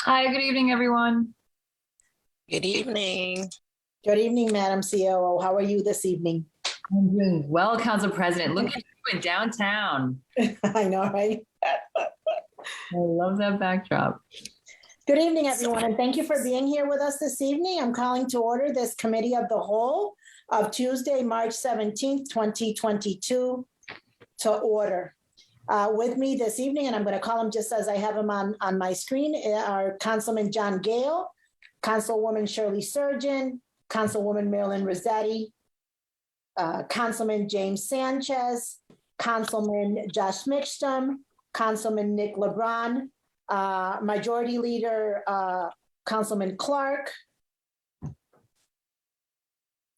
Hi, good evening, everyone. Good evening. Good evening, Madam COO. How are you this evening? I'm doing well, Council President. Look at you in downtown. I know, right? I love that backdrop. Good evening, everyone, and thank you for being here with us this evening. I'm calling to order this Committee of the Whole of Tuesday, March 17th, 2022 to order. With me this evening, and I'm going to call him just as I have him on my screen, are Councilman John Gale, Councilwoman Shirley Surgeon, Councilwoman Marilyn Rossetti, Councilman James Sanchez, Councilman Josh Mickstrom, Councilman Nick LeBron, Majority Leader Councilman Clark.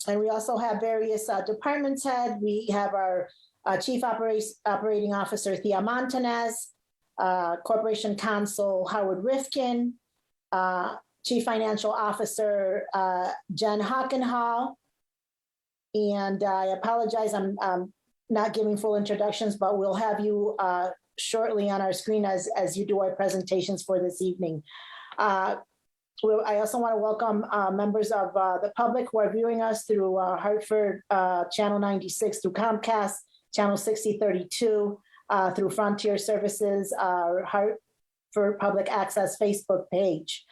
And we also have various departments head. We have our Chief Operating Officer Thea Montanez, Corporation Counsel Howard Rifkin, Chief Financial Officer Jen Hockenhall. And I apologize, I'm not giving full introductions, but we'll have you shortly on our screen as you do our presentations for this evening. I also want to welcome members of the public who are viewing us through Hartford Channel 96, through Comcast, Channel 6032, through Frontier Services, Hartford Public Access Facebook page.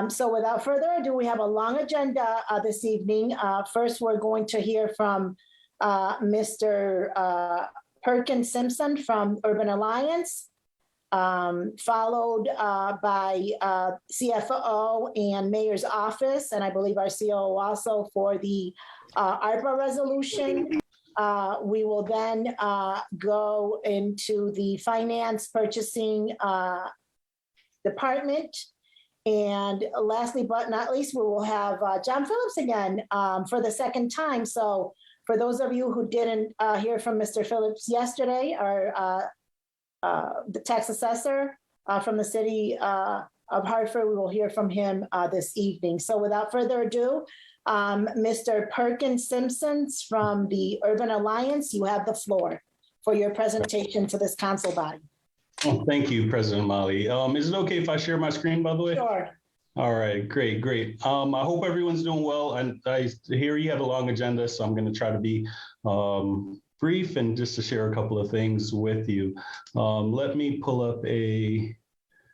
So without further ado, we have a long agenda this evening. First, we're going to hear from Mr. Perkins Simpson from Urban Alliance, followed by CFO and Mayor's Office, and I believe our COO also for the ARPA resolution. We will then go into the Finance Purchasing Department. And lastly, but not least, we will have John Phillips again for the second time. So for those of you who didn't hear from Mr. Phillips yesterday, the tax assessor from the city of Hartford, we will hear from him this evening. So without further ado, Mr. Perkins Simpson from the Urban Alliance, you have the floor for your presentation to this council body. Oh, thank you, President Molly. Is it okay if I share my screen, by the way? Sure. All right, great. I hope everyone's doing well. And I hear you have a long agenda, so I'm going to try to be brief and just to share a couple of things with you. Let me pull up a...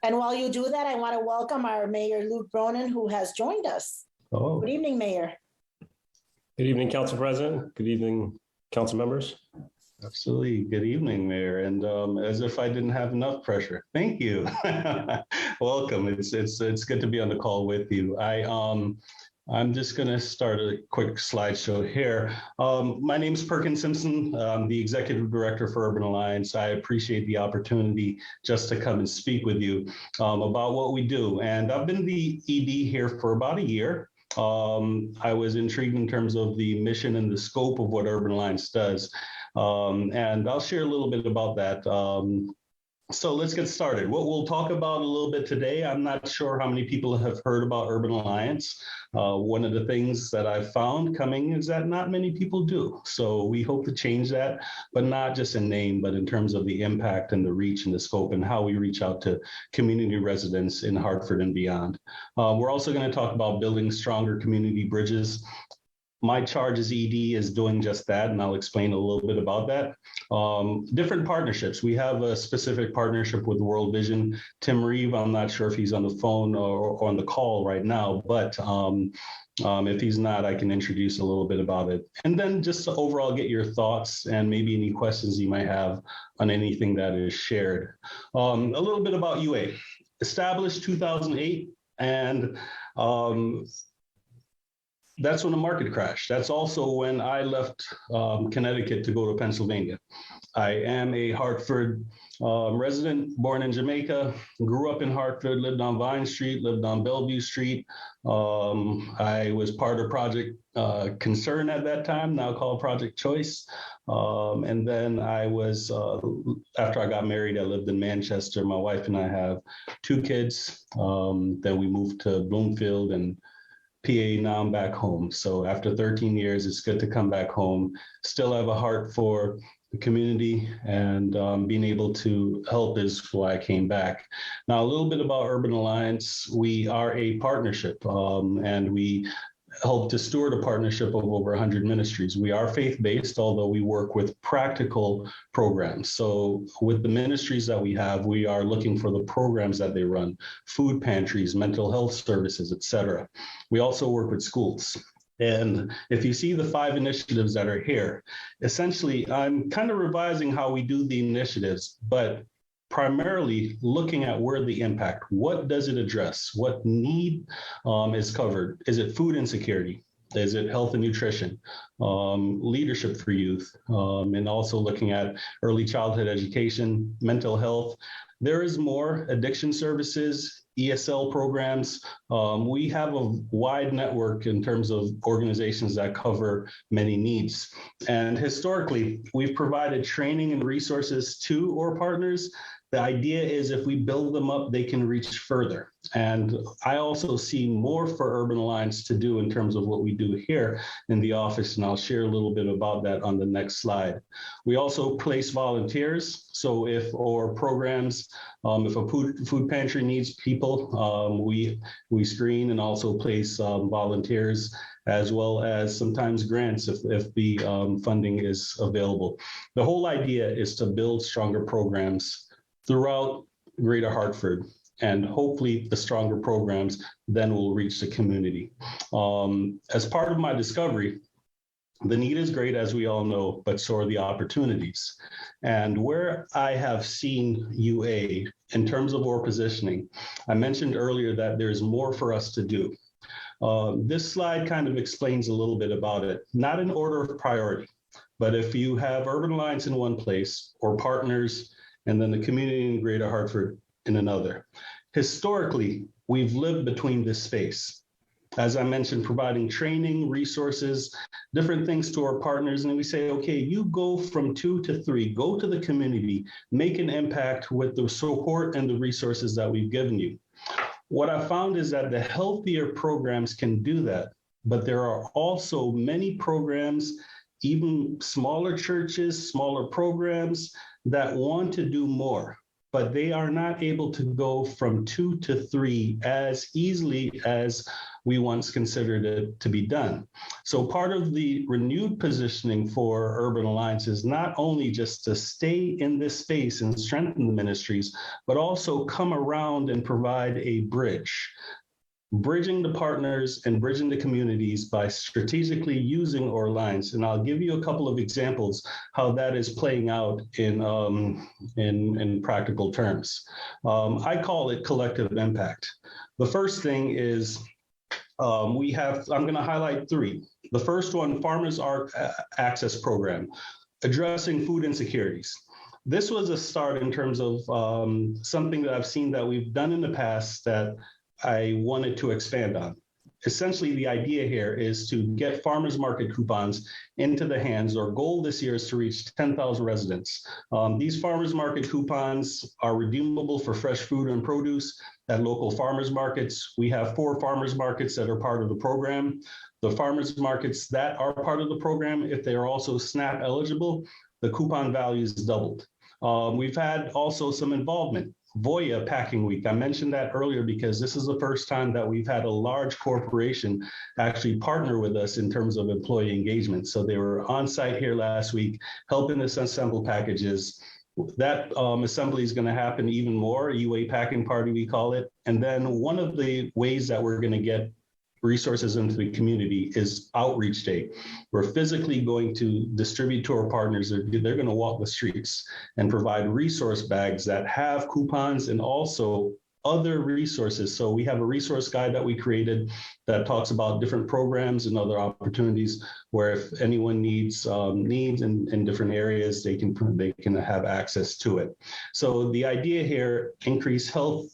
And while you do that, I want to welcome our Mayor Luke Bronin, who has joined us. Oh. Good evening, Mayor. Good evening, Council President. Good evening, Council members. Absolutely. Good evening, Mayor. And as if I didn't have enough pressure. Thank you. Welcome. It's good to be on the call with you. I'm just going to start a quick slideshow here. My name is Perkins Simpson. I'm the Executive Director for Urban Alliance. I appreciate the opportunity just to come and speak with you about what we do. And I've been the ED here for about a year. I was intrigued in terms of the mission and the scope of what Urban Alliance does. And I'll share a little bit about that. So let's get started. What we'll talk about a little bit today, I'm not sure how many people have heard about Urban Alliance. One of the things that I've found coming is that not many people do. So we hope to change that, but not just in name, but in terms of the impact and the reach and the scope and how we reach out to community residents in Hartford and beyond. We're also going to talk about building stronger community bridges. My charge as ED is doing just that, and I'll explain a little bit about that. Different partnerships. We have a specific partnership with World Vision. Tim Reeve, I'm not sure if he's on the phone or on the call right now, but if he's not, I can introduce a little bit about it. And then just to overall get your thoughts and maybe any questions you might have on anything that is shared. A little bit about UA. Established 2008, and that's when the market crashed. That's also when I left Connecticut to go to Pennsylvania. I am a Hartford resident, born in Jamaica, grew up in Hartford, lived on Vine Street, lived on Bellevue Street. I was part of Project Concern at that time, now called Project Choice. And then I was, after I got married, I lived in Manchester. My wife and I have 2 kids. Then we moved to Bloomfield and PA. Now I'm back home. So after 13 years, it's good to come back home. Still have a heart for the community, and being able to help is why I came back. Now, a little bit about Urban Alliance. We are a partnership, and we help to steward a partnership of over 100 ministries. We are faith-based, although we work with practical programs. So with the ministries that we have, we are looking for the programs that they run, food pantries, mental health services, et cetera. We also work with schools. And if you see the 5 initiatives that are here, essentially, I'm kind of revising how we do the initiatives, but primarily looking at where the impact, what does it address? What need is covered? Is it food insecurity? Is it health and nutrition, leadership for youth, and also looking at early childhood education, mental health? There is more addiction services, ESL programs. We have a wide network in terms of organizations that cover many needs. And historically, we've provided training and resources to our partners. The idea is if we build them up, they can reach further. And I also see more for Urban Alliance to do in terms of what we do here in the office, and I'll share a little bit about that on the next slide. We also place volunteers. So if our programs, if a food pantry needs people, we screen and also place volunteers, as well as sometimes grants if the funding is available. The whole idea is to build stronger programs throughout Greater Hartford, and hopefully the stronger programs then will reach the community. As part of my discovery, the need is great, as we all know, but so are the opportunities. And where I have seen UA in terms of our positioning, I mentioned earlier that there's more for us to do. This slide kind of explains a little bit about it, not in order of priority, but if you have Urban Alliance in one place or partners, and then the community in Greater Hartford in another. Historically, we've lived between this space. As I mentioned, providing training, resources, different things to our partners, and we say, okay, you go from 2 to 3, go to the community, make an impact with the support and the resources that we've given you. What I found is that the healthier programs can do that, but there are also many programs, even smaller churches, smaller programs, that want to do more, but they are not able to go from 2 to 3 as easily as we once considered it to be done. So part of the renewed positioning for Urban Alliance is not only just to stay in this space and strengthen the ministries, but also come around and provide a bridging the partners and bridging the communities by strategically using our alliance. And I'll give you a couple of examples how that is playing out in practical terms. I call it collective impact. The first thing is I'm going to highlight 3. The first one, Farmers Access Program, addressing food insecurities. This was a start in terms of something that I've seen that we've done in the past that I wanted to expand on. Essentially, the idea here is to get farmers market coupons into the hands. Our goal this year is to reach 10,000 residents. These farmers market coupons are redeemable for fresh food and produce at local farmers markets. We have 4 farmers markets that are part of the program. The farmers markets that are part of the program, if they are also SNAP eligible, the coupon value is doubled. We've had also some involvement. Voya Packing Week, I mentioned that earlier because this is the first time that we've had a large corporation actually partner with us in terms of employee engagement. So they were on site here last week, helping us assemble packages. That assembly is going to happen even more, UA Packing Party, we call it. And then one of the ways that we're going to get resources into the community is Outreach Day. We're physically going to distribute to our partners. They're going to walk the streets and provide resource bags that have coupons and also other resources. So we have a resource guide that we created that talks about different programs and other opportunities where if anyone needs in different areas, they can have access to it. So the idea here, increase health,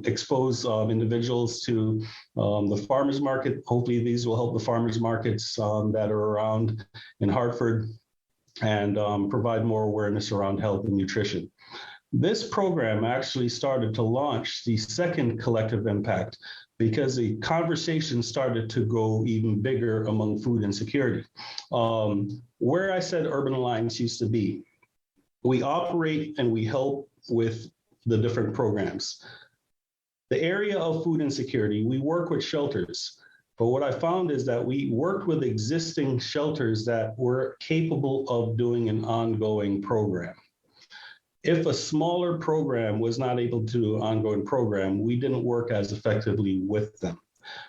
expose individuals to the farmers market. Hopefully these will help the farmers markets that are around in Hartford and provide more awareness around health and nutrition. This program actually started to launch the second collective impact because the conversation started to go even bigger among food insecurity. Where I said Urban Alliance used to be, we operate and we help with the different programs. The area of food insecurity, we work with shelters. But what I found is that we worked with existing shelters that were capable of doing an ongoing program. If a smaller program was not able to do an ongoing program, we didn't work as effectively with them.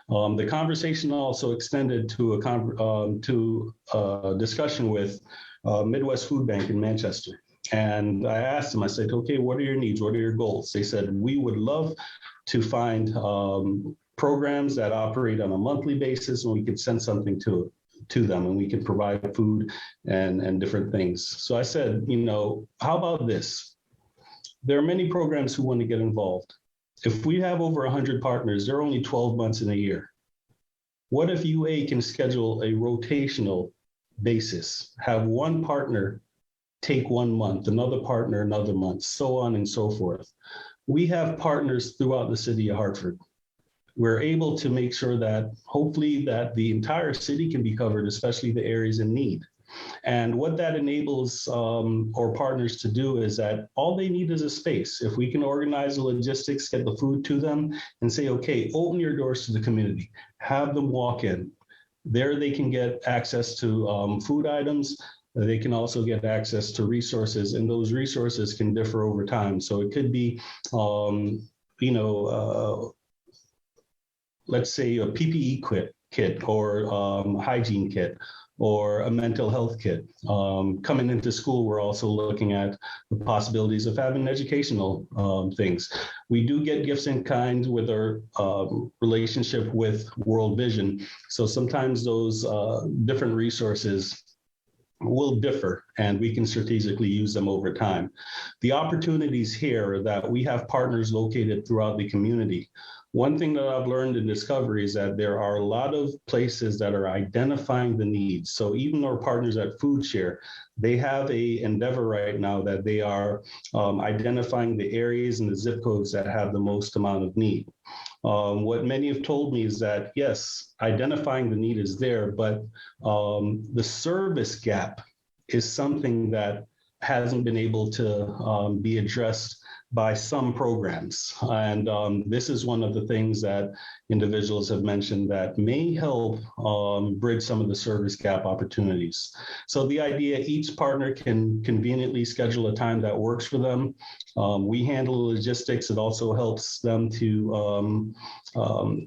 The conversation also extended to a discussion with Midwest Food Bank in Manchester. And I asked them, I said, okay, what are your needs? What are your goals? They said, we would love to find programs that operate on a monthly basis, and we could send something to them, and we could provide food and different things. So I said, how about this? There are many programs who want to get involved. If we have over 100 partners, there are only 12 months in a year. What if UA can schedule a rotational basis, have one partner take 1 month, another partner another month, so on and so forth. We have partners throughout the city of Hartford. We're able to make sure that hopefully that the entire city can be covered, especially the areas in need. And what that enables our partners to do is that all they need is a space. If we can organize the logistics, get the food to them, and say, okay, open your doors to the community, have them walk in. There they can get access to food items. They can also get access to resources, and those resources can differ over time. So it could be, let's say a PPE kit or hygiene kit or a mental health kit. Coming into school, we're also looking at the possibilities of having educational things. We do get gifts in kind with our relationship with World Vision. So sometimes those different resources will differ, and we can strategically use them over time. The opportunities here are that we have partners located throughout the community. One thing that I've learned in Discovery is that there are a lot of places that are identifying the needs. So even our partners at Food Share, they have a endeavor right now that they are identifying the areas and the zip codes that have the most amount of need. What many have told me is that, yes, identifying the need is there, but the service gap is something that hasn't been able to be addressed by some programs. And this is one of the things that individuals have mentioned that may help bridge some of the service gap opportunities. So the idea, each partner can conveniently schedule a time that works for them. We handle logistics. It also helps them to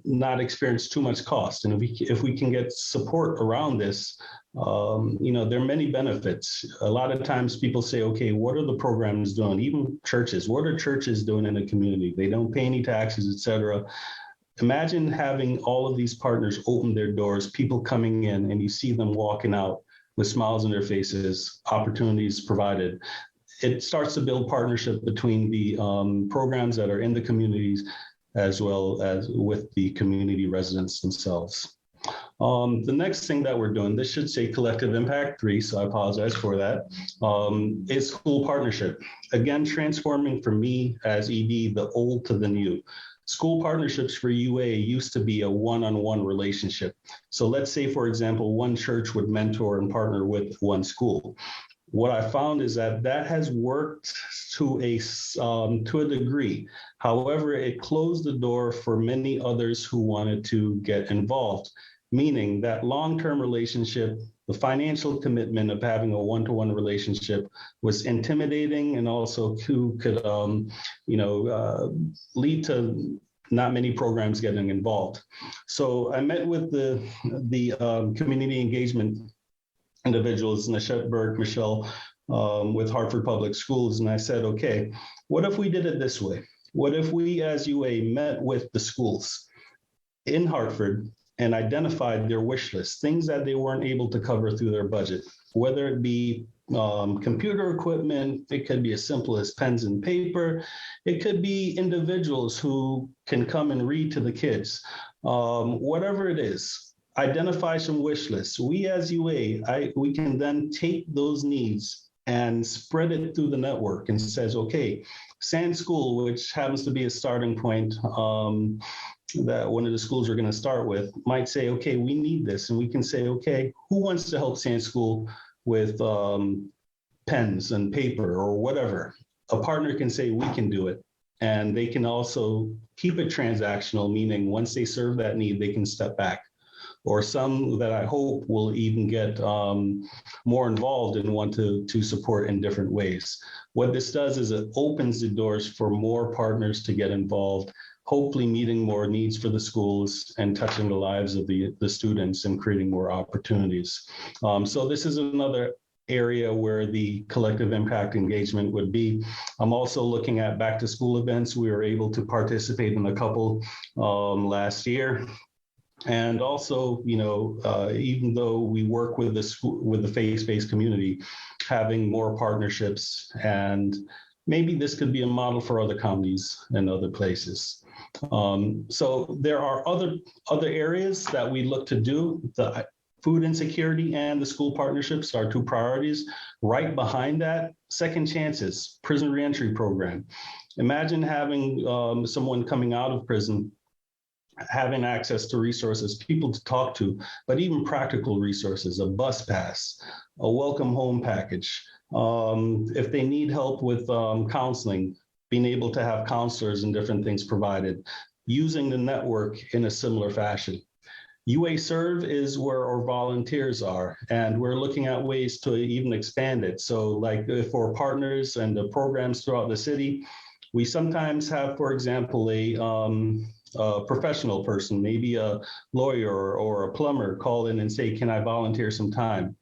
not experience too much cost. And if we can get support around this, there are many benefits. A lot of times people say, okay, what are the programs doing? Even churches, what are churches doing in the community? They don't pay any taxes, et cetera. Imagine having all of these partners open their doors, people coming in, and you see them walking out with smiles on their faces, opportunities provided. It starts to build partnership between the programs that are in the communities as well as with the community residents themselves. The next thing that we're doing, this should say Collective Impact 3, so I apologize for that, is school partnership. Again, transforming for me as ED, the old to the new. School partnerships for UA used to be a one-on-one relationship. So let's say, for example, one church would mentor and partner with one school. What I found is that has worked to a degree. However, it closed the door for many others who wanted to get involved, meaning that long-term relationship, the financial commitment of having a one-to-one relationship was intimidating, and also could lead to not many programs getting involved. So I met with the community engagement individuals, Nashette Berg, Michelle, with Hartford Public Schools. And I said, okay, what if we did it this way? What if we as UA met with the schools in Hartford and identified their wish list, things that they weren't able to cover through their budget, whether it be computer equipment, it could be as simple as pens and paper, it could be individuals who can come and read to the kids, whatever it is. Identify some wish lists. We as UA, we can then take those needs and spread it through the network and says, okay, Sand School, which happens to be a starting point that one of the schools we're going to start with, might say, okay, we need this. And we can say, okay, who wants to help Sand School with pens and paper or whatever? A partner can say, we can do it. And they can also keep it transactional, meaning once they serve that need, they can step back. Or some that I hope will even get more involved and want to support in different ways. What this does is it opens the doors for more partners to get involved, hopefully meeting more needs for the schools and touching the lives of the students and creating more opportunities. So this is another area where the collective impact engagement would be. I'm also looking at back to school events. We were able to participate in a couple last year. And also, even though we work with the school, with the faith-based community, having more partnerships, and maybe this could be a model for other counties and other places. So there are other areas that we look to do. The food insecurity and the school partnerships are two priorities. Right behind that, second chances, prison reentry program. Imagine having someone coming out of prison having access to resources, people to talk to, but even practical resources, a bus pass, a welcome home package. If they need help with counseling, being able to have counselors and different things provided, using the network in a similar fashion. UA Serve is where our volunteers are, and we're looking at ways to even expand it. So like for partners and the programs throughout the city, we sometimes have, for example, a professional person, maybe a lawyer or a plumber, call in and say, can I volunteer some time?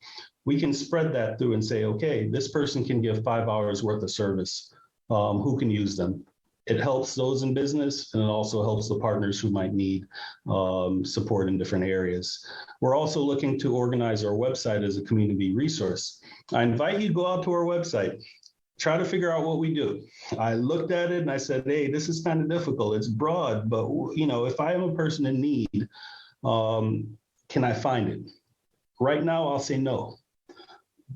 We can spread that through and say, okay, this person can give 5 hours worth of service. Who can use them? It helps those in business, and it also helps the partners who might need support in different areas. We're also looking to organize our website as a community resource. I invite you to go out to our website. Try to figure out what we do. I looked at it and I said, hey, this is kind of difficult. It's broad, but if I am a person in need, can I find it? Right now, I'll say no.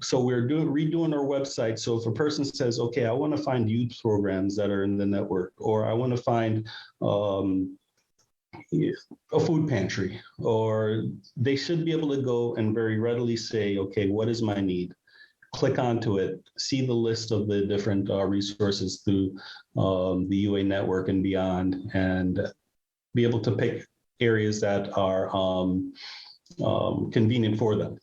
So we're redoing our website. So if a person says, okay, I want to find youth programs that are in the network, or I want to find a food pantry, or they should be able to go and very readily say, okay, what is my need? Click onto it, see the list of the different resources through the UA network and beyond, and be able to pick areas that are convenient for them.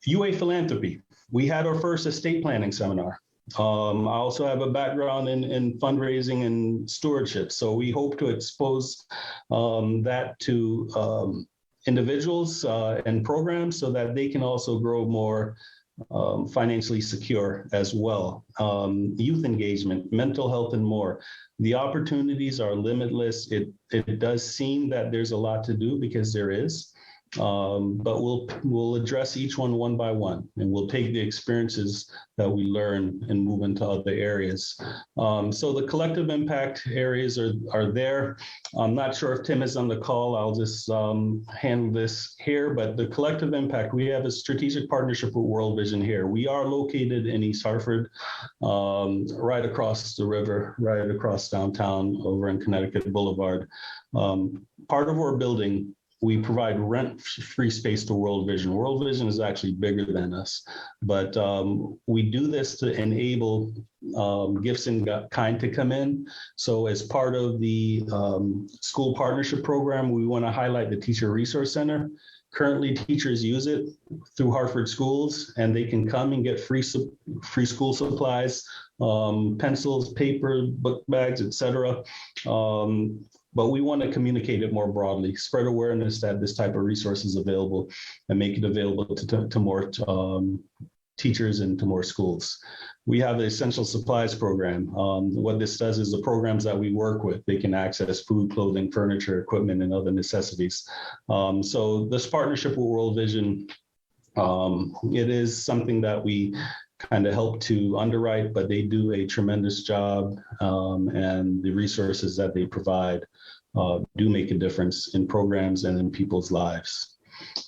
UA Philanthropy. We had our first estate planning seminar. I also have a background in fundraising and stewardship, so we hope to expose that to individuals and programs so that they can also grow more financially secure as well. Youth engagement, mental health, and more. The opportunities are limitless. It does seem that there's a lot to do, because there is, but we'll address each one by one, and we'll take the experiences that we learn and move into other areas. So the collective impact areas are there. I'm not sure if Tim is on the call. I'll just handle this here, but the collective impact, we have a strategic partnership with World Vision here. We are located in East Hartford, right across the river, right across downtown over in Connecticut Boulevard. Part of our building, we provide rent-free space to World Vision. World Vision is actually bigger than us, but we do this to enable gifts in kind to come in. So as part of the school partnership program, we want to highlight the Teacher Resource Center. Currently, teachers use it through Hartford schools, and they can come and get free school supplies, pencils, paper, book bags, etc. But we want to communicate it more broadly, spread awareness that this type of resource is available, and make it available to more teachers and to more schools. We have the Essential Supplies Program. What this does is the programs that we work with, they can access food, clothing, furniture, equipment, and other necessities. So this partnership with World Vision, it is something that we kind of help to underwrite, but they do a tremendous job, and the resources that they provide do make a difference in programs and in people's lives.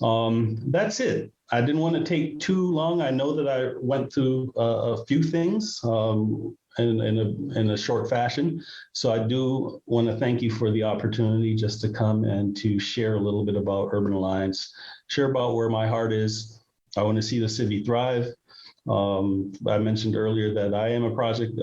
That's it. I didn't want to take too long. I know that I went through a few things in a short fashion. So I do want to thank you for the opportunity just to come and to share a little bit about Urban Alliance, share about where my heart is. I want to see the city thrive. I mentioned earlier that I am a product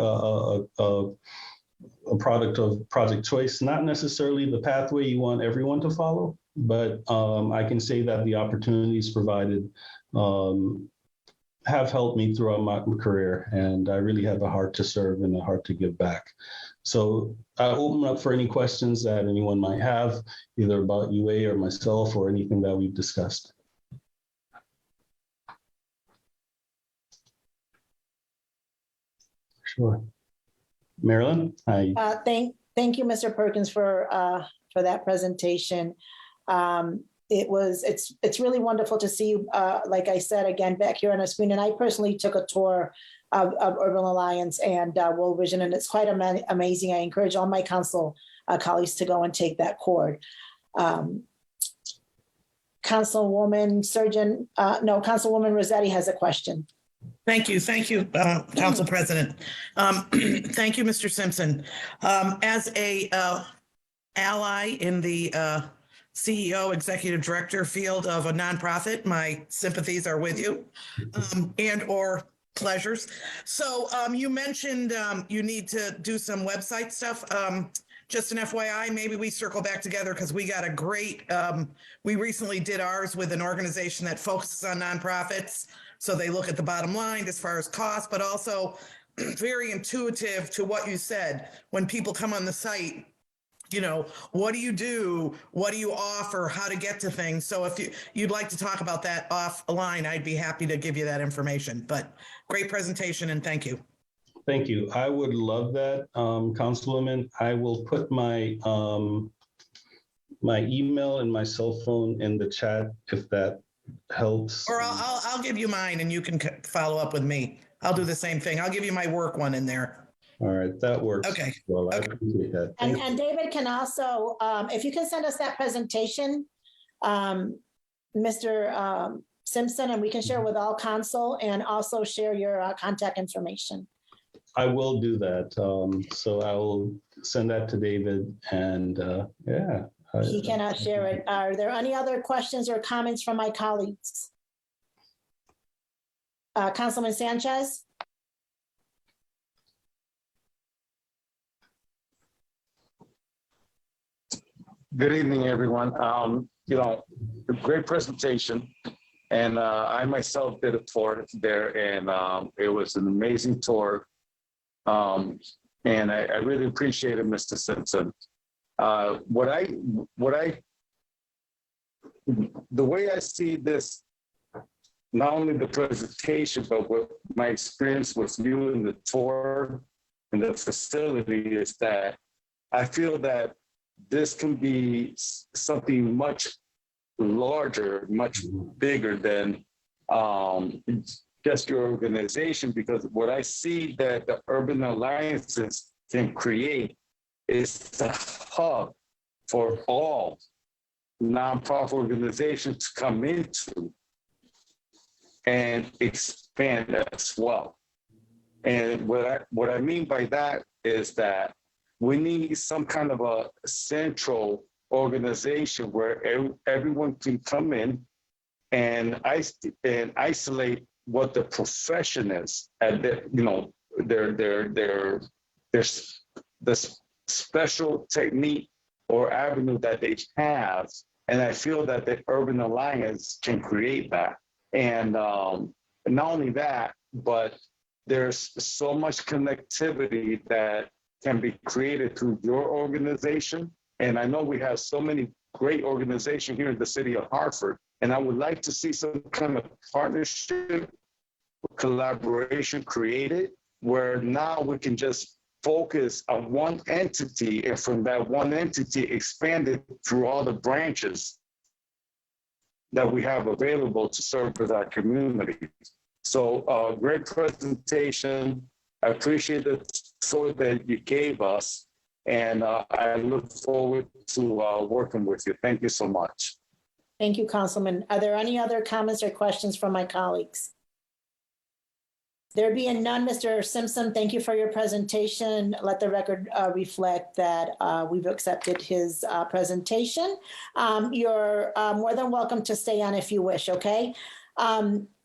of Project Choice, not necessarily the pathway you want everyone to follow, but I can say that the opportunities provided have helped me throughout my career, and I really have a heart to serve and a heart to give back. So I open up for any questions that anyone might have, either about UA or myself or anything that we've discussed. Sure. Marilyn, hi. Thank you, Mr. Perkins, for that presentation. It's really wonderful to see you, like I said, again, back here on the screen. And I personally took a tour of Urban Alliance and World Vision, and it's quite amazing. I encourage all my council colleagues to go and take that course. Councilwoman Rossetti has a question. Thank you, Council President. Thank you, Mr. Simpson. As a ally in the CEO, Executive Director field of a nonprofit, my sympathies are with you and or pleasures. So you mentioned you need to do some website stuff. Just an FYI, maybe we circle back together because we got a great, we recently did ours with an organization that focuses on nonprofits. So they look at the bottom line as far as cost, but also very intuitive to what you said. When people come on the site, you know, what do you do? What do you offer? How to get to things? So if you'd like to talk about that offline, I'd be happy to give you that information. But great presentation and thank you. Thank you. I would love that, Councilwoman. I will put my my email and my cell phone in the chat if that helps. Or I'll give you mine and you can follow up with me. I'll do the same thing. I'll give you my work one in there. All right, that works. Okay. Well, I appreciate that. And David can also, if you can send us that presentation, Mr. Simpson, and we can share with all council and also share your contact information. I will do that. So I will send that to David and yeah. He cannot share it. Are there any other questions or comments from my colleagues? Councilman Sanchez? Good evening, everyone. You know, great presentation. And I myself did a tour there and it was an amazing tour. And I really appreciate it, Mr. Simpson. The way I see this, not only the presentation, but what my experience with you in the tour and the facility is that I feel that this can be something much larger, much bigger than just your organization, because what I see that the Urban Alliances can create is the hub for all nonprofit organizations to come into and expand as well. And what I mean by that is that we need some kind of a central organization where everyone can come in and isolate what the profession is, and the special technique or avenue that they have. And I feel that the Urban Alliance can create that. And not only that, but there's so much connectivity that can be created through your organization. And I know we have so many great organizations here in the city of Hartford. And I would like to see some kind of partnership, collaboration created, where now we can just focus on one entity, and from that one entity expand it through all the branches that we have available to serve with our community. So great presentation. I appreciate the tour that you gave us, and I look forward to working with you. Thank you so much. Thank you, Councilman. Are there any other comments or questions from my colleagues? There being none, Mr. Simpson, thank you for your presentation. Let the record reflect that we've accepted his presentation. You're more than welcome to stay on if you wish, okay?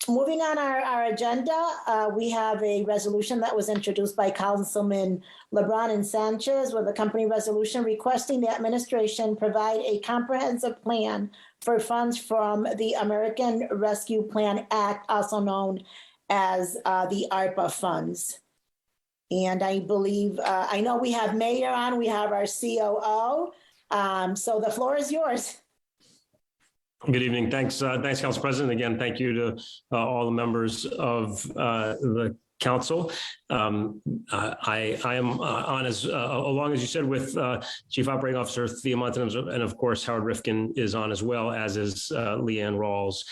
Moving on our agenda, we have a resolution that was introduced by Councilman LeBron and Sanchez with a company resolution requesting the administration provide a comprehensive plan for funds from the American Rescue Plan Act, also known as the ARPA funds. And I believe, I know we have Mayor on, we have our COO. So the floor is yours. Good evening. Thanks, Council President. Again, thank you to all the members of the council. I am on as along as you said with Chief Operating Officer Thea Montanez, and of course Howard Rifkin is on as well, as is Leanne Rawls.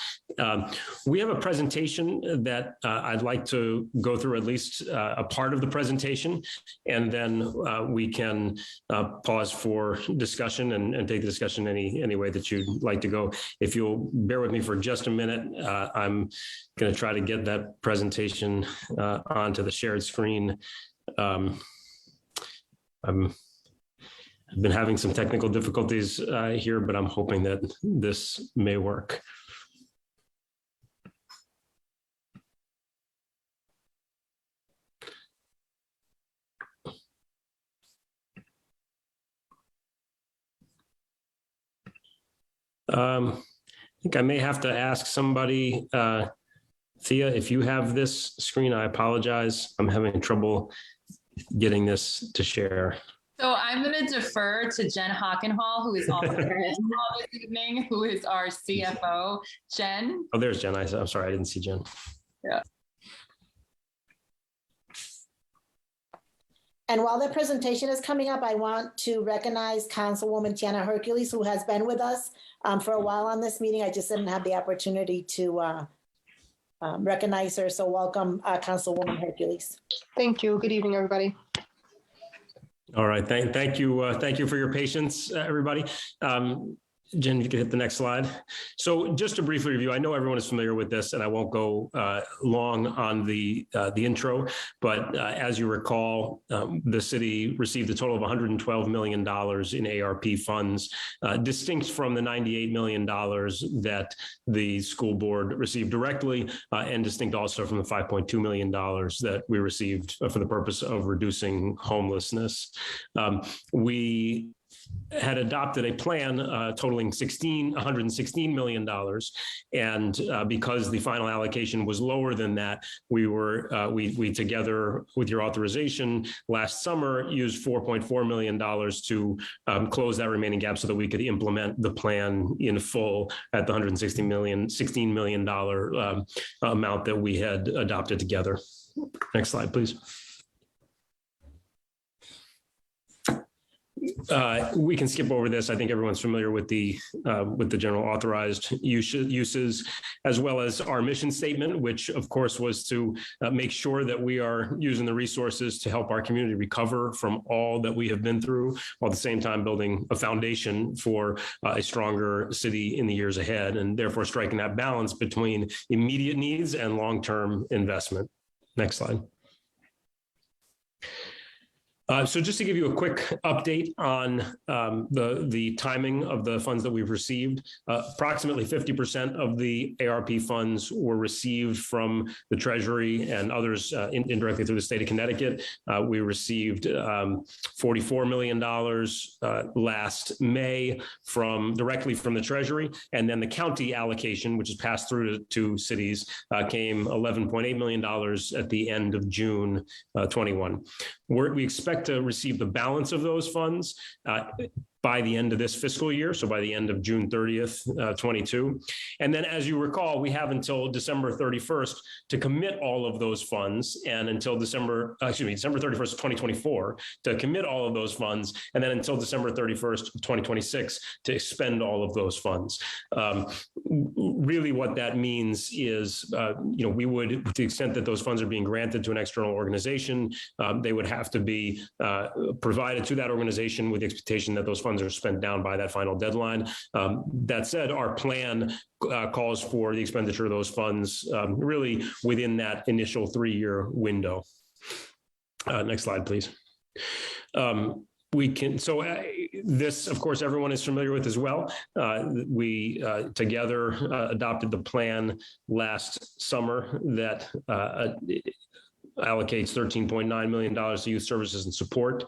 We have a presentation that I'd like to go through at least a part of the presentation, and then we can pause for discussion and take the discussion any way that you'd like to go. If you'll bear with me for just a minute, I'm going to try to get that presentation onto the shared screen. I've been having some technical difficulties here, but I'm hoping that this may work. I think I may have to ask somebody, Thea, if you have this screen, I apologize. I'm having trouble getting this to share. So I'm going to defer to Jen Hockenhall, who is also here this evening, who is our CFO. Jen? Oh, there's Jen. I'm sorry, I didn't see Jen. Yeah. And while the presentation is coming up, I want to recognize Councilwoman Tiana Hercules, who has been with us for a while on this meeting. I just didn't have the opportunity to recognize her. So welcome, Councilwoman Hercules. Thank you. Good evening, everybody. All right. Thank you. Thank you for your patience, everybody. Jen, you can hit the next slide. So just to briefly review, I know everyone is familiar with this and I won't go long on the intro, but as you recall, the city received a total of $112 million in ARP funds, distinct from the $98 million that the school board received directly, and distinct also from the $5.2 million that we received for the purpose of reducing homelessness. We had adopted a plan totaling $116 million. And because the final allocation was lower than that, we together with your authorization last summer used $4.4 million to close that remaining gap so that we could implement the plan in full at the $16 million amount that we had adopted together. Next slide, please. We can skip over this. I think everyone's familiar with the general authorized uses, as well as our mission statement, which of course was to make sure that we are using the resources to help our community recover from all that we have been through, while at the same time building a foundation for a stronger city in the years ahead, and therefore striking that balance between immediate needs and long-term investment. Next slide. So just to give you a quick update on the timing of the funds that we've received, approximately 50% of the ARP funds were received from the Treasury and others indirectly through the state of Connecticut. We received $44 million last May directly from the Treasury, and then the county allocation, which is passed through to cities, came $11.8 million at the end of June 21. We expect to receive the balance of those funds by the end of this fiscal year, so by the end of June 30th, 22. And then as you recall, we have until December 31st to commit all of those funds, and until December 31st, 2024 to commit all of those funds, and then until December 31st, 2026 to expend all of those funds. really what that means is, we would, to the extent that those funds are being granted to an external organization, they would have to be provided to that organization with the expectation that those funds are spent down by that final deadline. That said, our plan calls for the expenditure of those funds really within that initial 3-year window. Next slide, please. This, of course, everyone is familiar with as well. We together adopted the plan last summer that allocates $13.9 million to youth services and support,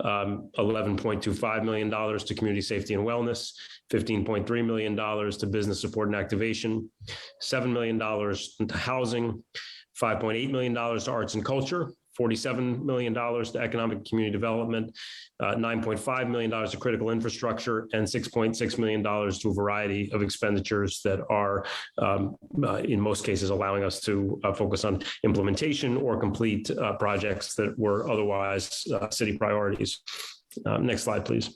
$11.25 million to community safety and wellness, $15.3 million to business support and activation, $7 million to housing, $5.8 million to arts and culture, $47 million to economic and community development, $9.5 million to critical infrastructure, and $6.6 million to a variety of expenditures that are, in most cases, allowing us to focus on implementation or complete projects that were otherwise city priorities. Next slide, please.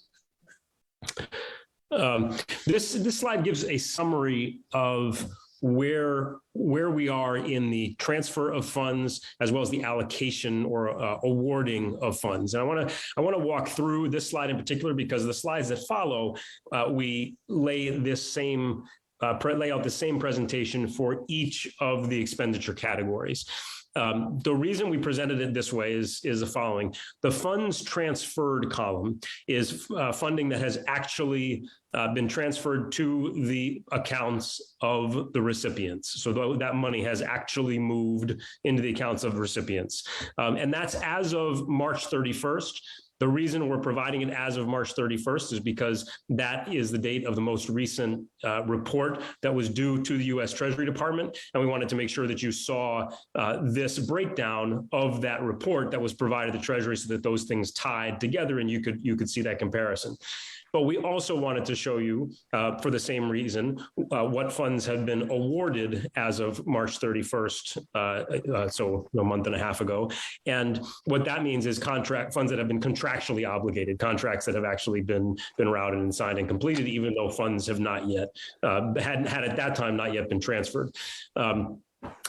This slide gives a summary of where we are in the transfer of funds as well as the allocation or awarding of funds. And I want to walk through this slide in particular because the slides that follow, we lay out the same presentation for each of the expenditure categories. The reason we presented it this way is the following. The funds transferred column is funding that has actually been transferred to the accounts of the recipients. So that money has actually moved into the accounts of recipients. And that's as of March 31st. The reason we're providing it as of March 31st is because that is the date of the most recent report that was due to the U.S. Treasury Department. And we wanted to make sure that you saw this breakdown of that report that was provided to Treasury so that those things tied together and you could see that comparison. But we also wanted to show you, for the same reason, what funds had been awarded as of March 31st, so a month and a half ago. And what that means is contract funds that have been contractually obligated, contracts that have actually been routed and signed and completed, even though funds have not yet, had at that time not yet been transferred. And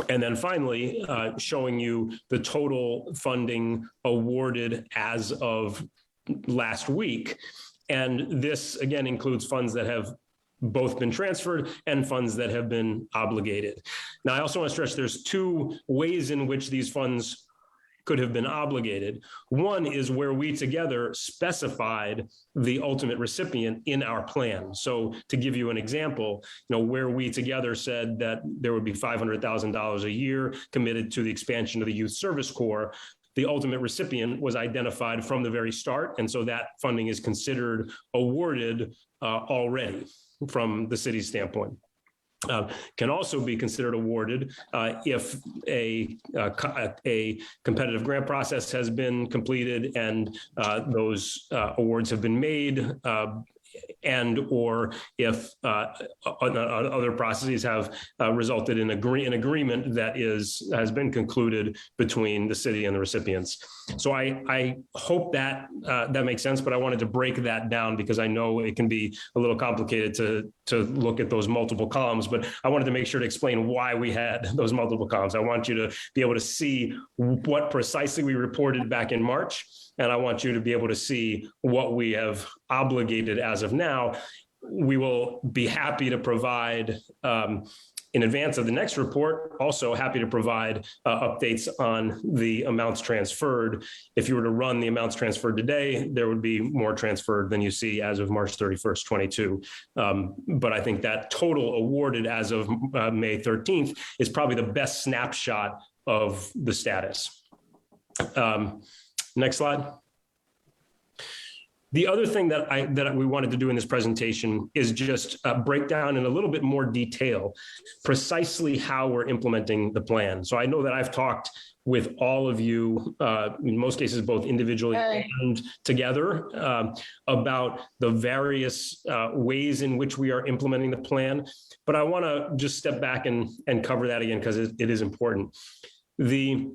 then finally, showing you the total funding awarded as of last week. And this, again, includes funds that have both been transferred and funds that have been obligated. Now, I also want to stress there's two ways in which these funds could have been obligated. One is where we together specified the ultimate recipient in our plan. So to give you an example, where we together said that there would be $500,000 a year committed to the expansion of the Youth Service Corps, the ultimate recipient was identified from the very start. And so that funding is considered awarded already from the city's standpoint. Can also be considered awarded if a competitive grant process has been completed and those awards have been made, and or if other processes have resulted in an agreement that has been concluded between the city and the recipients. So I hope that that makes sense, but I wanted to break that down because I know it can be a little complicated to look at those multiple columns, but I wanted to make sure to explain why we had those multiple columns. I want you to be able to see what precisely we reported back in March. And I want you to be able to see what we have obligated as of now. We will be happy to provide, in advance of the next report, also happy to provide updates on the amounts transferred. If you were to run the amounts transferred today, there would be more transferred than you see as of March 31st, 22. But I think that total awarded as of May 13th is probably the best snapshot of the status. Next slide. The other thing that we wanted to do in this presentation is just break down in a little bit more detail precisely how we're implementing the plan. So I know that I've talked with all of you, in most cases, both individually and together, about the various ways in which we are implementing the plan. But I want to just step back and cover that again because it is important. The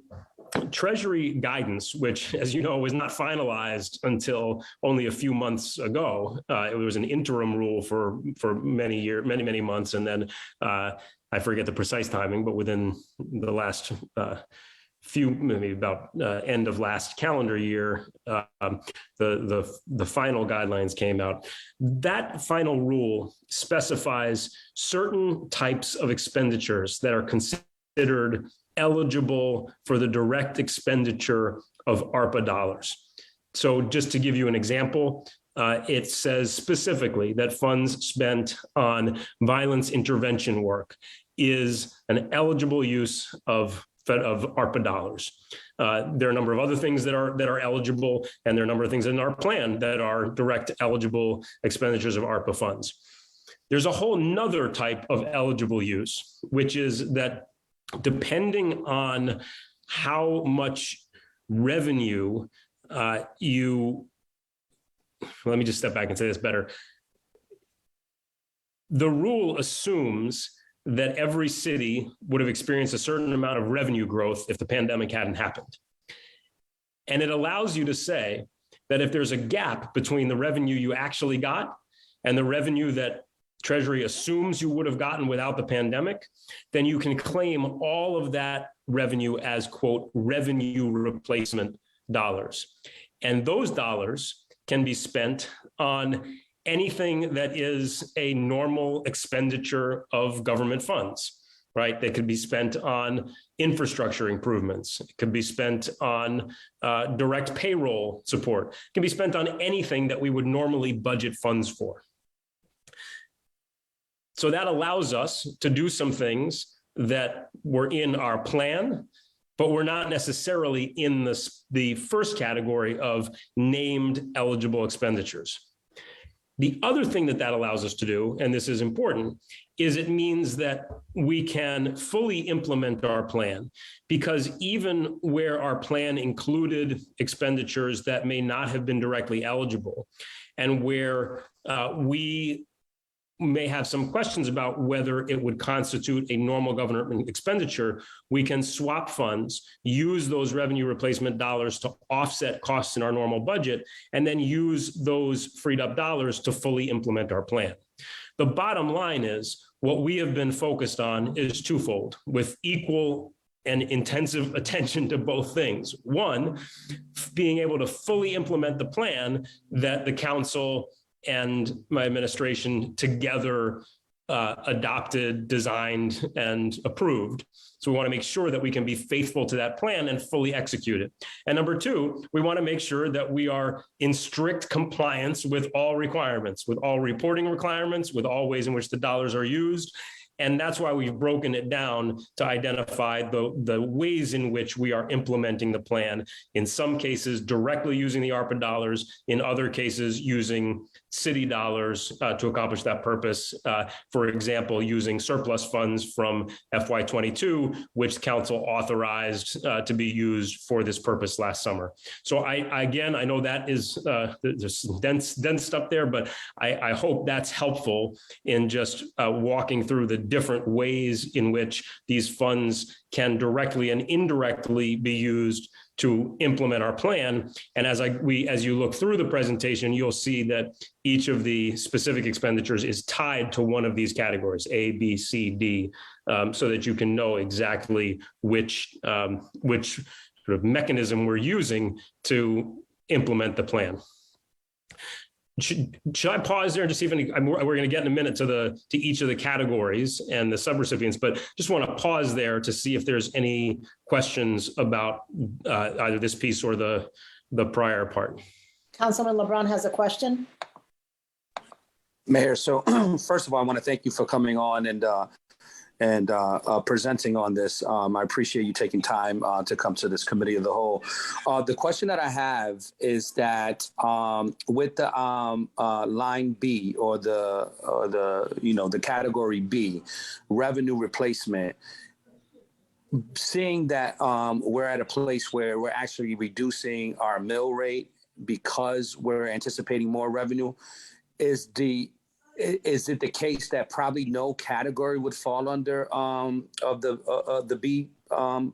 Treasury guidance, which, as you know, was not finalized until only a few months ago. It was an interim rule for many months, and then I forget the precise timing, but within the last maybe about end of last calendar year, the final guidelines came out. That final rule specifies certain types of expenditures that are considered eligible for the direct expenditure of ARPA dollars. So just to give you an example, it says specifically that funds spent on violence intervention work is an eligible use of ARPA dollars. There are a number of other things that are eligible, and there are a number of things in our plan that are direct eligible expenditures of ARPA funds. There's a whole nother type of eligible use, which is that depending on how much revenue let me just step back and say this better. The rule assumes that every city would have experienced a certain amount of revenue growth if the pandemic hadn't happened. And it allows you to say that if there's a gap between the revenue you actually got and the revenue that Treasury assumes you would have gotten without the pandemic, then you can claim all of that revenue as, quote, revenue replacement dollars. And those dollars can be spent on anything that is a normal expenditure of government funds, right? They could be spent on infrastructure improvements. It could be spent on direct payroll support. It can be spent on anything that we would normally budget funds for. So that allows us to do some things that were in our plan, but we're not necessarily in the first category of named eligible expenditures. The other thing that allows us to do, and this is important, is it means that we can fully implement our plan, because even where our plan included expenditures that may not have been directly eligible, and where we may have some questions about whether it would constitute a normal government expenditure, we can swap funds, use those revenue replacement dollars to offset costs in our normal budget, and then use those freed up dollars to fully implement our plan. The bottom line is what we have been focused on is twofold, with equal and intensive attention to both things. One, being able to fully implement the plan that the council and my administration together adopted, designed, and approved. So we want to make sure that we can be faithful to that plan and fully execute it. And number two, we want to make sure that we are in strict compliance with all requirements, with all reporting requirements, with all ways in which the dollars are used. And that's why we've broken it down to identify the ways in which we are implementing the plan. In some cases, directly using the ARPA dollars. In other cases, using city dollars to accomplish that purpose. For example, using surplus funds from FY22, which council authorized to be used for this purpose last summer. So I know that is there's some dense stuff there, but I hope that's helpful in just walking through the different ways in which these funds can directly and indirectly be used to implement our plan. And as you look through the presentation, you'll see that each of the specific expenditures is tied to one of these categories, A, B, C, D, so that you can know exactly which sort of mechanism we're using to implement the plan. Should I pause there and just see if we're going to get in a minute to each of the categories and the subrecipients, but just want to pause there to see if there's any questions about either this piece or the prior part. Councilman LeBron has a question. Mayor, so first of all, I want to thank you for coming on and presenting on this. I appreciate you taking time to come to this committee of the whole. The question that I have is that with the line B or the category B, revenue replacement, seeing that we're at a place where we're actually reducing our mill rate because we're anticipating more revenue, is it the case that probably no category would fall under of the B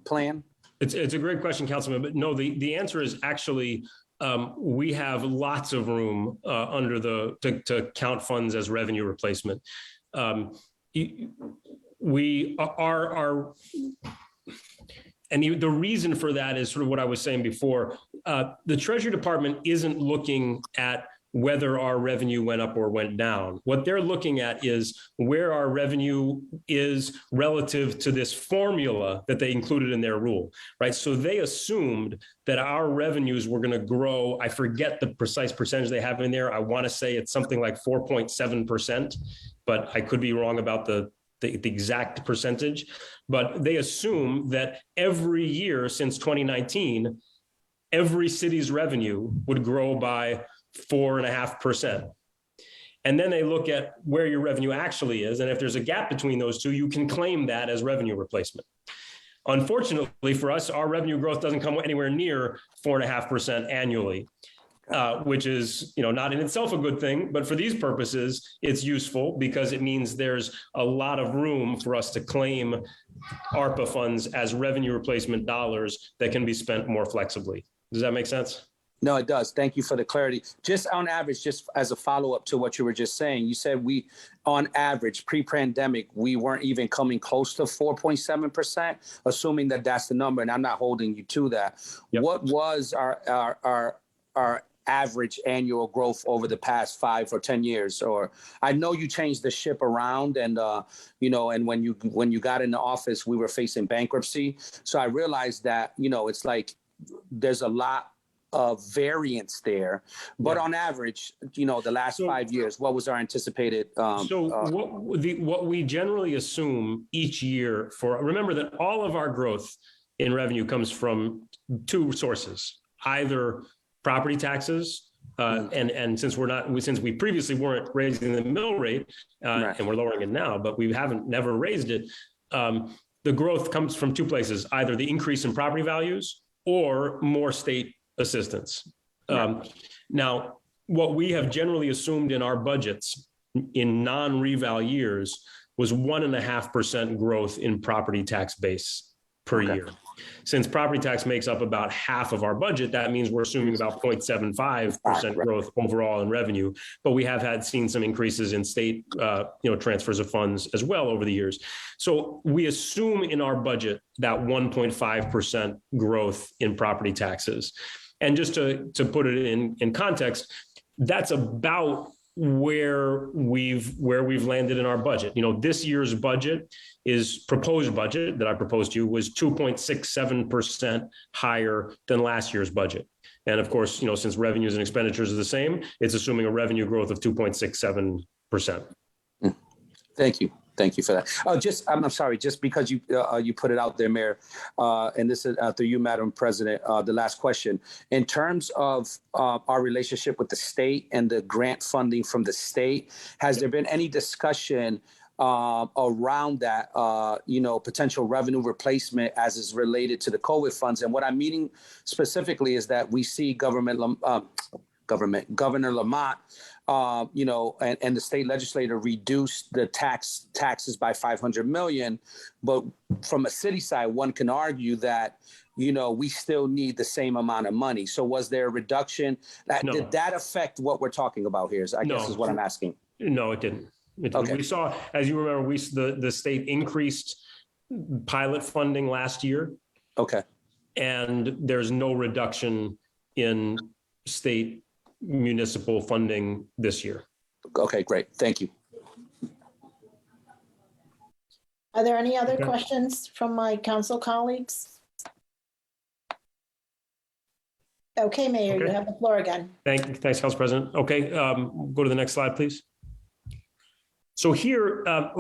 plan? It's a great question, Councilman, but no, the answer is actually we have lots of room to count funds as revenue replacement. We are and the reason for that is sort of what I was saying before. The Treasury Department isn't looking at whether our revenue went up or went down. What they're looking at is where our revenue is relative to this formula that they included in their rule, right? So they assumed that our revenues were going to grow. I forget the precise percentage they have in there. I want to say it's something like 4.7%, but I could be wrong about the exact percentage. But they assume that every year since 2019, every city's revenue would grow by 4.5%. And then they look at where your revenue actually is. And if there's a gap between those two, you can claim that as revenue replacement. Unfortunately for us, our revenue growth doesn't come anywhere near 4.5% annually, which is, not in itself a good thing, but for these purposes, it's useful because it means there's a lot of room for us to claim ARPA funds as revenue replacement dollars that can be spent more flexibly. Does that make sense? No, it does. Thank you for the clarity. Just on average, just as a follow-up to what you were just saying, you said on average, pre-pandemic, we weren't even coming close to 4.7%, assuming that that's the number, and I'm not holding you to that. Yep. What was our average annual growth over the past 5 or 10 years? Or I know you changed the ship around, and and when you got in the office, we were facing bankruptcy. So I realized that it's like there's a lot of variance there, but on average, the last 5 years, what was our anticipated? What we generally assume each year remember that all of our growth in revenue comes from two sources, either property taxes, and since we previously weren't raising the mill rate, and we're lowering it now, but we never raised it. The growth comes from two places, either the increase in property values or more state assistance. Now, what we have generally assumed in our budgets in non-reval years was 1.5% growth in property tax base per year. Since property tax makes up about half of our budget, that means we're assuming about 0.75% growth overall in revenue. But we have seen some increases in state, transfers of funds as well over the years. So we assume in our budget that 1.5% growth in property taxes. And just to put it in context, that's about where we've landed in our budget. This year's proposed budget that I proposed to you was 2.67% higher than last year's budget. And of course, since revenues and expenditures are the same, it's assuming a revenue growth of 2.67%. Thank you. Thank you for that. I'm sorry, just because you put it out there, Mayor, and this is through you, Madam President, the last question. In terms of our relationship with the state and the grant funding from the state, has there been any discussion around that, potential revenue replacement as is related to the COVID funds? And what I'm meaning specifically is that we see Governor Lamont, and the state legislator reduced the taxes by $500 million. But from a city side, one can argue that, we still need the same amount of money. So was there a reduction? No. Did that affect what we're talking about here? I guess is what I'm asking. No, it didn't. Okay. We saw, as you remember, the state increased pilot funding last year. Okay. And there's no reduction in state municipal funding this year. Okay, great. Thank you. Are there any other questions from my council colleagues? Okay, Mayor, you have the floor again. Thanks, Council President. Okay, go to the next slide, please. So here, let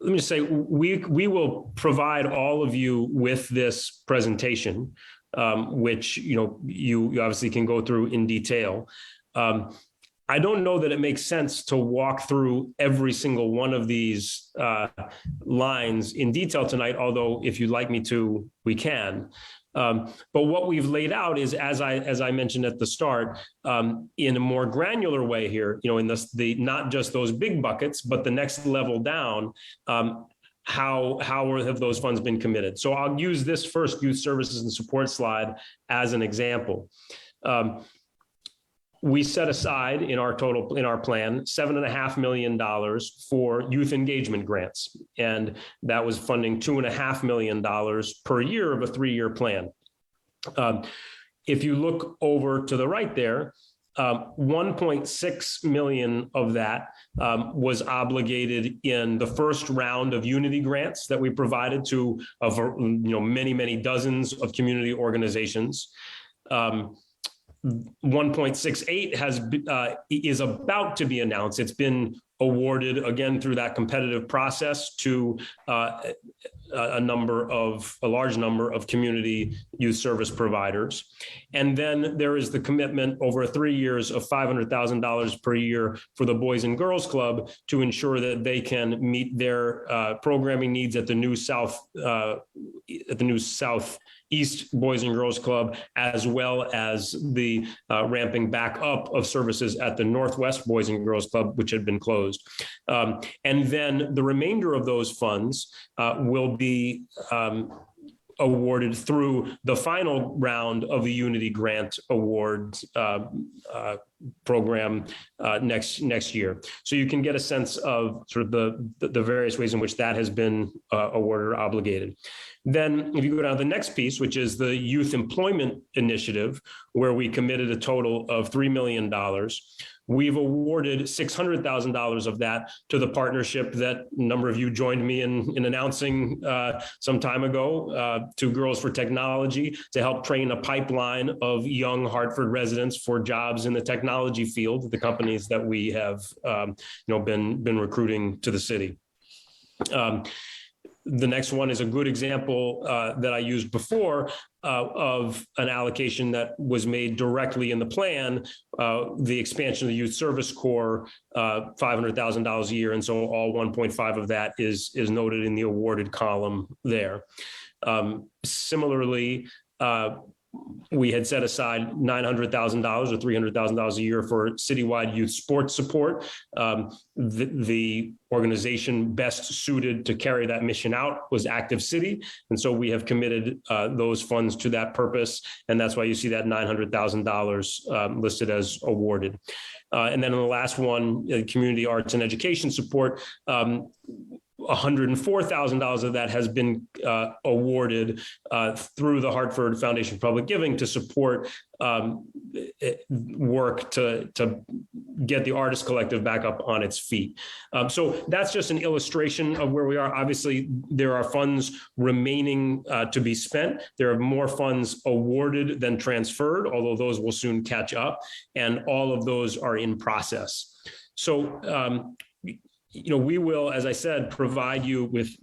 me just say, we will provide all of you with this presentation, which you obviously can go through in detail. I don't know that it makes sense to walk through every single one of these lines in detail tonight, although if you'd like me to, we can. But what we've laid out is, as I mentioned at the start, in a more granular way here, in the not just those big buckets, but the next level down, how have those funds been committed? So I'll use this first youth services and support slide as an example. We set aside in our plan, $7.5 million for youth engagement grants. And that was funding $2.5 million per year of a 3-year plan. If you look over to the right there, 1.6 million of that was obligated in the first round of Unity grants that we provided to many dozens of community organizations. 1.68 is about to be announced. It's been awarded again through that competitive process to a large number of community youth service providers. And then there is the commitment over 3 years of $500,000 per year for the Boys and Girls Club to ensure that they can meet their programming needs at the new Southeast Boys and Girls Club, as well as the ramping back up of services at the Northwest Boys and Girls Club, which had been closed. And then the remainder of those funds will be awarded through the final round of the Unity Grant Awards program next year. So you can get a sense of sort of the various ways in which that has been awarded or obligated. Then if you go down to the next piece, which is the Youth Employment Initiative, where we committed a total of $3 million. We've awarded $600,000 of that to the partnership that a number of you joined me in announcing some time ago, to Girls for Technology, to help train a pipeline of young Hartford residents for jobs in the technology field, the companies that we have been recruiting to the city. The next one is a good example that I used before of an allocation that was made directly in the plan, the expansion of the Youth Service Corps, $500,000 a year. And so all 1.5 of that is noted in the awarded column there. Similarly, we had set aside $900,000 or $300,000 a year for citywide youth sports support. The organization best suited to carry that mission out was Active City. And so we have committed those funds to that purpose. And that's why you see that $900,000 listed as awarded. And then in the last one, community arts and education support, $104,000 of that has been awarded through the Hartford Foundation for Public Giving to support work to get the Artist Collective back up on its feet. So that's just an illustration of where we are. Obviously, there are funds remaining to be spent. There are more funds awarded than transferred, although those will soon catch up, and all of those are in process. So we will, as I said, provide you with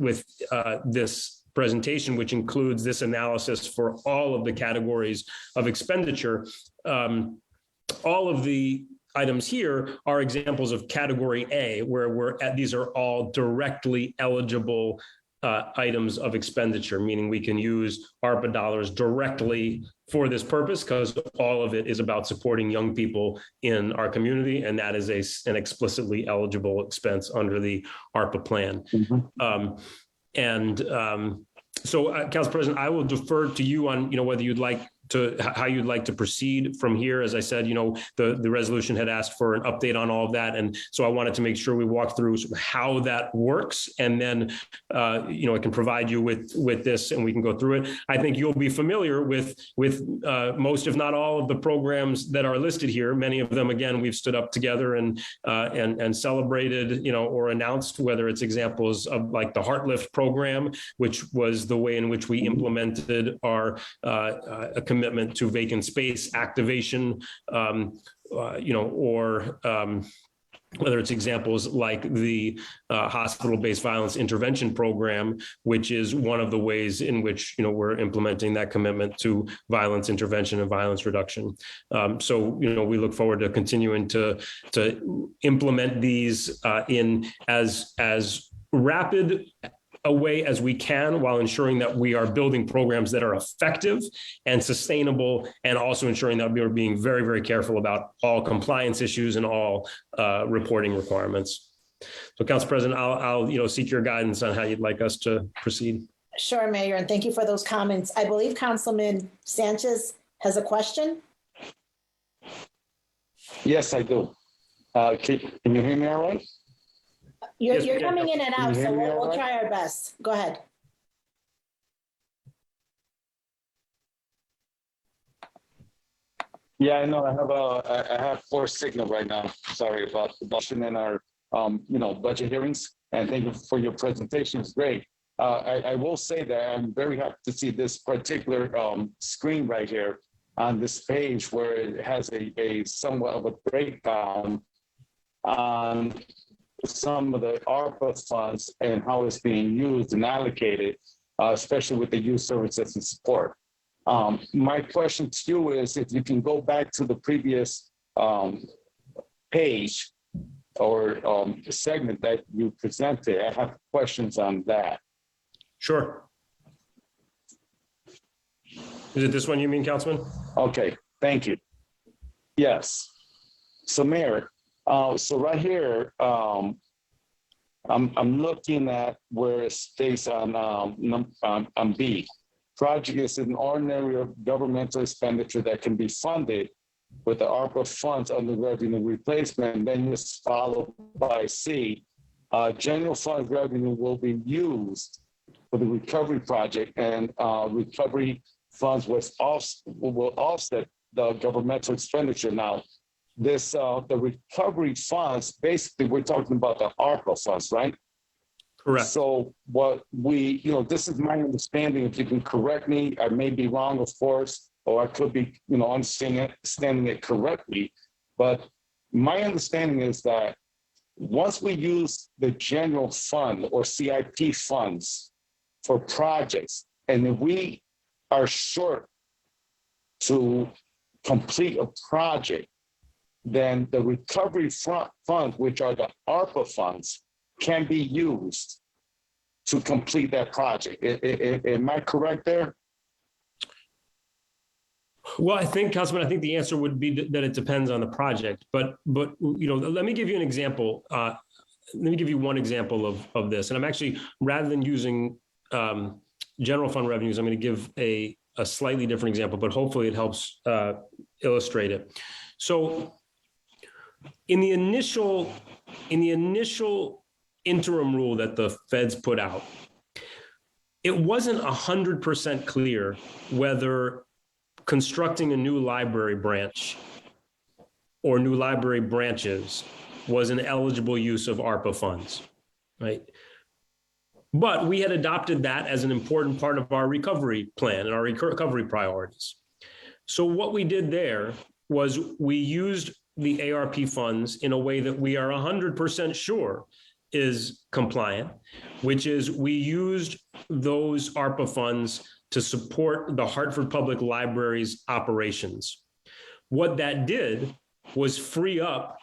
this presentation, which includes this analysis for all of the categories of expenditure. All of the items here are examples of category A, where these are all directly eligible items of expenditure, meaning we can use ARPA dollars directly for this purpose, because all of it is about supporting young people in our community, and that is an explicitly eligible expense under the ARPA plan. Mm-hmm. So, Council President, I will defer to you on whether you'd like how you'd like to proceed from here. As I said, the resolution had asked for an update on all of that. And so I wanted to make sure we walk through how that works. And then, I can provide you with this and we can go through it. I think you'll be familiar with most, if not all, of the programs that are listed here. Many of them, again, we've stood up together and celebrated, or announced, whether it's examples of like the Heartlift program, which was the way in which we implemented our commitment to vacant space activation, or whether it's examples like the hospital-based violence intervention program, which is one of the ways in which we're implementing that commitment to violence intervention and violence reduction. So we look forward to continuing to implement these in as rapid a way as we can, while ensuring that we are building programs that are effective and sustainable, and also ensuring that we are being very, very careful about all compliance issues and all reporting requirements. So Council President, I'll seek your guidance on how you'd like us to proceed. Sure, Mayor, and thank you for those comments. I believe Councilman Sanchez has a question. Yes, I do. Can you hear me all right? You're coming in and Can out, you hear so me all we'll right? try our best. Go ahead. Yeah, I know. I have poor signal right now. Sorry about the budget in our budget hearings. And thank you for your presentation. It's great. I will say that I'm very happy to see this particular screen right here on this page where it has a somewhat of a breakdown on some of the ARPA funds and how it's being used and allocated, especially with the youth services and support. My question to you is if you can go back to the previous page or segment that you presented. I have questions on that. Sure. Is it this one you mean, Councilman? Okay, thank you. Yes. So Mayor, so right here, I'm looking at where it states on B. Project is an ordinary governmental expenditure that can be funded with the ARPA funds under revenue replacement. Then it's followed by C. General fund revenue will be used for the recovery project, and recovery funds will offset the governmental expenditure. Now, this the recovery funds, basically, we're talking about the ARPA funds, right? Correct. So what we, this is my understanding. If you can correct me, I may be wrong, of course, or I could be, understanding it correctly. But my understanding is that once we use the general fund or CIP funds for projects, and if we are short to complete a project, then the recovery funds, which are the ARPA funds, can be used to complete that project. Am I correct there? Well, I think, Councilman, the answer would be that it depends on the project. But let me give you an example. Let me give you one example of this. And I'm actually, rather than using general fund revenues, I'm going to give a slightly different example, but hopefully it helps illustrate it. So in the initial interim rule that the feds put out, it wasn't 100% clear whether constructing a new library branch or new library branches was an eligible use of ARPA funds, right? But we had adopted that as an important part of our recovery plan and our recovery priorities. So what we did there was we used the ARP funds in a way that we are 100% sure is compliant, which is we used those ARPA funds to support the Hartford Public Library's operations. What that did was free up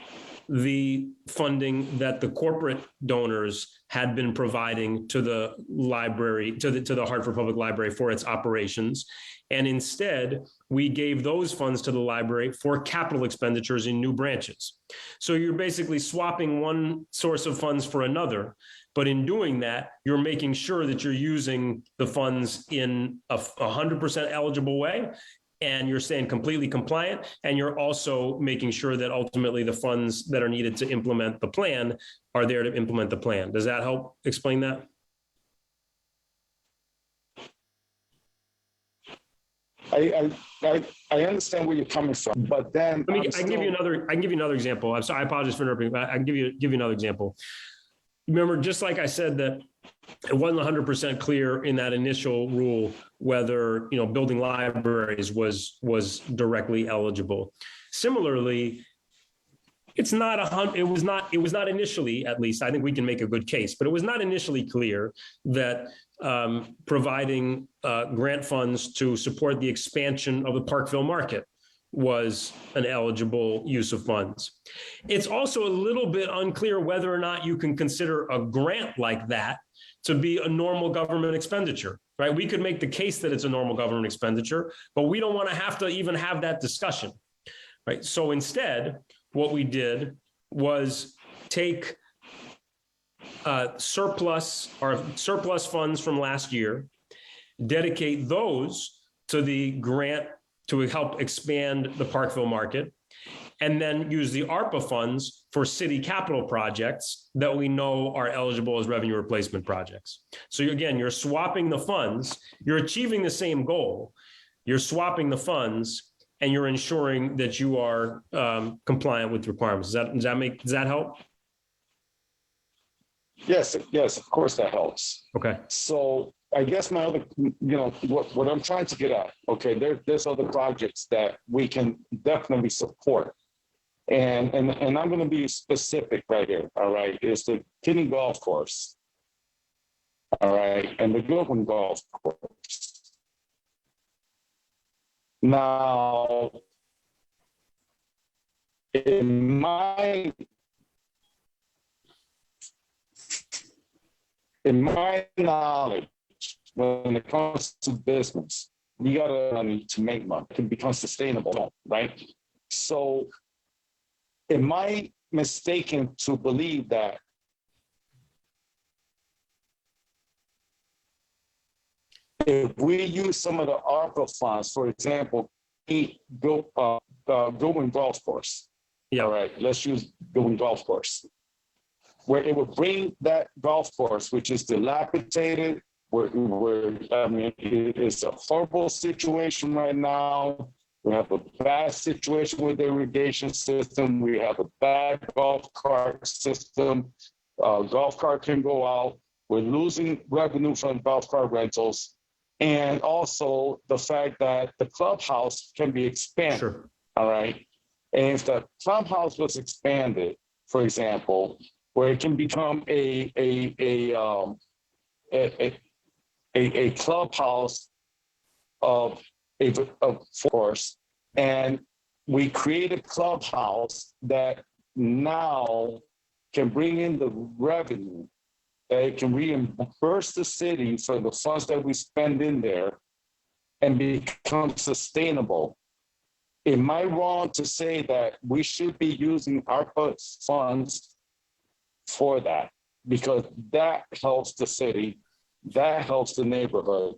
the funding that the corporate donors had been providing to the library, to the Hartford Public Library for its operations. And instead, we gave those funds to the library for capital expenditures in new branches. So you're basically swapping one source of funds for another. But in doing that, you're making sure that you're using the funds in a 100% eligible way, and you're staying completely compliant, and you're also making sure that ultimately the funds that are needed to implement the plan are there to implement the plan. Does that help explain that? I understand where you're coming from, but then I can give you another example. I'm sorry, I apologize for interrupting, but I can give you another example. Remember, just like I said that it wasn't 100% clear in that initial rule whether building libraries was directly eligible. Similarly, it was not initially, at least I think we can make a good case, but it was not initially clear that providing grant funds to support the expansion of the Parkville market was an eligible use of funds. It's also a little bit unclear whether or not you can consider a grant like that to be a normal government expenditure, right? We could make the case that it's a normal government expenditure, but we don't want to have to even have that discussion, right? So instead, what we did was take surplus funds from last year, dedicate those to the grant to help expand the Parkville market, and then use the ARPA funds for city capital projects that we know are eligible as revenue replacement projects. So again, you're swapping the funds, you're achieving the same goal, you're swapping the funds, and you're ensuring that you are compliant with requirements. Does that help? Yes, of course that helps. Okay. So I guess my other, what I'm trying to get at, okay, there's other projects that we can definitely support. And I'm going to be specific right here, all right, is the Kinney Golf Course, all right, and the Goodwin Golf Course. Now, in my knowledge, when it comes to business, you got to money to make money to become sustainable, right? So, am I mistaken to believe that if we use some of the ARPA funds, for example, Goodwin Golf Course, all right, let's use Goodwin Golf Course, where it would bring that golf course, which is dilapidated, where I mean, it's a horrible situation right now. We have a bad situation with the irrigation system. We have a bad golf cart system. Golf cart can go out. We're losing revenue from golf cart rentals. And also the fact that the clubhouse can be expanded. Sure. All right. And if the clubhouse was expanded, for example, where it can become a clubhouse of course, and we create a clubhouse that now can bring in the revenue, that it can reimburse the city for the funds that we spend in there and become sustainable. Am I wrong to say that we should be using ARPA funds for that? Because that helps the city, that helps the neighborhood,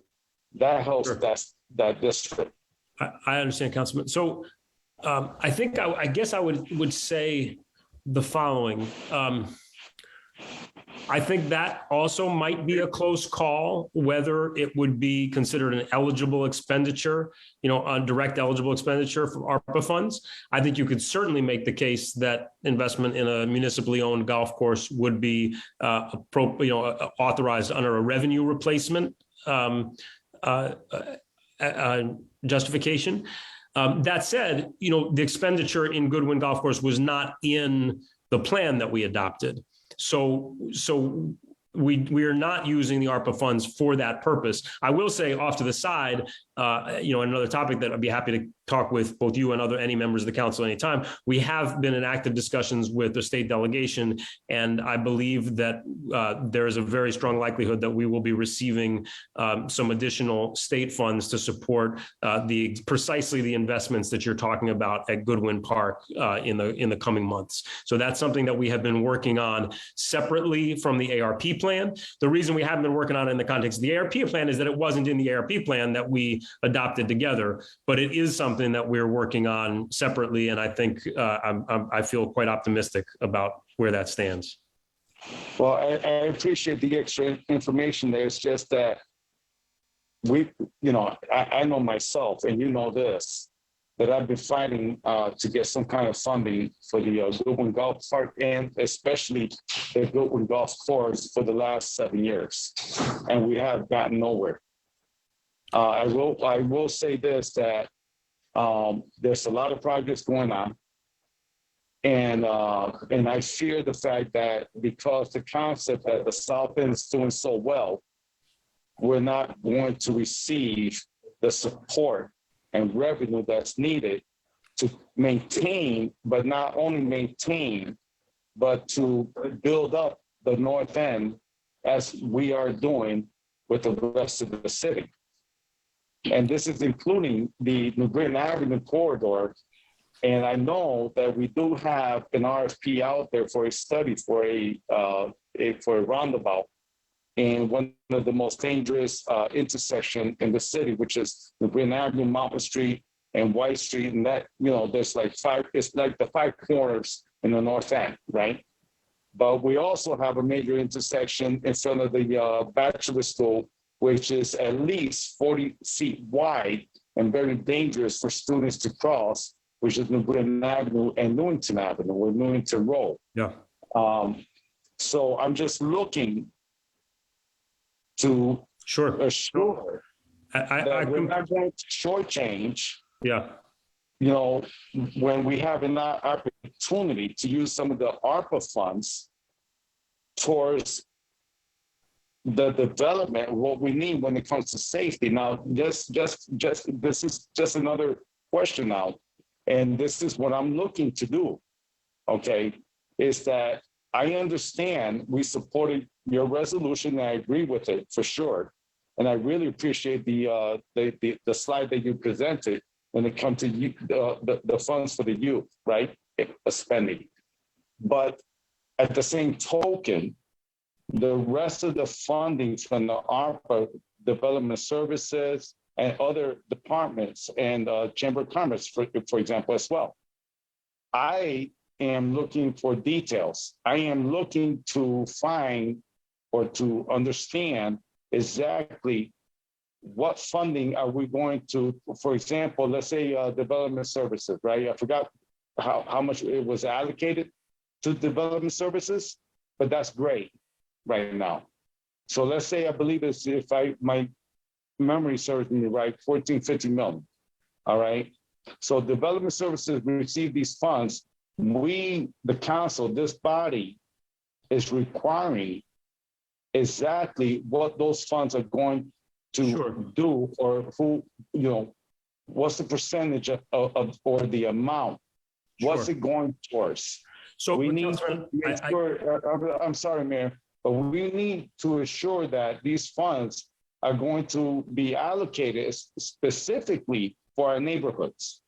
that helps that district. I understand, Councilman. So I think I guess I would say the following. I think that also might be a close call, whether it would be considered an eligible expenditure, a direct eligible expenditure from ARPA funds. I think you could certainly make the case that investment in a municipally owned golf course would be authorized under a revenue replacement justification. That said, the expenditure in Goodwin Golf Course was not in the plan that we adopted. So we are not using the ARPA funds for that purpose. I will say off to the side, another topic that I'd be happy to talk with both you and any members of the council anytime. We have been in active discussions with the state delegation, and I believe that there is a very strong likelihood that we will be receiving some additional state funds to support precisely the investments that you're talking about at Goodwin Park in the coming months. So that's something that we have been working on separately from the ARP plan. The reason we haven't been working on it in the context of the ARP plan is that it wasn't in the ARP plan that we adopted together, but it is something that we're working on separately. And I think I feel quite optimistic about where that stands. Well, I appreciate the extra information there. It's just that I know myself, and this, that I've been fighting to get some kind of funding for the Goodwin Golf Park and especially the Goodwin Golf Course for the last 7 years, and we have gotten nowhere. I will say this, that there's a lot of projects going on, and I fear the fact that because the concept that the South End is doing so well, we're not going to receive the support and revenue that's needed to maintain, but not only maintain, but to build up the North End as we are doing with the rest of the city. And this is including the New Britain Avenue corridor. And I know that we do have an RFP out there for a study for a for a roundabout in one of the most dangerous intersection in the city, which is the Green Avenue, Mountain Street, and White Street. And that, there's like it's like the 5 corners in the North End, right? But we also have a major intersection in front of the bachelor school, which is at least 40 feet wide and very dangerous for students to cross, which is Green Avenue and Newington Avenue, or Newington Road. Yeah. So I'm just looking to assure that we're not going to shortchange. Yeah. When we have an opportunity to use some of the ARPA funds towards the development of what we need when it comes to safety. Now, just this is just another question now, and this is what I'm looking to do. Okay, is that I understand we supported your resolution, and I agree with it for sure, and I really appreciate the slide that you presented when it comes to the funds for the youth, right? Spending. But at the same token, the rest of the funding from the ARPA development services and other departments and Chamber of Commerce, for example, as well. I am looking for details. I am looking to find or to understand exactly what funding are we going to, for example, let's say development services, right? I forgot how much it was allocated to development services, but that's great right now. So let's say, I believe it's, if my memory serves me right, 14, 15 million, all right? So development services receive these funds. We, the council, this body is requiring exactly what those funds are going to do, or who, what's the percentage of or the amount, what's it going towards? So we need to make sure, I'm sorry, Mayor, but we need to assure that these funds are going to be allocated specifically for our neighborhoods.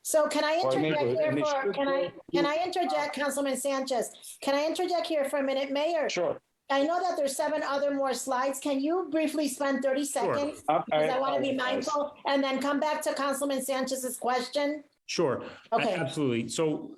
So can I interject here can I interject, Councilman Sanchez? Can I interject here for a minute, Mayor? Sure. I know that there's 7 other more slides. Can you briefly spend 30 seconds? Because I want to be mindful, and then come back to Councilman Sanchez's question. Sure. Okay. Absolutely. So,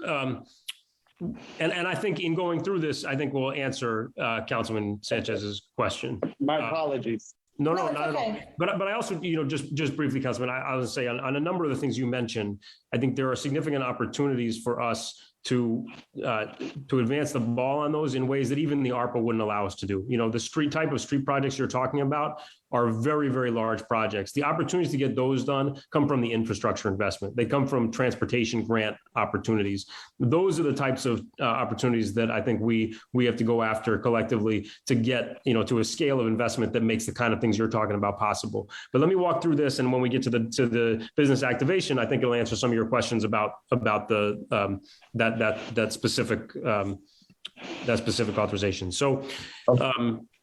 and I think in going through this, I think we'll answer Councilman Sanchez's question. My apologies. No, not at all. But I also, just briefly, Councilman, I was say on a number of the things you mentioned, I think there are significant opportunities for us to advance the ball on those in ways that even the ARPA wouldn't allow us to do. The type of street projects you're talking about are very, very large projects. The opportunities to get those done come from the infrastructure investment. They come from transportation grant opportunities. Those are the types of opportunities that I think we have to go after collectively to get, to a scale of investment that makes the kind of things you're talking about possible. But let me walk through this, and when we get to the business activation, I think it'll answer some of your questions about the that specific authorization. So,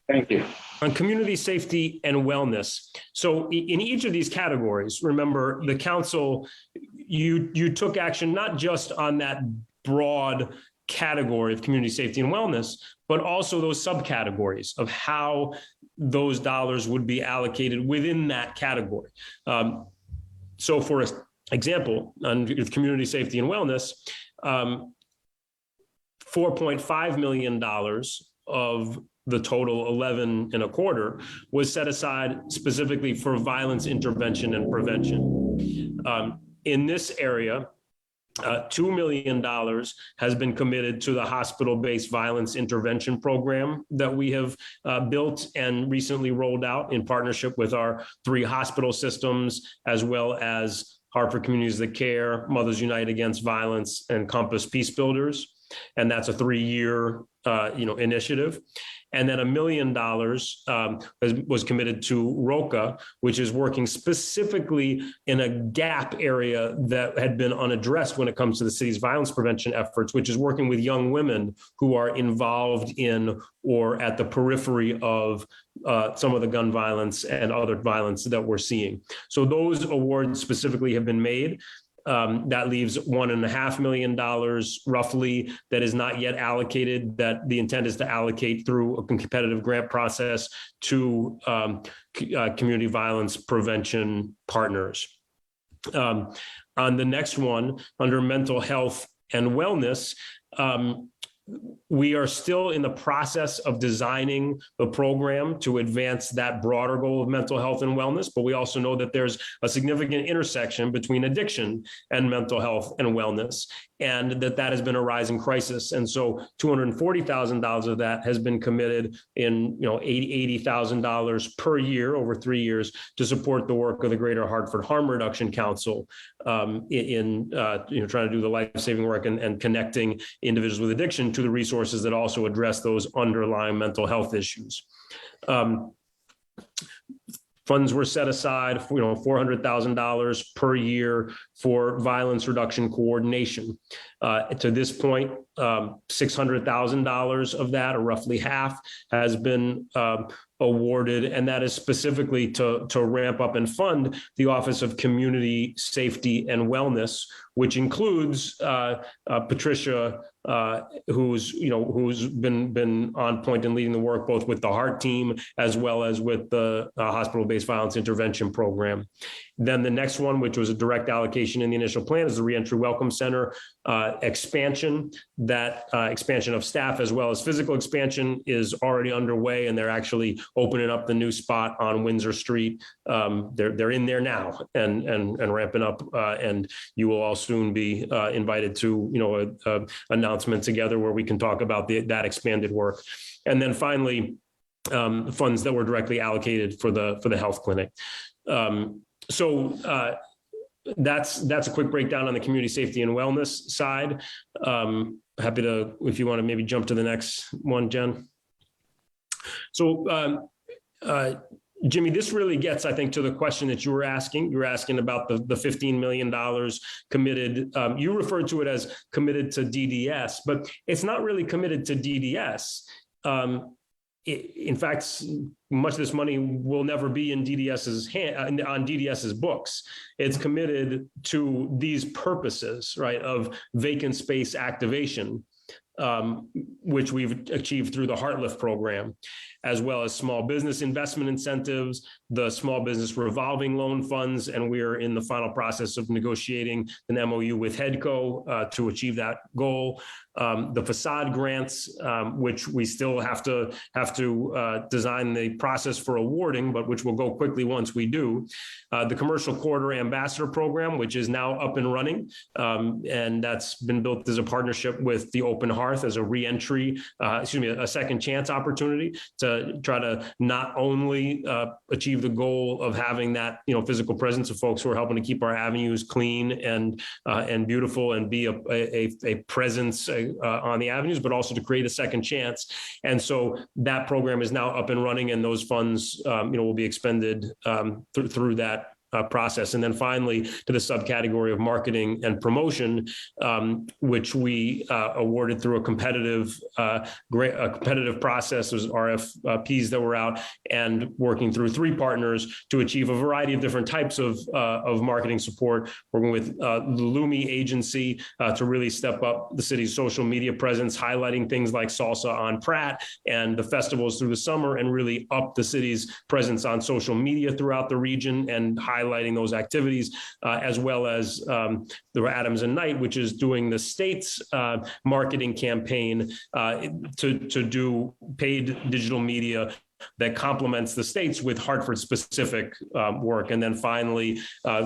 thank you. On community safety and wellness. So in each of these categories, remember the council, you took action not just on that broad category of community safety and wellness, but also those subcategories of how those dollars would be allocated within that category. So for example, on community safety and wellness, $4.5 million of the total 11.25 was set aside specifically for violence intervention and prevention. In this area, $2 million has been committed to the hospital-based violence intervention program that we have built and recently rolled out in partnership with our 3 hospital systems, as well as Hartford Communities That Care, Mothers Unite Against Violence, and Compass Peace Builders. And that's a 3-year initiative. And then $1 million was committed to ROCA, which is working specifically in a gap area that had been unaddressed when it comes to the city's violence prevention efforts, which is working with young women who are involved in or at the periphery of some of the gun violence and other violence that we're seeing. So those awards specifically have been made. That leaves $1.5 million roughly that is not yet allocated, that the intent is to allocate through a competitive grant process to community violence prevention partners. On the next one, under mental health and wellness, we are still in the process of designing the program to advance that broader goal of mental health and wellness, but we also know that there's a significant intersection between addiction and mental health and wellness, and that has been a rising crisis. And so $240,000 of that has been committed in $80,000 per year over 3 years to support the work of the Greater Hartford Harm Reduction Council in trying to do the life-saving work and connecting individuals with addiction to the resources that also address those underlying mental health issues. Funds were set aside for $400,000 per year for violence reduction coordination. To this point, $600,000 of that, or roughly half, has been awarded, and that is specifically to ramp up and fund the Office of Community Safety and Wellness, which includes Patricia, who's been on point and leading the work both with the HEART team as well as with the hospital-based violence intervention program. Then the next one, which was a direct allocation in the initial plan, is the Reentry Welcome Center expansion. That expansion of staff as well as physical expansion is already underway, and they're actually opening up the new spot on Windsor Street. They're in there now and ramping up, and you will all soon be invited to an announcement together where we can talk about that expanded work. And then finally, funds that were directly allocated for the health clinic. So that's a quick breakdown on the community safety and wellness side. Happy to, if you want to maybe jump to the next one, Jen. So Jimmy, this really gets, I think, to the question that you were asking. You were asking about the $15 million committed. You referred to it as committed to DDS, but it's not really committed to DDS. In fact, much of this money will never be in DDS's hand, on DDS's books. It's committed to these purposes, right, of vacant space activation, which we've achieved through the HeartLift program, as well as small business investment incentives, the small business revolving loan funds, and we're in the final process of negotiating an MOU with HEDCO to achieve that goal. The facade grants, which we still have to design the process for awarding, but which will go quickly once we do. The Commercial Corridor Ambassador Program, which is now up and running, and that's been built as a partnership with the Open Hearth as a reentry, a second chance opportunity to try to not only achieve the goal of having that physical presence of folks who are helping to keep our avenues clean and beautiful and be a presence on the avenues, but also to create a second chance. And so that program is now up and running, and those funds will be expended through that process. And then finally, to the subcategory of marketing and promotion, which we awarded through a competitive process. There's RFPs that were out, and working through 3 partners to achieve a variety of different types of marketing support, working with the Lumi agency to really step up the city's social media presence, highlighting things like Salsa on Pratt and the festivals through the summer, and really up the city's presence on social media throughout the region and highlighting those activities, as well as the Adams and Knight, which is doing the state's marketing campaign to do paid digital media that complements the states with Hartford specific work. And then finally,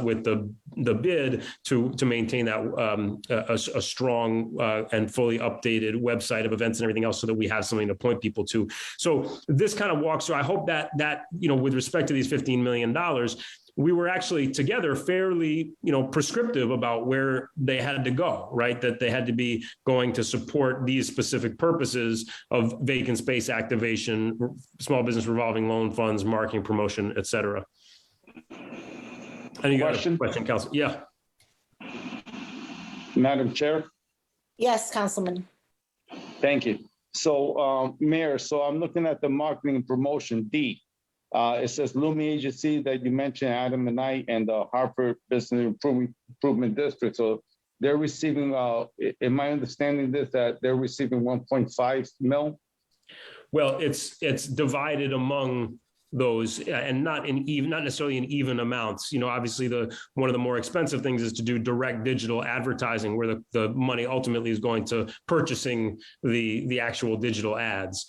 with the bid to maintain that a strong and fully updated website of events and everything else, so that we have something to point people to. So this kind of walks through. I hope that with respect to these $15 million, we were actually together fairly, prescriptive about where they had to go, right? That they had to be going to support these specific purposes of vacant space activation, small business revolving loan funds, marketing, promotion, et cetera. And you got a question, Council? Yeah. Madam Chair? Yes, Councilman. Thank you. So, Mayor, so I'm looking at the marketing and promotion D. It says Lumi Agency that you mentioned, Adam and I, and the Hartford Business Improvement District. So they're receiving, am I understanding this, that they're receiving 1.5 mil? Well, it's divided among those and not necessarily in even amounts. Obviously one of the more expensive things is to do direct digital advertising, where the money ultimately is going to purchasing the actual digital ads.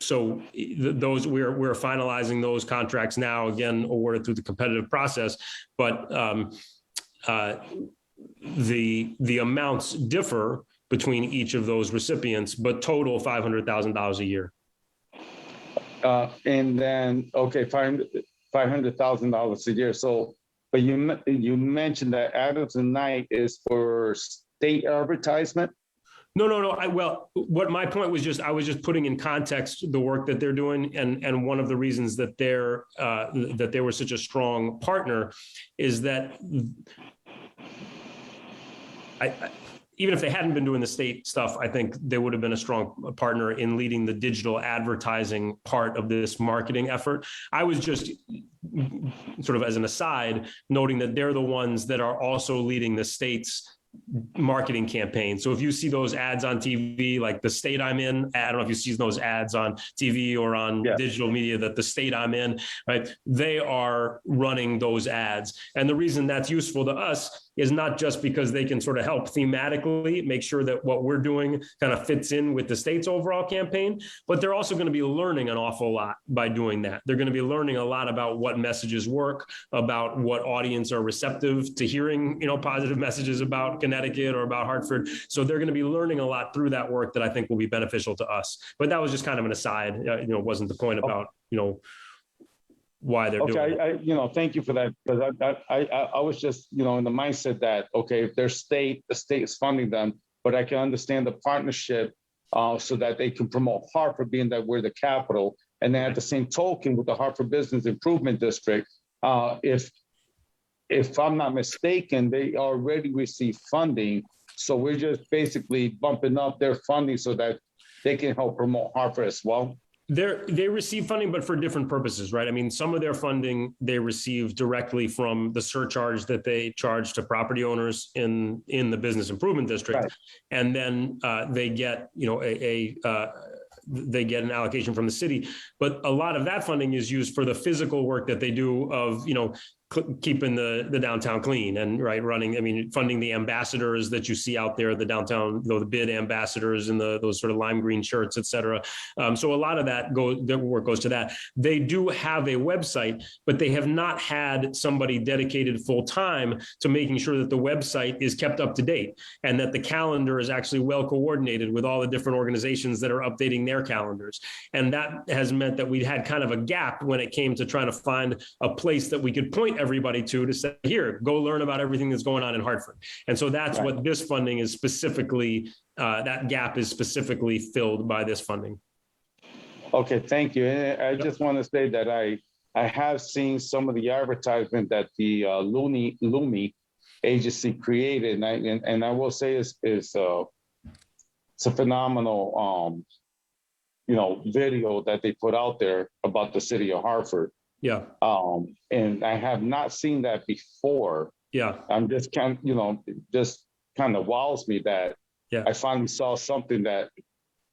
So those we're finalizing those contracts now, again, awarded through the competitive process, but the amounts differ between each of those recipients, but total $500,000 a year. And then, okay, $500,000 a year. So, but you mentioned that Adams and Knight is for state advertisement. No. What my point was I was just putting in context the work that they're doing, and one of the reasons that they were such a strong partner is that even if they hadn't been doing the state stuff, I think they would have been a strong partner in leading the digital advertising part of this marketing effort. I was just sort of as an aside, noting that they're the ones that are also leading the state's marketing campaign. So if you see those ads on TV, like the state I'm in, I don't know if you see those ads on TV or on digital media, that the state I'm in, right? They are running those ads. And the reason that's useful to us is not just because they can sort of help thematically make sure that what we're doing kind of fits in with the state's overall campaign, but they're also going to be learning an awful lot by doing that. They're going to be learning a lot about what messages work, about what audience are receptive to hearing, positive messages about Connecticut or about Hartford. So they're going to be learning a lot through that work that I think will be beneficial to us. But that was just kind of an aside. Wasn't the point about, why they're doing it. Thank you for that, because I was just, in the mindset that, okay, if the state is funding them, but I can understand the partnership so that they can promote Hartford, being that we're the capital. And then at the same token, with the Hartford Business Improvement District, if I'm not mistaken, they already receive funding. So we're just basically bumping up their funding so that they can help promote Hartford as well. They receive funding, but for different purposes, right? I mean, some of their funding they receive directly from the surcharge that they charge to property owners in the business improvement district, right. And then they get they get an allocation from the city. But a lot of that funding is used for the physical work that they do of keeping the downtown clean and funding the ambassadors that you see out there, the downtown, the bid ambassadors and those sort of lime green shirts, et cetera. So a lot of that work goes to that. They do have a website, but they have not had somebody dedicated full time to making sure that the website is kept up to date and that the calendar is actually well coordinated with all the different organizations that are updating their calendars. And that has meant that we had kind of a gap when it came to trying to find a place that we could point everybody to say, here, go learn about everything that's going on in Hartford. And so that's what this funding is specifically, that gap is specifically filled by this funding. Okay, thank you. And I just want to say that I have seen some of the advertisement that the Lumi agency created, and I will say it's a phenomenal video that they put out there about the city of Hartford. Yeah. And I have not seen that before. Yeah. I'm just kind of wows me that I finally saw something that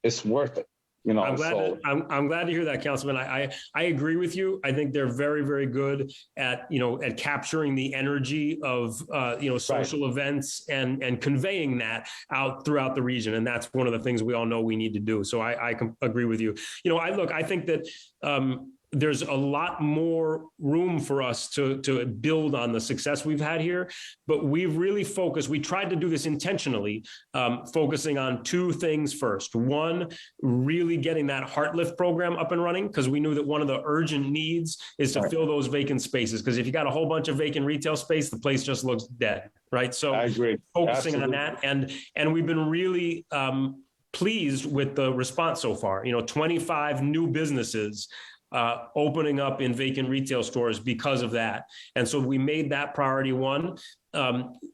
is worth it. I'm glad to hear that, Councilman. I agree with you. I think they're very, very good at capturing the energy of social events and conveying that out throughout the region. And that's one of the things we all know we need to do. So I agree with you. I think that there's a lot more room for us to build on the success we've had here, but we've really focused, we tried to do this intentionally, focusing on two things first. One, really getting that HeartLift program up and running, because we knew that one of the urgent needs is to fill those vacant spaces. Because if you got a whole bunch of vacant retail space, the place just looks dead, right? So I agree. Focusing on that. And we've been really pleased with the response so far. 25 new businesses opening up in vacant retail stores because of that. And so we made that priority one.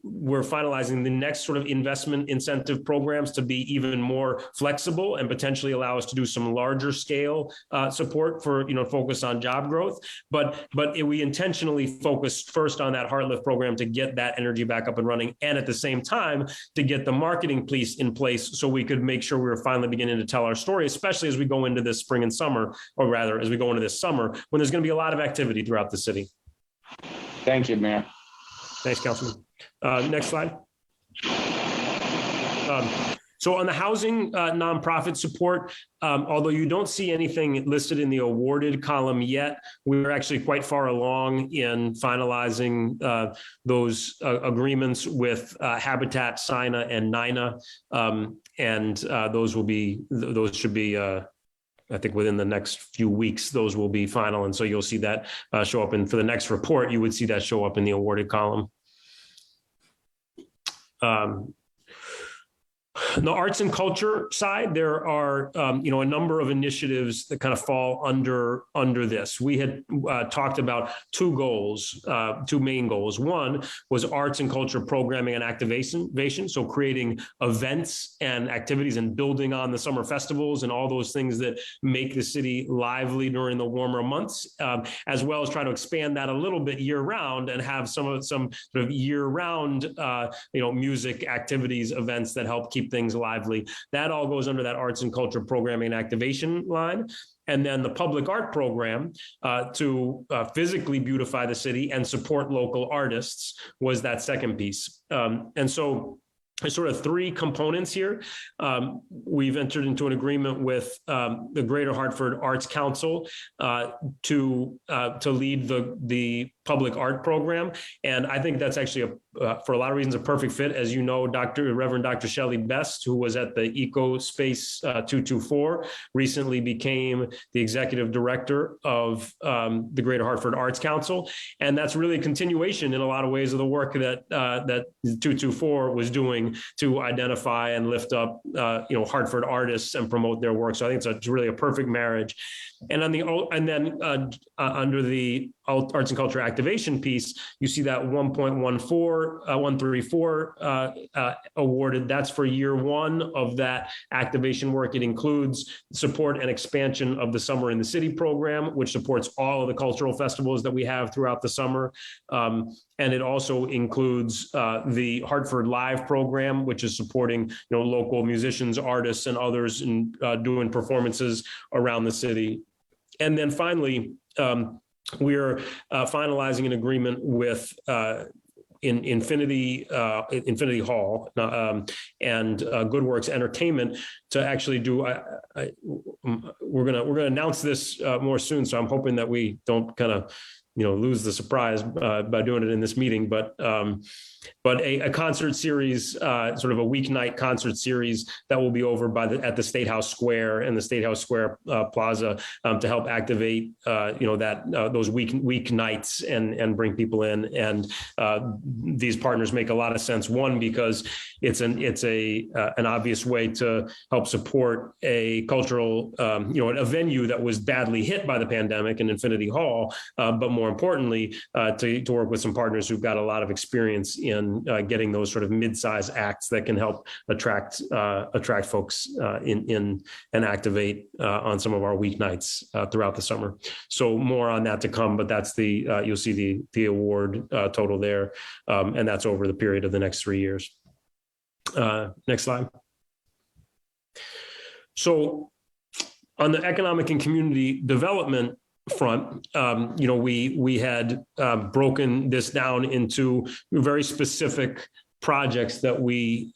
we're finalizing the next sort of investment incentive programs to be even more flexible and potentially allow us to do some larger scale support for, focus on job growth. But we intentionally focused first on that HeartLift program to get that energy back up and running, and at the same time to get the marketing piece in place so we could make sure we were finally beginning to tell our story, especially as we go into this spring and summer, or rather as we go into this summer when there's going to be a lot of activity throughout the city. Thank you, Mayor. Thanks, Councilman. Next slide. So on the housing nonprofit support, although you don't see anything listed in the awarded column yet, we're actually quite far along in finalizing those agreements with Habitat, SINA, and NINA. And those should be, I think within the next few weeks, those will be final. And so you'll see that show up for the next report, you would see that show up in the awarded column. The arts and culture side, there are, a number of initiatives that kind of fall under this. We had talked about two main goals. One was arts and culture programming and activation. So creating events and activities and building on the summer festivals and all those things that make the city lively during the warmer months, as well as try to expand that a little bit year round and have some sort of year round, music activities, events that help keep things lively. That all goes under that arts and culture programming and activation line. And then the public art program to physically beautify the city and support local artists was that second piece. And so there's sort of three components here. We've entered into an agreement with the Greater Hartford Arts Council to lead the public art program. And I think that's actually, for a lot of reasons, a perfect fit. As you know, Reverend Dr. Shelley Best, who was at the Eco Space 224, recently became the executive director of the Greater Hartford Arts Council. And that's really a continuation in a lot of ways of the work that 224 was doing to identify and lift up, Hartford artists and promote their work. So I think it's really a perfect marriage. And under the arts and culture activation piece, you see that 1.134 awarded. That's for year one of that activation work. It includes support and expansion of the Summer in the City program, which supports all of the cultural festivals that we have throughout the summer. And it also includes the Hartford Live program, which is supporting local musicians, artists, and others in doing performances around the city. And then finally, we're finalizing an agreement with Infinity Hall and Good Works Entertainment to actually do. We're gonna announce this more soon, so I'm hoping that we don't kind of lose the surprise by doing it in this meeting, but a concert series, sort of a weeknight concert series that will be over at the State House Square and the State House Square Plaza to help activate, those weeknights and bring people in. And these partners make a lot of sense. One, because it's an obvious way to help support a cultural, a venue that was badly hit by the pandemic in Infinity Hall, but more importantly, to work with some partners who've got a lot of experience in getting those sort of mid-size acts that can help attract folks in and activate on some of our weeknights throughout the summer. So more on that to come, but that's you'll see the award total there, and that's over the period of the next 3 years. Next slide. So on the economic and community development front, we had broken this down into very specific projects that we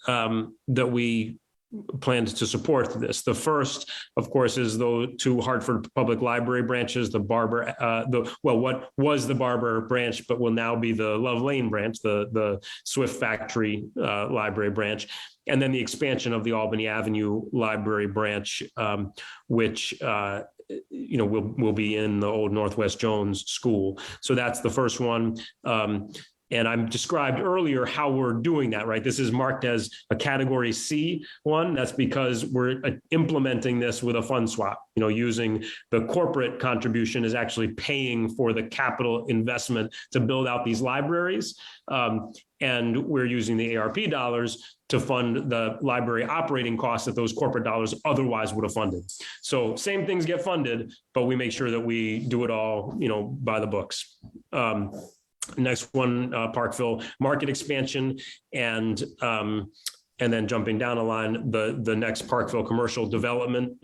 planned to support this. The first, of course, is the two Hartford Public Library branches, what was the Barber branch, but will now be the Love Lane branch, the Swift Factory Library branch, and then the expansion of the Albany Avenue Library branch, which will be in the old Northwest Jones School. So that's the first one. And I described earlier how we're doing that, right? This is marked as a category C one. That's because we're implementing this with a fund swap, using the corporate contribution is actually paying for the capital investment to build out these libraries. And we're using the ARP dollars to fund the library operating costs that those corporate dollars otherwise would have funded. So same things get funded, but we make sure that we do it all, by the books. Next one, Parkville market expansion, and then jumping down a line, the next Parkville commercial development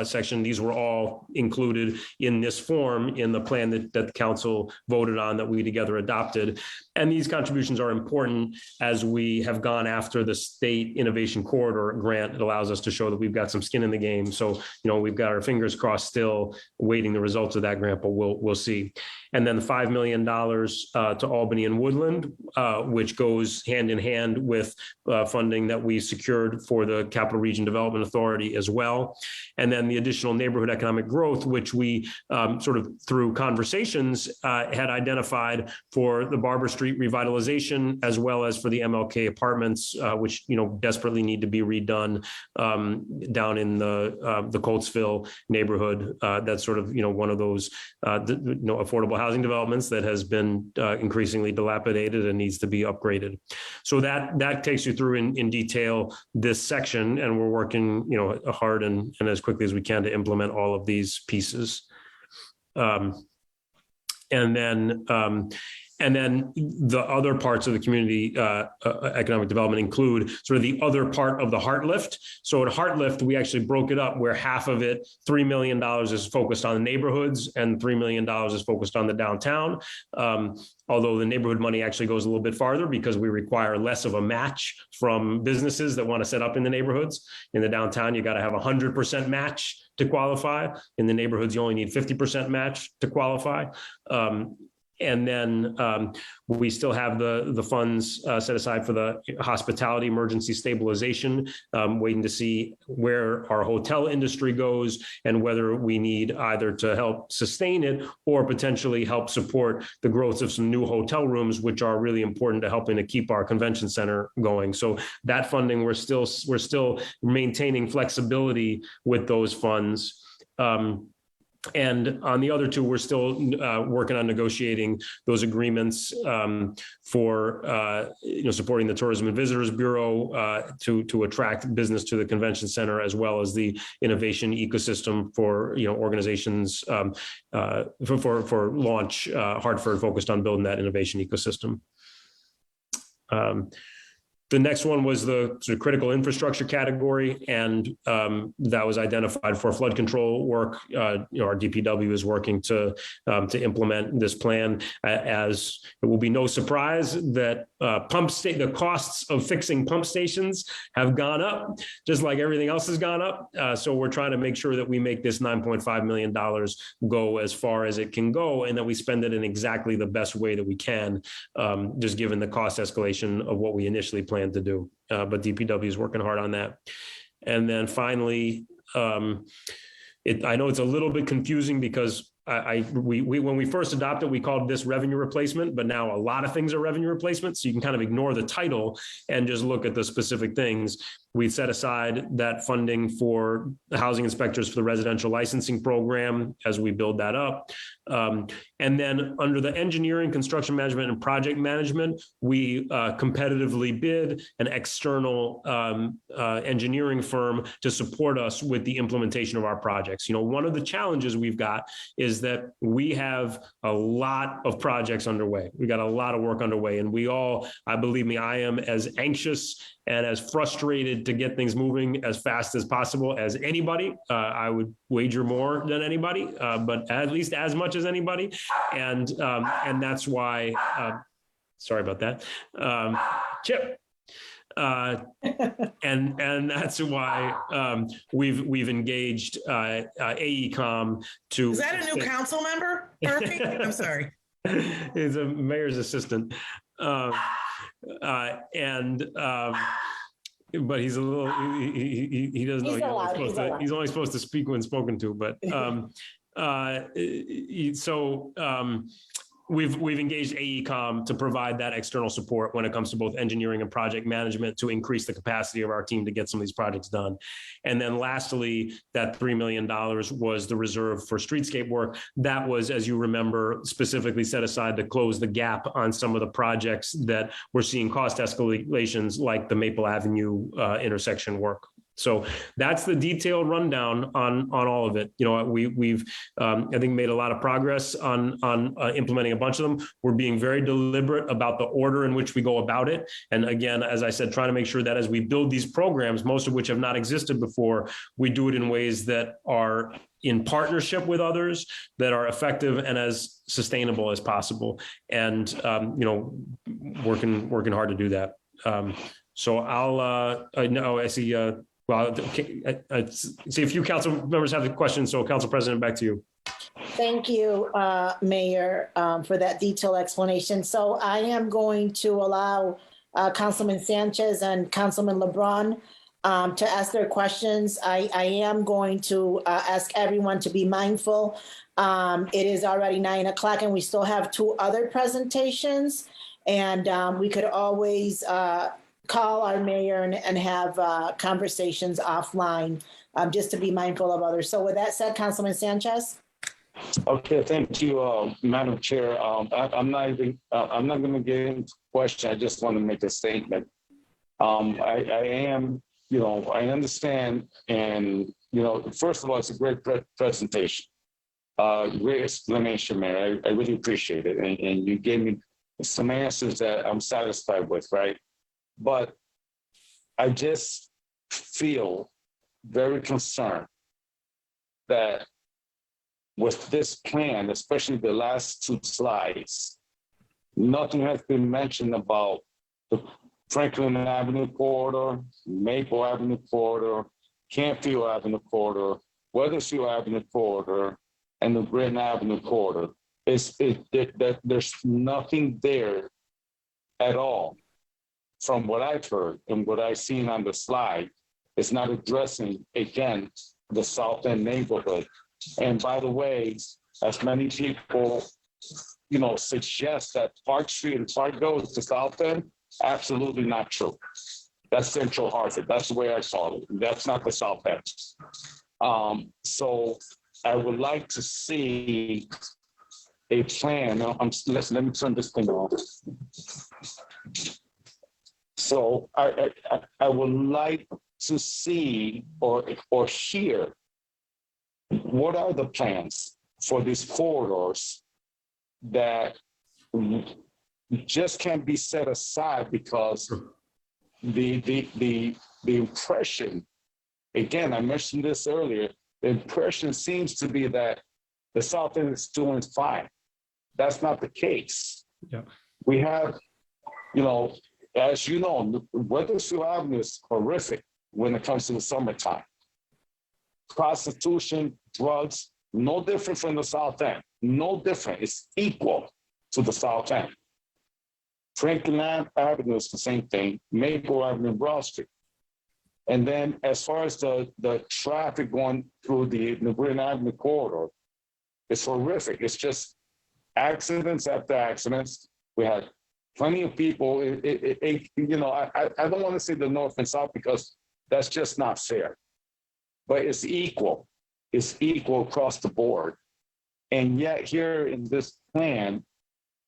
section. These were all included in this form in the plan that the council voted on, that we together adopted. And these contributions are important as we have gone after the state innovation corridor grant. It allows us to show that we've got some skin in the game. So, we've got our fingers crossed, still waiting the results of that grant, but we'll see. And then the $5 million to Albany and Woodland, which goes hand in hand with funding that we secured for the Capital Region Development Authority as well. And then the additional neighborhood economic growth, which we sort of through conversations had identified for the Barber Street revitalization, as well as for the MLK apartments, which, desperately need to be redone down in the Coltsville neighborhood. That's sort of, one of those, affordable housing developments that has been increasingly dilapidated and needs to be upgraded. So that takes you through in detail this section, and we're working, hard and as quickly as we can to implement all of these pieces. And then the other parts of the community economic development include sort of the other part of the Heart Lift. So at Heart Lift, we actually broke it up where half of it, $3 million, is focused on the neighborhoods and $3 million is focused on the downtown. Although the neighborhood money actually goes a little bit farther because we require less of a match from businesses that want to set up in the neighborhoods. In the downtown, you got to have 100% match to qualify. In the neighborhoods, you only need 50% match to qualify. And then we still have the funds set aside for the hospitality emergency stabilization, waiting to see where our hotel industry goes and whether we need either to help sustain it or potentially help support the growth of some new hotel rooms, which are really important to helping to keep our convention center going. So that funding, we're still maintaining flexibility with those funds. And on the other two, we're still working on negotiating those agreements for supporting the Tourism and Visitors Bureau to attract business to the convention center, as well as the innovation ecosystem for organizations for launch. Hartford focused on building that innovation ecosystem. The next one was the sort of critical infrastructure category, and that was identified for flood control work. Our DPW is working to implement this plan. As it will be no surprise that the costs of fixing pump stations have gone up, just like everything else has gone up. So we're trying to make sure that we make this $9.5 million go as far as it can go, and that we spend it in exactly the best way that we can, just given the cost escalation of what we initially planned to do. But DPW is working hard on that. And then finally, I know it's a little bit confusing because we when we first adopted, we called this revenue replacement, but now a lot of things are revenue replacement. So you can kind of ignore the title and just look at the specific things. We set aside that funding for the housing inspectors for the residential licensing program as we build that up. And then under the engineering, construction management, and project management, we competitively bid an external engineering firm to support us with the implementation of our projects. One of the challenges we've got is that we have a lot of projects underway. We got a lot of work underway, and we all, I am as anxious and as frustrated to get things moving as fast as possible as anybody. I would wager more than anybody, but at least as much as anybody. And that's why, sorry about that, Chip. And that's why we've engaged AECom to. Is that a new council member? I'm sorry. He's a mayor's assistant. But he's a little, he doesn't know. He's only supposed to speak when spoken to, but we've engaged AECOM to provide that external support when it comes to both engineering and project management to increase the capacity of our team to get some of these projects done. And then lastly, that $3 million was the reserve for streetscape work. That was, as you remember, specifically set aside to close the gap on some of the projects that we're seeing cost escalations, like the Maple Avenue intersection work. So that's the detailed rundown on all of it. You know, we've I think made a lot of progress on implementing a bunch of them. We're being very deliberate about the order in which we go about it. And again, as I said, trying to make sure that as we build these programs, most of which have not existed before, we do it in ways that are in partnership with others, that are effective and as sustainable as possible. And you know, working hard to do that. So I see. Well, I see a few council members have the questions. So Council President, back to you. Thank you, Mayor, for that detailed explanation. So I am going to allow Councilman Sanchez and Councilman LeBron to ask their questions. I am going to ask everyone to be mindful. It is already 9 o'clock and we still have 2 other presentations. And we could always call our mayor and have conversations offline, just to be mindful of others. So with that said, Councilman Sanchez. Okay, thank you, Madam Chair. I'm not going to get into question. I just want to make a statement. I am, you know, I understand, and you know, first of all, it's a great presentation, great explanation, Mayor. I really appreciate it, and you gave me some answers that I'm satisfied with, right? But I just feel very concerned that with this plan, especially the last 2 slides, nothing has been mentioned about the Franklin Avenue corridor, Maple Avenue corridor, Campfield Avenue corridor, Weathersfield Avenue corridor, and the Britton Avenue corridor. There's nothing there at all. From what I've heard and what I've seen on the slide, it's not addressing, again, the South End neighborhood. And by the way, as many people, you know, suggest that Park Street and Park goes to South End, absolutely not true. That's Central Hartford. That's the way I saw it. That's not the South End. So I would like to see a plan. Let me turn this thing off. So I would like to see or hear what are the plans for these corridors that just can't be set aside because the impression, again, I mentioned this earlier, the impression seems to be that the South End is doing fine. That's not the case. Yeah. We have, you know, as you know, Weathersfield Avenue is horrific when it comes to the summertime. Prostitution, drugs, no different from the South End. No different. It's equal to the South End. Franklin Avenue is the same thing. Maple Avenue, Broad Street. And then as far as the traffic going through the Britton Avenue corridor, it's horrific. It's just accidents after accidents. We had plenty of people, you know, I don't want to say the North and South because that's just not fair. But it's equal. It's equal across the board. And yet here in this plan,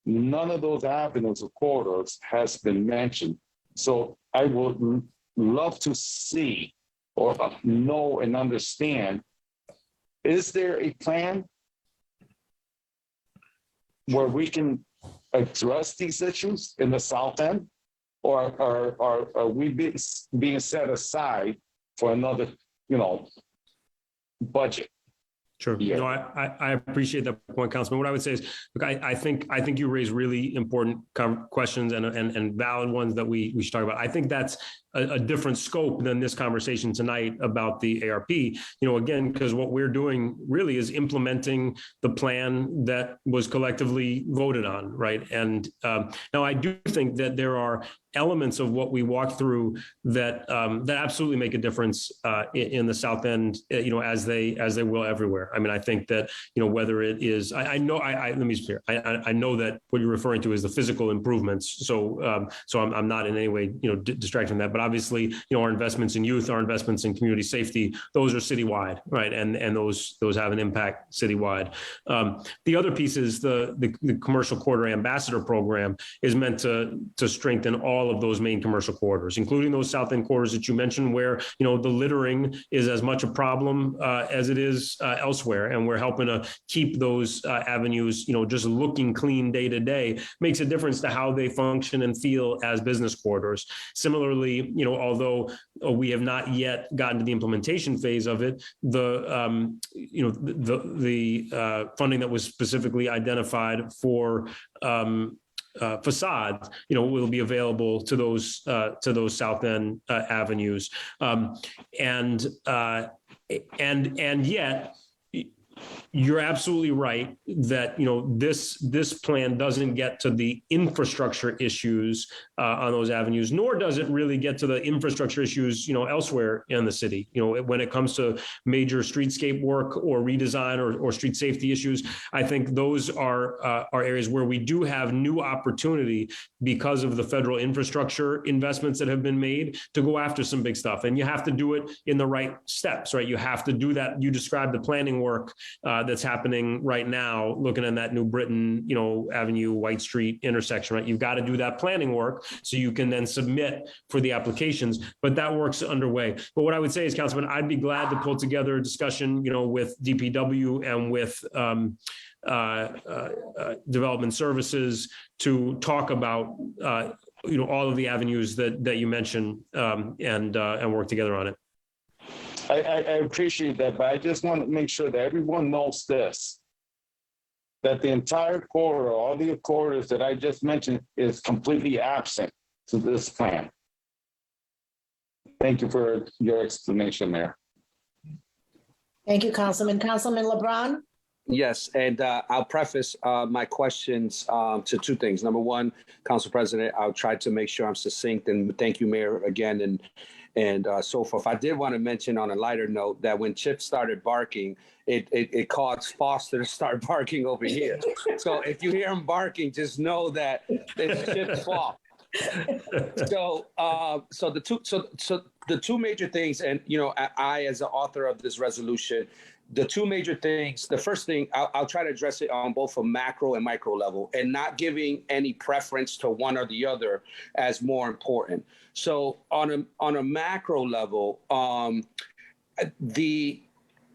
none of those avenues or corridors has been mentioned. So I would love to see or know and understand, is there a plan where we can address these issues in the South End, or are we being set aside for another, you know, budget? Sure. Yeah. No, I appreciate that point, Councilman. What I would say is, look, I think you raise really important questions and valid ones that we should talk about. I think that's a different scope than this conversation tonight about the ARP, again, because what we're doing really is implementing the plan that was collectively voted on, right? And now I do think that there are elements of what we walk through that that absolutely make a difference in the South End, as they will everywhere. I mean, I think that whether it is, let me be clear. I know that what you're referring to is the physical improvements. So I'm not in any way distracting from that. But obviously, our investments in youth, our investments in community safety, those are citywide, right? And those have an impact citywide. The other piece is the commercial corridor ambassador program is meant to strengthen all of those main commercial corridors, including those South End corridors that you mentioned, where the littering is as much a problem as it is elsewhere, and we're helping to keep those avenues, just looking clean day to day. Makes a difference to how they function and feel as business corridors. Similarly, although we have not yet gotten to the implementation phase of it, the funding that was specifically identified for facades, will be available to those South End avenues, and yet. You're absolutely right that this plan doesn't get to the infrastructure issues on those avenues, nor does it really get to the infrastructure issues elsewhere in the city. When it comes to major streetscape work or redesign or street safety issues, I think those are areas where we do have new opportunity because of the federal infrastructure investments that have been made to go after some big stuff. And you have to do it in the right steps, right? You have to do that. You described the planning work that's happening right now, looking at that New Britain, Avenue, White Street intersection, right? You've got to do that planning work so you can then submit for the applications, but that work's underway. But what I would say is, Councilman, I'd be glad to pull together a discussion, with DPW and with development services to talk about, all of the avenues that you mentioned, and work together on it. I appreciate that, but I just want to make sure that everyone knows this, that the entire corridor, all the corridors that I just mentioned, is completely absent to this plan. Thank you for your explanation, Mayor. Thank you, Councilman. Councilman LeBron? Yes, and I'll preface my questions to two things. Number one, Council President, I'll try to make sure I'm succinct, and thank you, Mayor, again, and so forth. I did want to mention on a lighter note that when Chip started barking, it caused Foster to start barking over here. So if you hear him barking, just know that it's Chip's fault. So the two major things, and I as the author of this resolution, the two major things, the first thing, I'll try to address it on both a macro and micro level, and not giving any preference to one or the other as more important. So on a macro level,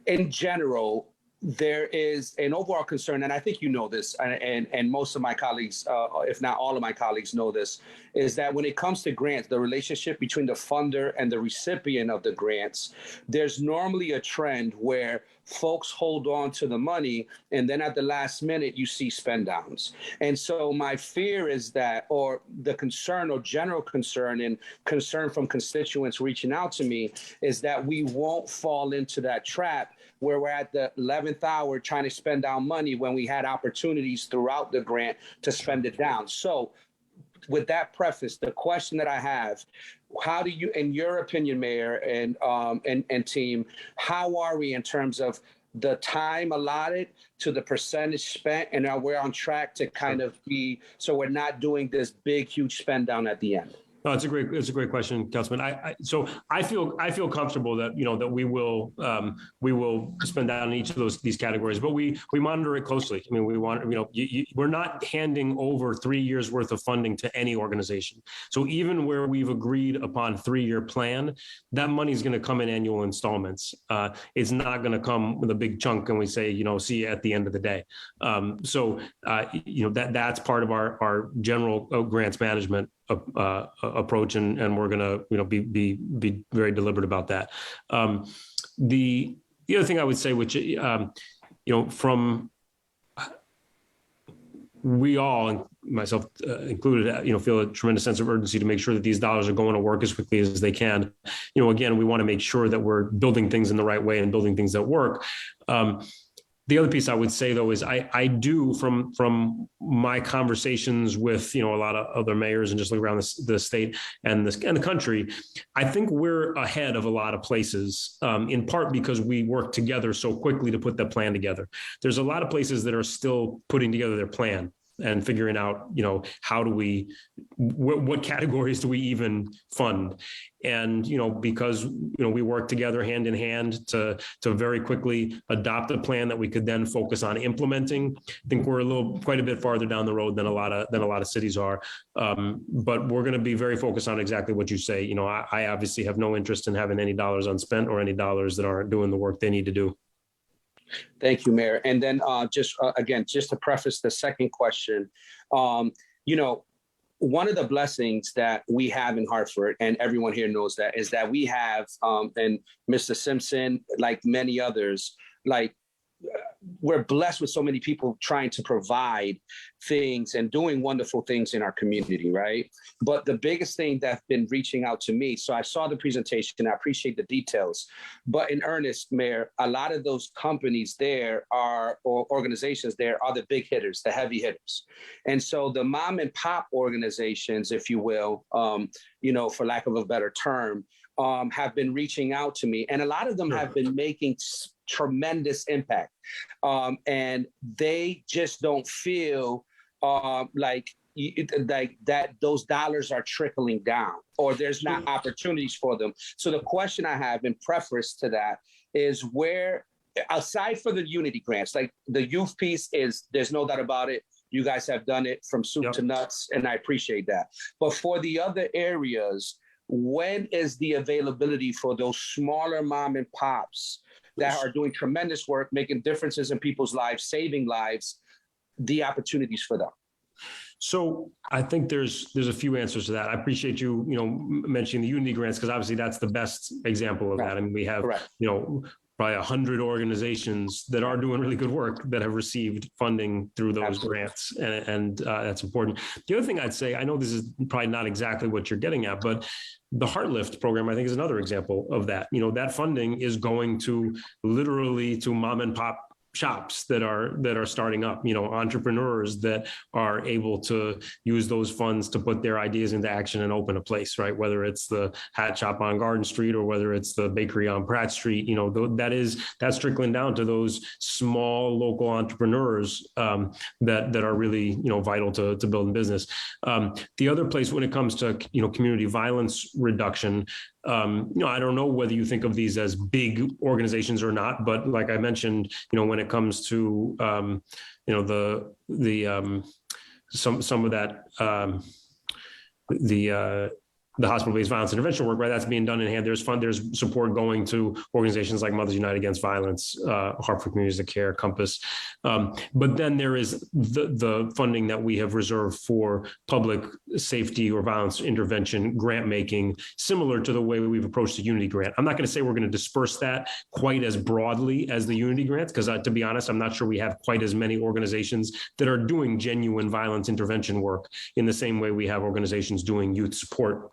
in general, there is an overall concern, and I think you know this, and most of my colleagues, if not all of my colleagues know this, is that when it comes to grants, the relationship between the funder and the recipient of the grants, there's normally a trend where folks hold on to the money, and then at the last minute, you see spend downs. And so my fear is that, or the concern or general concern and concern from constituents reaching out to me, is that we won't fall into that trap where we're at the 11th hour trying to spend down money when we had opportunities throughout the grant to spend it down. So with that preface, the question that I have, how do you, in your opinion, Mayor and team, how are we in terms of the time allotted to the percentage spent, and are we on track to kind of be, so we're not doing this big, huge spend down at the end? No, it's a great question, Councilman. So I feel comfortable that that we will spend down in each of these categories, but we monitor it closely. I mean, we want we're not handing over 3 years worth of funding to any organization. So even where we've agreed upon 3-year plan, that money is going to come in annual installments. It's not going to come with a big chunk and we say see you at the end of the day. So that's part of our general grants management approach, and we're going to be very deliberate about that. The other thing I would say, which from we all, and myself included, feel a tremendous sense of urgency to make sure that these dollars are going to work as quickly as they can. Again, we want to make sure that we're building things in the right way and building things that work. The other piece I would say, though, is I do, from my conversations with a lot of other mayors and just look around the state and the country, I think we're ahead of a lot of places, in part because we work together so quickly to put that plan together. There's a lot of places that are still putting together their plan and figuring out, how do we, what categories do we even fund? And, because, we work together hand in hand to very quickly adopt a plan that we could then focus on implementing. I think we're quite a bit farther down the road than a lot of cities are. But we're going to be very focused on exactly what you say. I obviously have no interest in having any dollars unspent or any dollars that aren't doing the work they need to do. Thank you, Mayor. And then just to preface the second question, one of the blessings that we have in Hartford, and everyone here knows that, is that we have, and Mr. Simpson, like many others, we're blessed with so many people trying to provide things and doing wonderful things in our community, right? But the biggest thing that's been reaching out to me, so I saw the presentation, I appreciate the details, but in earnest, Mayor, a lot of those companies there or organizations there are the big hitters, the heavy hitters. And so the mom and pop organizations, if you will, for lack of a better term, have been reaching out to me, and a lot of them have been making tremendous impact, and they just don't feel like that those dollars are trickling down, or there's not opportunities for them. So the question I have in preface to that is, where, aside for the unity grants, like the youth piece, is there's no doubt about it, you guys have done it from soup to nuts, and I appreciate that. But for the other areas, when is the availability for those smaller mom and pops that are doing tremendous work, making differences in people's lives, saving lives, the opportunities for them? So I think there's a few answers to that. I appreciate you, mentioning the unity grants, because obviously that's the best example of that. I mean, we have, probably 100 organizations that are doing really good work that have received funding through those grants, and that's important. The other thing I'd say, I know this is probably not exactly what you're getting at, but the HeartLift program, I think, is another example of that. That funding is going to literally to mom and pop shops that are starting up, entrepreneurs that are able to use those funds to put their ideas into action and open a place, right? Whether it's the hat shop on Garden Street or whether it's the bakery on Pratt Street, that's trickling down to those small local entrepreneurs that are really, vital to building business. The other place, when it comes to, community violence reduction, I don't know whether you think of these as big organizations or not, but like I mentioned, when it comes to, some of that, the hospital-based violence intervention work, right? That's being done in hand. There's support going to organizations like Mothers United Against Violence, Hartford Communities of Care, Compass. But then there is the funding that we have reserved for public safety or violence intervention grant making, similar to the way we've approached the Unity grant. I'm not going to say we're going to disperse that quite as broadly as the Unity grants, because to be honest, I'm not sure we have quite as many organizations that are doing genuine violence intervention work in the same way we have organizations doing youth support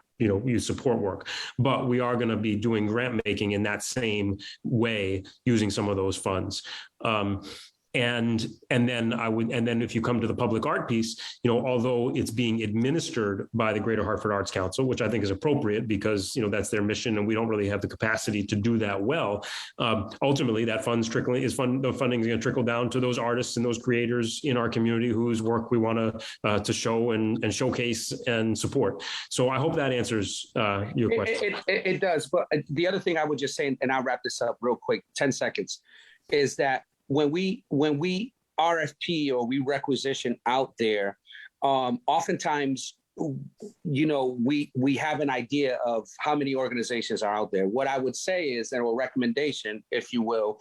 work. But we are going to be doing grant making in that same way, using some of those funds. And then if you come to the public art piece, although it's being administered by the Greater Hartford Arts Council, which I think is appropriate because, that's their mission and we don't really have the capacity to do that well. Ultimately, that the funding is going to trickle down to those artists and those creators in our community whose work we want to show and showcase and support. So I hope that answers your question. It does. But the other thing I would just say, and I'll wrap this up real quick, 10 seconds, is that when we RFP or we requisition out there, oftentimes, we have an idea of how many organizations are out there. What I would say is, and a recommendation, if you will,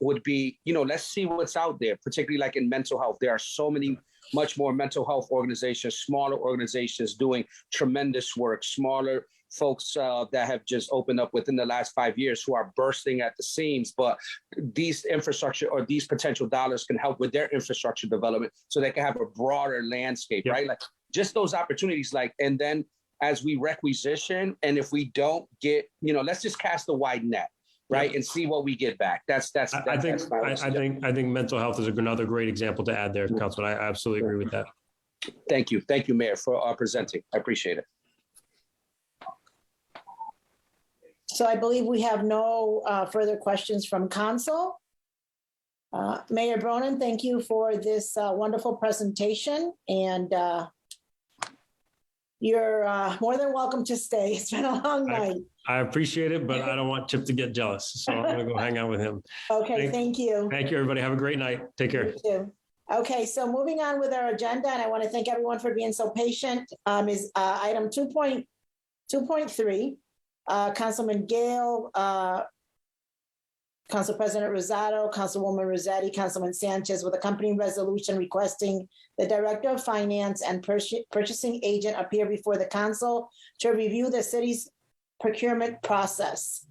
would be, let's see what's out there, particularly like in mental health. There are so many much more mental health organizations, smaller organizations doing tremendous work, smaller folks that have just opened up within the last 5 years who are bursting at the seams, but these infrastructure or these potential dollars can help with their infrastructure development so they can have a broader landscape, right? Like just those opportunities, and then as we requisition, and if we don't get, let's just cast a wide net, right? And see what we get back. I think mental health is another great example to add there, Councilman. I absolutely agree with that. Thank you, Mayor, for presenting. I appreciate it. So I believe we have no further questions from council. Mayor Bronin, thank you for this wonderful presentation, and you're more than welcome to stay. It's been a long night. I appreciate it, but I don't want Chip to get jealous, so I'm going to go hang out with him. Okay, thank you. Thank you, everybody. Have a great night. Take care. You too. Okay, so moving on with our agenda, and I want to thank everyone for being so patient, is item 2.3. Councilman Gale, Council President Rosado, Councilwoman Rossetti, Councilman Sanchez with accompanying resolution requesting the Director of Finance and Purchasing Agent appear before the council to review the city's procurement process.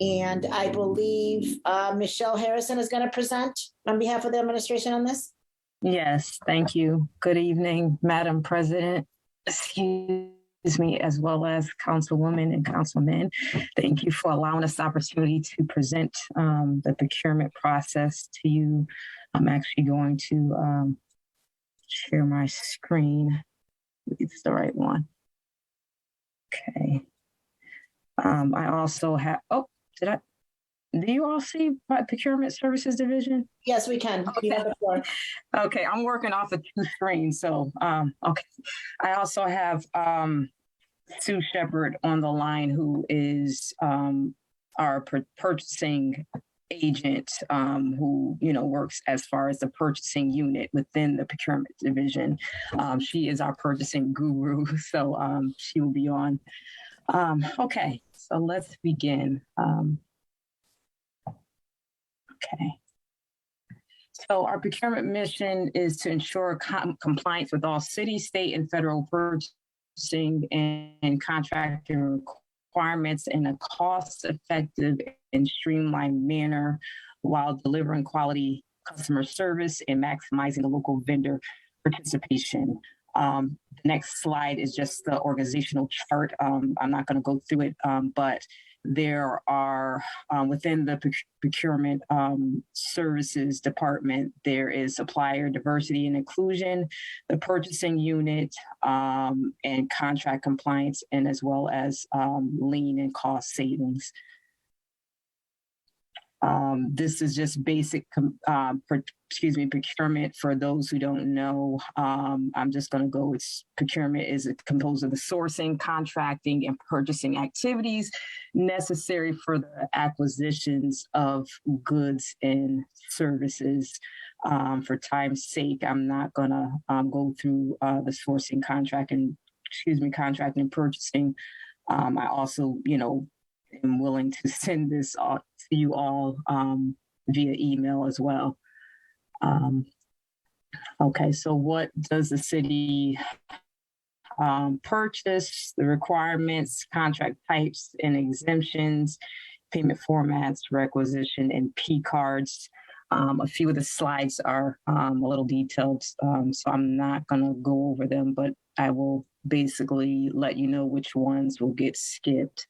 And I believe Michelle Harrison is going to present on behalf of the administration on this. Yes, thank you. Good evening, Madam President. Excuse me, as well as Councilwoman and Councilmen. Thank you for allowing us the opportunity to present the procurement process to you. I'm actually going to share my screen. It's the right one. Okay. I also have, do you all see my procurement services division? Yes, we can. Okay. You have the floor. Okay, I'm working off of 2 screens. So, okay. I also have Sue Shepard on the line, who is our purchasing agent, who works as far as the purchasing unit within the procurement division. She is our purchasing guru, so she will be on. Okay, so let's begin. Okay. So our procurement mission is to ensure compliance with all city, state, and federal purchasing and contracting requirements in a cost-effective and streamlined manner while delivering quality customer service and maximizing the local vendor participation. The next slide is just the organizational chart. I'm not going to go through it, but there are within the procurement services department, there is supplier diversity and inclusion, the purchasing unit, and contract compliance, and as well as lien and cost savings. This is just basic procurement for those who don't know. I'm just going to go with procurement is composed of the sourcing, contracting, and purchasing activities necessary for the acquisitions of goods and services. For time's sake, I'm not going to go through the sourcing, contracting and purchasing. I also, am willing to send this to you all via email as well. Okay, so what does the city purchase? The requirements, contract types and exemptions, payment formats, requisition, and P cards. A few of the slides are a little detailed, so I'm not going to go over them, but I will basically let you know which ones will get skipped.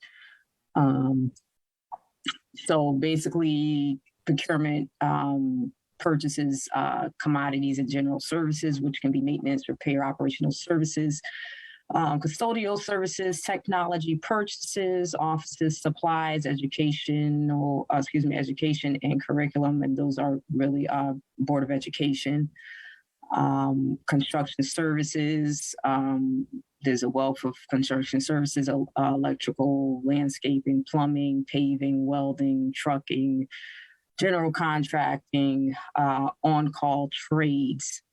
So basically, procurement purchases commodities and general services, which can be maintenance, repair, operational services, custodial services, technology purchases, offices, supplies, education and curriculum, and those are really Board of Education. Construction services, there's a wealth of construction services, electrical, landscaping, plumbing, paving, welding, trucking, general contracting, on-call trades,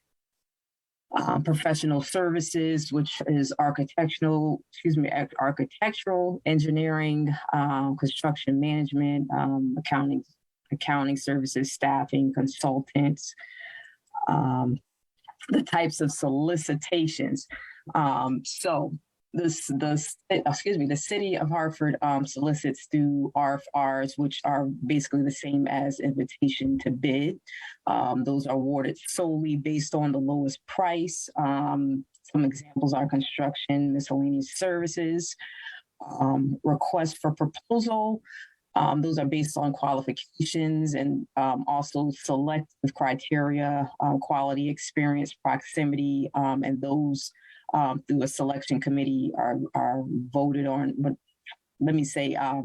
professional services, which is architectural, engineering, construction management, accounting services, staffing, consultants, the types of solicitations. So the city of Hartford solicits through RFRs, which are basically the same as invitation to bid. Those are awarded solely based on the lowest price. Some examples are construction, miscellaneous services, request for proposal. Those are based on qualifications and also selective criteria, quality, experience, proximity, and those through a selection committee are voted on. But let me say, I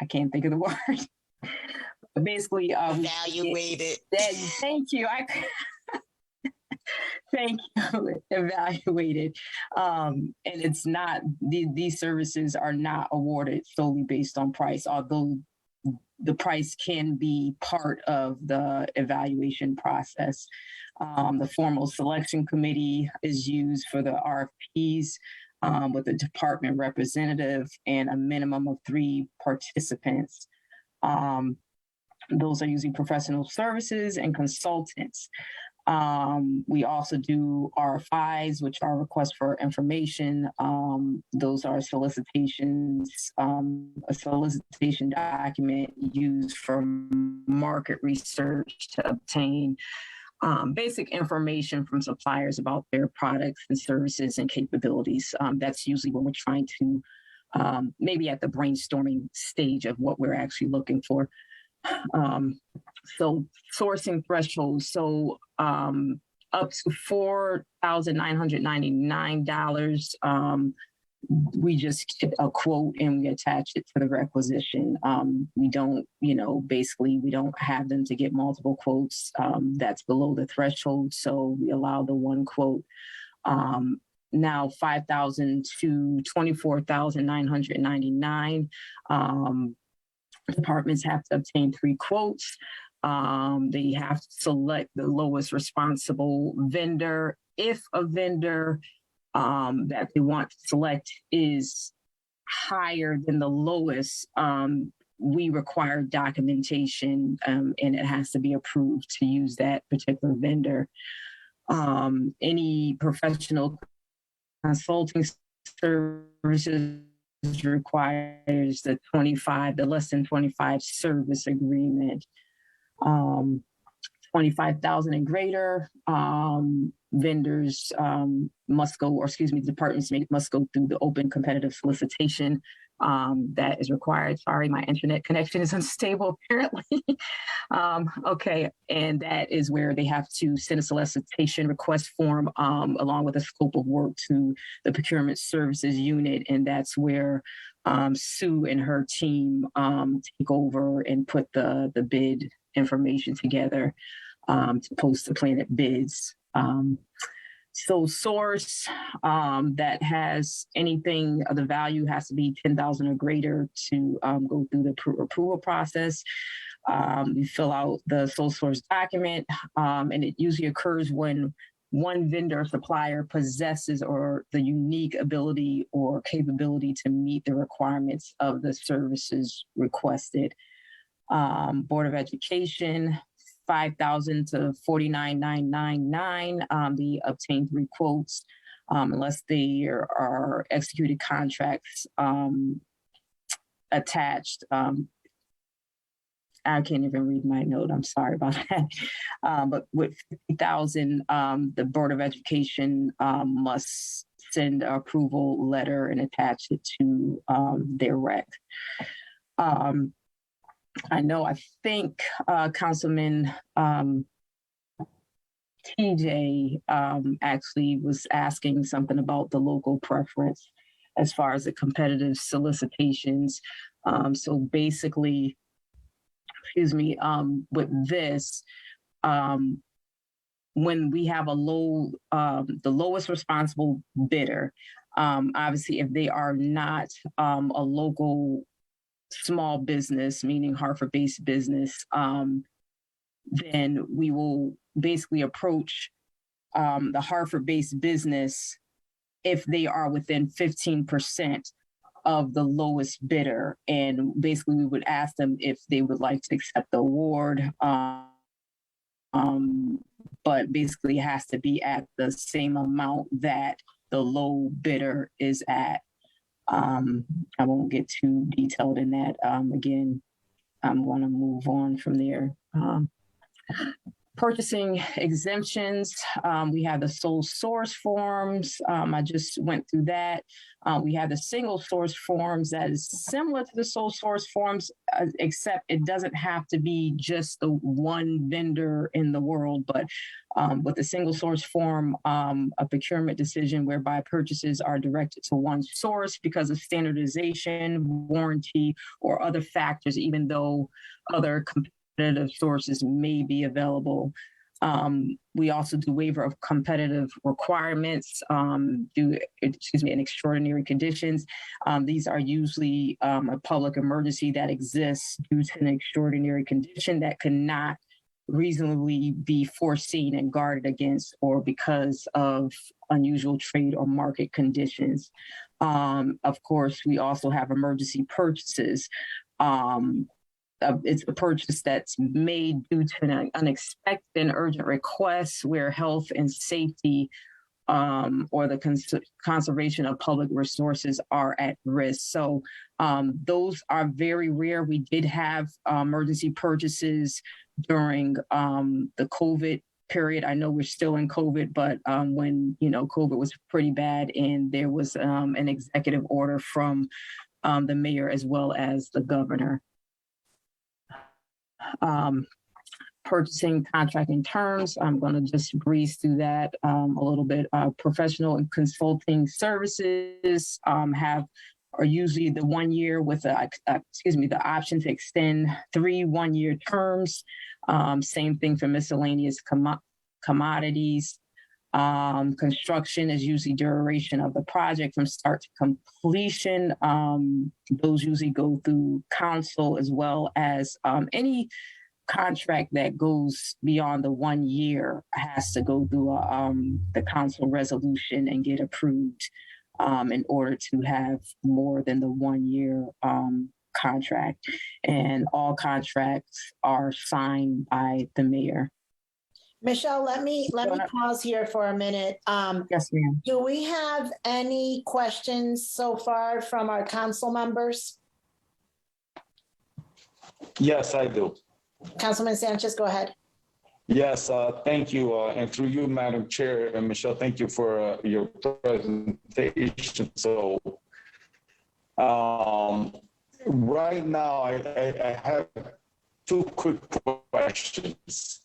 can't think of the word. But basically, Evaluated. Thank you. Thank you. Evaluated. And it's not, these services are not awarded solely based on price, although the price can be part of the evaluation process. The formal selection committee is used for the RFPs with a department representative and a minimum of 3 participants. Those are usually professional services and consultants. We also do RFIs, which are requests for information. Those are solicitations, a solicitation document used for market research to obtain basic information from suppliers about their products and services and capabilities. That's usually when we're trying to maybe at the brainstorming stage of what we're actually looking for. So sourcing thresholds. So up to $4,999. We just get a quote and we attach it to the requisition. We don't, basically we don't have them to get multiple quotes. That's below the threshold. So we allow the one quote. Now $5,000 to $24,999. Departments have to obtain 3 quotes. They have to select the lowest responsible vendor. If a vendor that they want to select is higher than the lowest, we require documentation and it has to be approved to use that particular vendor. Any professional consulting services requires the less than 25 service agreement. 25,000 and greater, vendors must go, departments must go through the open competitive solicitation that is required. Sorry, my internet connection is unstable apparently. Okay, and that is where they have to send a solicitation request form along with a scope of work to the procurement services unit, and that's where Sue and her team take over and put the bid information together to post the planet bids. So source that has anything of the value has to be 10,000 or greater to go through the approval process. We fill out the sole source document, and it usually occurs when one vendor or supplier possesses or the unique ability or capability to meet the requirements of the services requested. Board of Education, 5,000 to 49,999. They obtain 3 quotes unless they are executed contracts attached. I can't even read my note. I'm sorry about that. But with 50,000, the Board of Education must send an approval letter and attach it to their rec. I think Councilman TJ actually was asking something about the local preference as far as the competitive solicitations. So basically, with this, when we have the lowest responsible bidder, obviously if they are not a local small business, meaning Hartford-based business, then we will basically approach the Hartford-based business if they are within 15% of the lowest bidder. And basically we would ask them if they would like to accept the award, but basically it has to be at the same amount that the low bidder is at. I won't get too detailed in that. Again, I'm going to move on from there. Purchasing exemptions, we have the sole source forms. I just went through that. We have the single source forms that is similar to the sole source forms, except it doesn't have to be just the one vendor in the world, but with the single source form, a procurement decision whereby purchases are directed to one source because of standardization, warranty, or other factors, even though other competitive sources may be available. We also do waiver of competitive requirements, in extraordinary conditions. These are usually a public emergency that exists due to an extraordinary condition that cannot reasonably be foreseen and guarded against, or because of unusual trade or market conditions. Of course, we also have emergency purchases. It's a purchase that's made due to an unexpected and urgent request where health and safety or the conservation of public resources are at risk. So those are very rare. We did have emergency purchases during the COVID period. I know we're still in COVID, but when COVID was pretty bad, and there was an executive order from the mayor as well as the governor. Purchasing contracting terms, I'm going to just breeze through that a little bit. Professional and consulting services are usually the 1 year with the option to extend 3 1-year terms. Same thing for miscellaneous commodities. Construction is usually duration of the project from start to completion. Those usually go through council, as well as any contract that goes beyond the 1 year has to go through the council resolution and get approved in order to have more than the 1 year contract. And all contracts are signed by the mayor. Michelle, let me pause here for a minute. Yes, ma'am. Do we have any questions so far from our council members? Yes, I do. Councilman Sanchez, go ahead. Yes, thank you. And through you, Madam Chair, and Michelle, thank you for your presentation. So right now, I have 2 quick questions.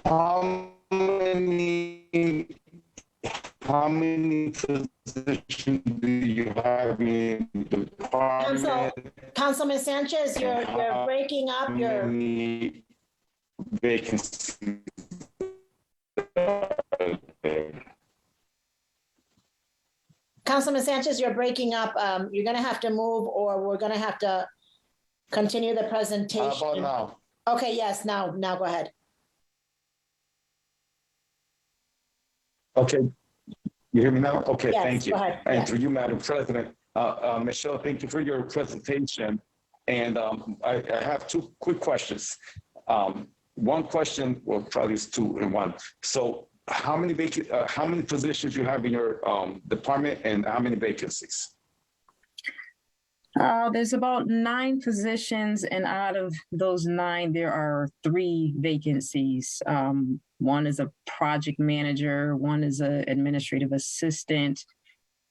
How many positions do you have in the department? Councilman Sanchez, you're breaking up. How many vacancies? Councilman Sanchez, you're breaking up. You're going to have to move, or we're going to have to continue the presentation. How about now? Okay, yes, now go ahead. Okay, you hear me now? Okay, Yes, thank you. go ahead. And Yeah. through you, Madam President, Michelle, thank you for your presentation. And I have 2 quick questions. One question, well, probably it's 2 in 1. So how many positions you have in your department, and how many vacancies? There's about 9 positions, and out of those 9, there are 3 vacancies. One is a project manager, one is an administrative assistant,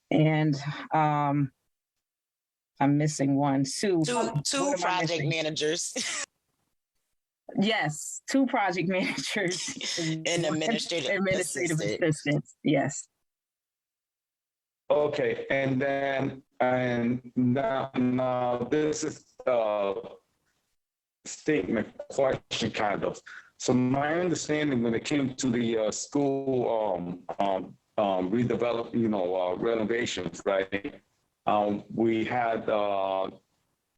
and I'm missing one. Sue. Two project managers. Yes, 2 project managers. And administrative assistants. Yes. Okay, and now this is a statement question kind of. So my understanding when it came to the school redevelop, renovations, right? We had a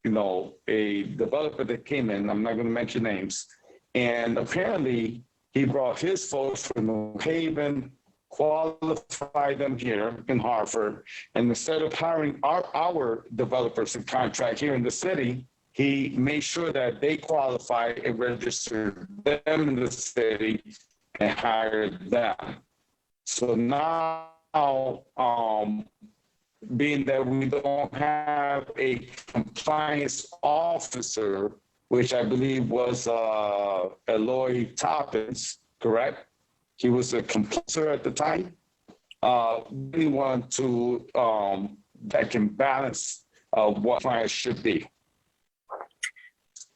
developer that came in. I'm not going to mention names, and apparently he brought his folks from New Haven, qualify them here in Hartford, and instead of hiring our developers and contract here in the city, he made sure that they qualify and register them in the city, and hired them. So now, being that we don't have a compliance officer, which I believe was Eloy Toppins, correct? He was a compliance at the time. We want to that can balance what compliance should be.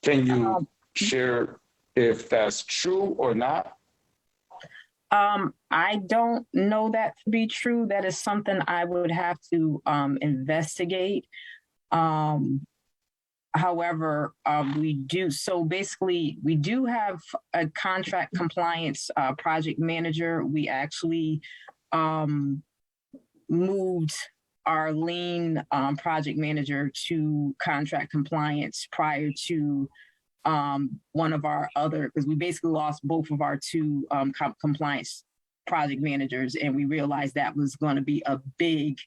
Can you share if that's true or not? I don't know that to be true. That is something I would have to investigate. However, we do. So basically, we do have a contract compliance project manager. We actually moved our lean project manager to contract compliance prior to one of our other, because we basically lost both of our two compliance project managers, and we realized that was going to be a big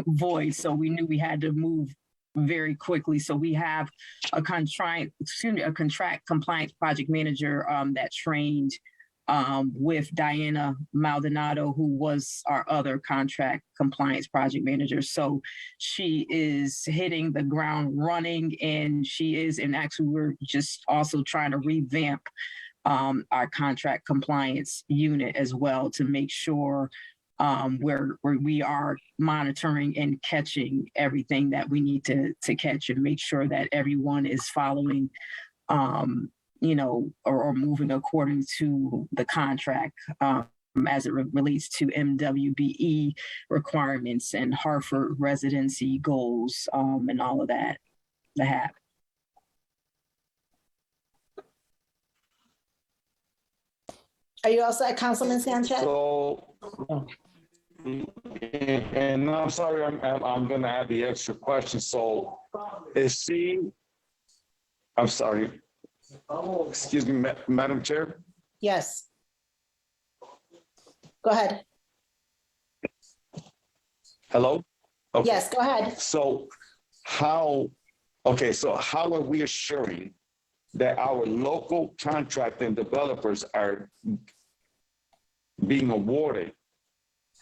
void. So we knew we had to move very quickly. So we have a contract compliance project manager that trained with Diana Maldonado, who was our other contract compliance project manager. So she is hitting the ground running, and actually we're just also trying to revamp our contract compliance unit as well to make sure where we are monitoring and catching everything that we need to catch, and make sure that everyone is following or moving according to the contract as it relates to MWBE requirements and Hartford residency goals and all of that. Are you also at Councilman Sanchez? So, and I'm sorry, I'm going to add the extra question. So, I'm sorry. Excuse me, Madam Chair. Yes. Go ahead. Hello? Okay. Yes, go ahead. So how are we assuring that our local contracting developers are being awarded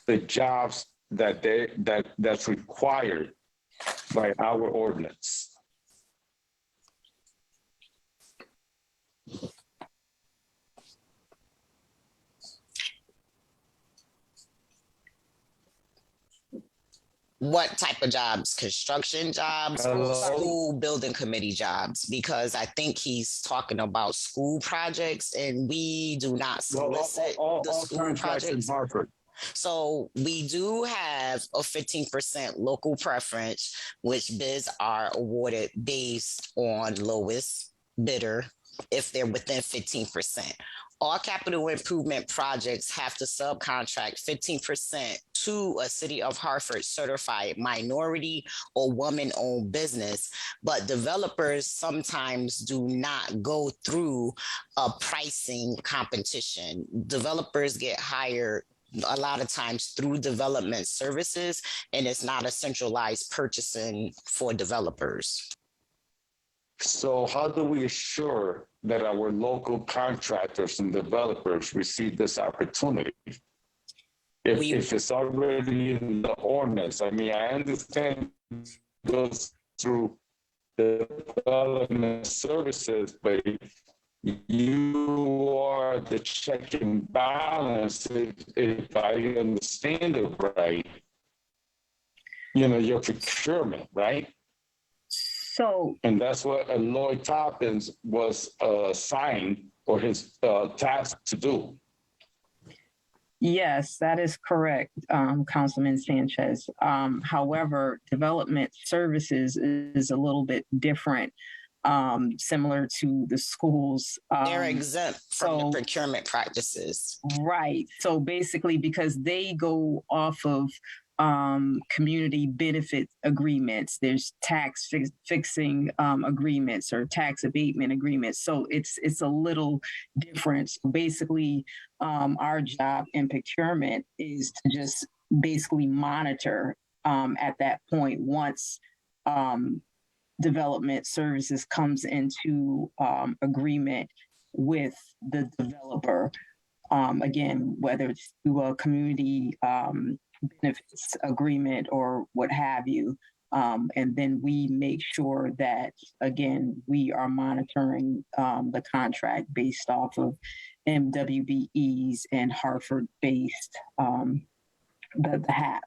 the jobs that's required by our ordinance? What type of jobs? Construction jobs or school building committee jobs? Because I think he's talking about school projects, and we do not solicit the school projects. In Hartford. So we do have a 15% local preference, which bids are awarded based on lowest bidder if they're within 15%. All capital improvement projects have to subcontract 15% to a City of Hartford certified minority or woman-owned business, but developers sometimes do not go through a pricing competition. Developers get hired a lot of times through development services, and it's not a centralized purchasing for developers. So how do we assure that our local contractors and developers receive this opportunity? If it's already in the ordinance, I mean, I understand it goes through the development services, but you are the check and balance, if I understand it right, your procurement, right? So, and that's what Lloyd Toppins was assigned or his task to do. Yes, that is correct, Councilman Sanchez. However, development services is a little bit different, similar to the schools. They're exempt from the procurement practices. Right. So basically, because they go off of community benefit agreements, there's tax fixing agreements or tax abatement agreements. So it's a little different. So basically, our job in procurement is to just basically monitor at that point once development services comes into agreement with the developer. again, whether it's through a community benefits agreement or what have you. And then we make sure that, again, we are monitoring the contract based off of MWBEs and Hartford-based the HAP.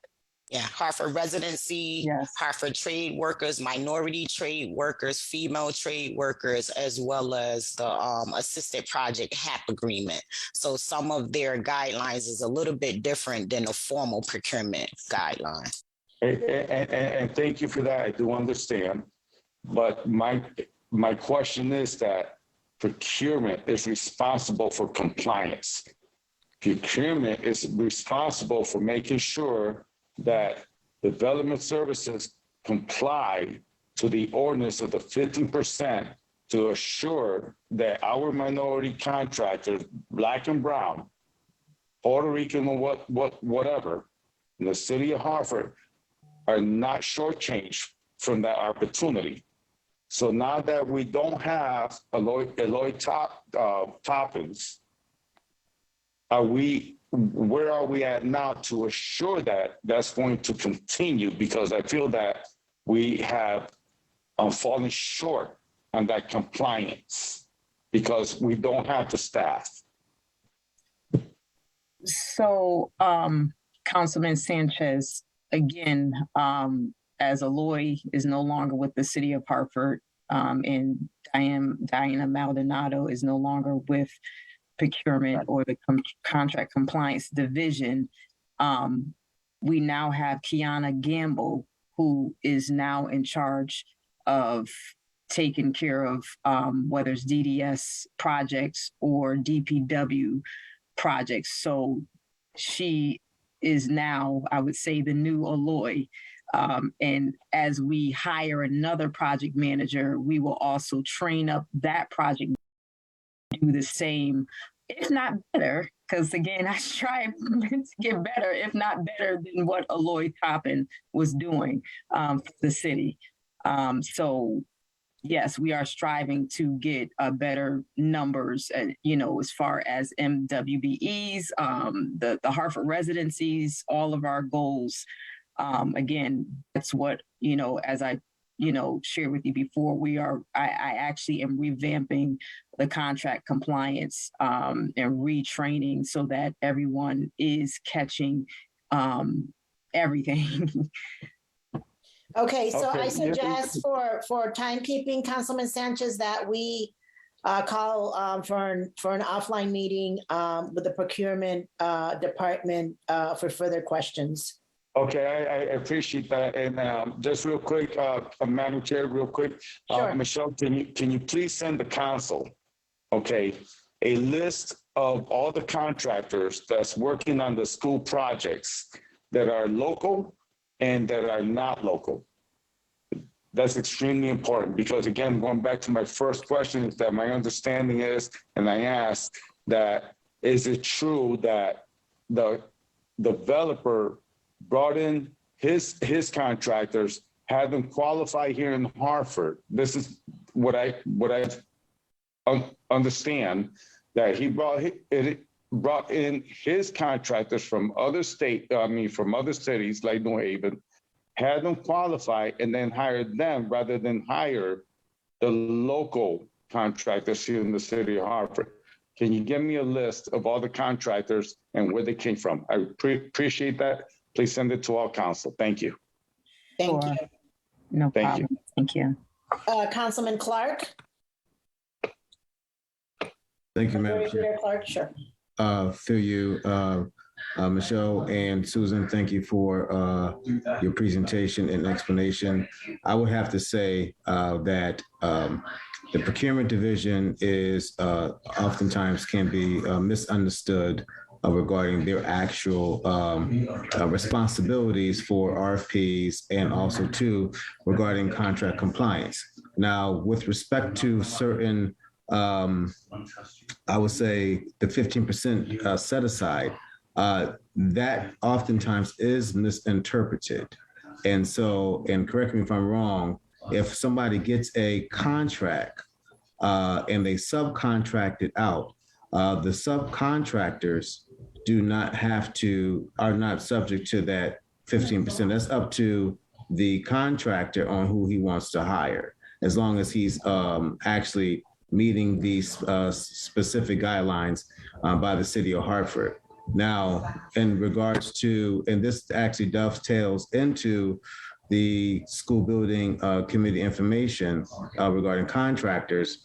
Yeah, Hartford residency, Yes. Hartford trade workers, minority trade workers, female trade workers, as well as the assisted project HAP agreement. So some of their guidelines is a little bit different than a formal procurement guideline. And thank you for that. I do understand. But my question is that procurement is responsible for compliance. Procurement is responsible for making sure that development services comply to the ordinance of the 15% to assure that our minority contractors, Black and brown, Puerto Rican or whatever, in the city of Hartford, are not shortchanged from that opportunity. So now that we don't have Eloy Toppins, where are we at now to assure that that's going to continue? Because I feel that we have fallen short on that compliance because we don't have the staff. So, Councilman Sanchez, again, as Eloy is no longer with the city of Hartford, and Diana Maldonado is no longer with procurement or the contract compliance division, we now have Kiana Gamble, who is now in charge of taking care of whether it's DDS projects or DPW projects. So she is now, I would say, the new Eloy. And as we hire another project manager, we will also train up that project to do the same, if not better, because again, I try to get better, if not better than what Eloy Toppin was doing for the city. So yes, we are striving to get better numbers, as far as MWBEs, the Hartford residencies, all of our goals. Again, that's what, as I, shared with you before, I actually am revamping the contract compliance and retraining so that everyone is catching everything. Okay, so Okay, I suggest for timekeeping, Councilman Sanchez, that we call for an offline meeting with the procurement department for further questions. Okay, I appreciate that. And just real quick, Madam Chair, real quick, Sure. Michelle, can you please send the council, okay, a list of all the contractors that's working on the school projects that are local and that are not local? That's extremely important because, again, going back to my first question, is that my understanding is, and I asked that, is it true that the developer brought in his contractors, had them qualify here in Hartford? This is what I understand, that he brought in his contractors from other from other cities like New Haven, had them qualify, and then hired them rather than hire the local contractors here in the city of Hartford. Can you give me a list of all the contractors and where they came from? I appreciate that. Please send it to all council. Thank you. Thank you. No Thank problem. Thank you. Councilman Clark? Thank you, Madam Chair. Clark, sure. Through you, Michelle and Susan, thank you for your presentation and explanation. I would have to say that the procurement division is oftentimes can be misunderstood regarding their actual responsibilities for RFPs and also too regarding contract compliance. Now, with respect to certain, I would say the 15% set aside, that oftentimes is misinterpreted. And so, and correct me if I'm wrong, if somebody gets a contract and they subcontract it out, The subcontractors are not subject to that 15%. That's up to the contractor on who he wants to hire, as long as he's actually meeting these specific guidelines by the city of Hartford. Now, in regards to, and this actually dovetails into the school building committee information regarding contractors,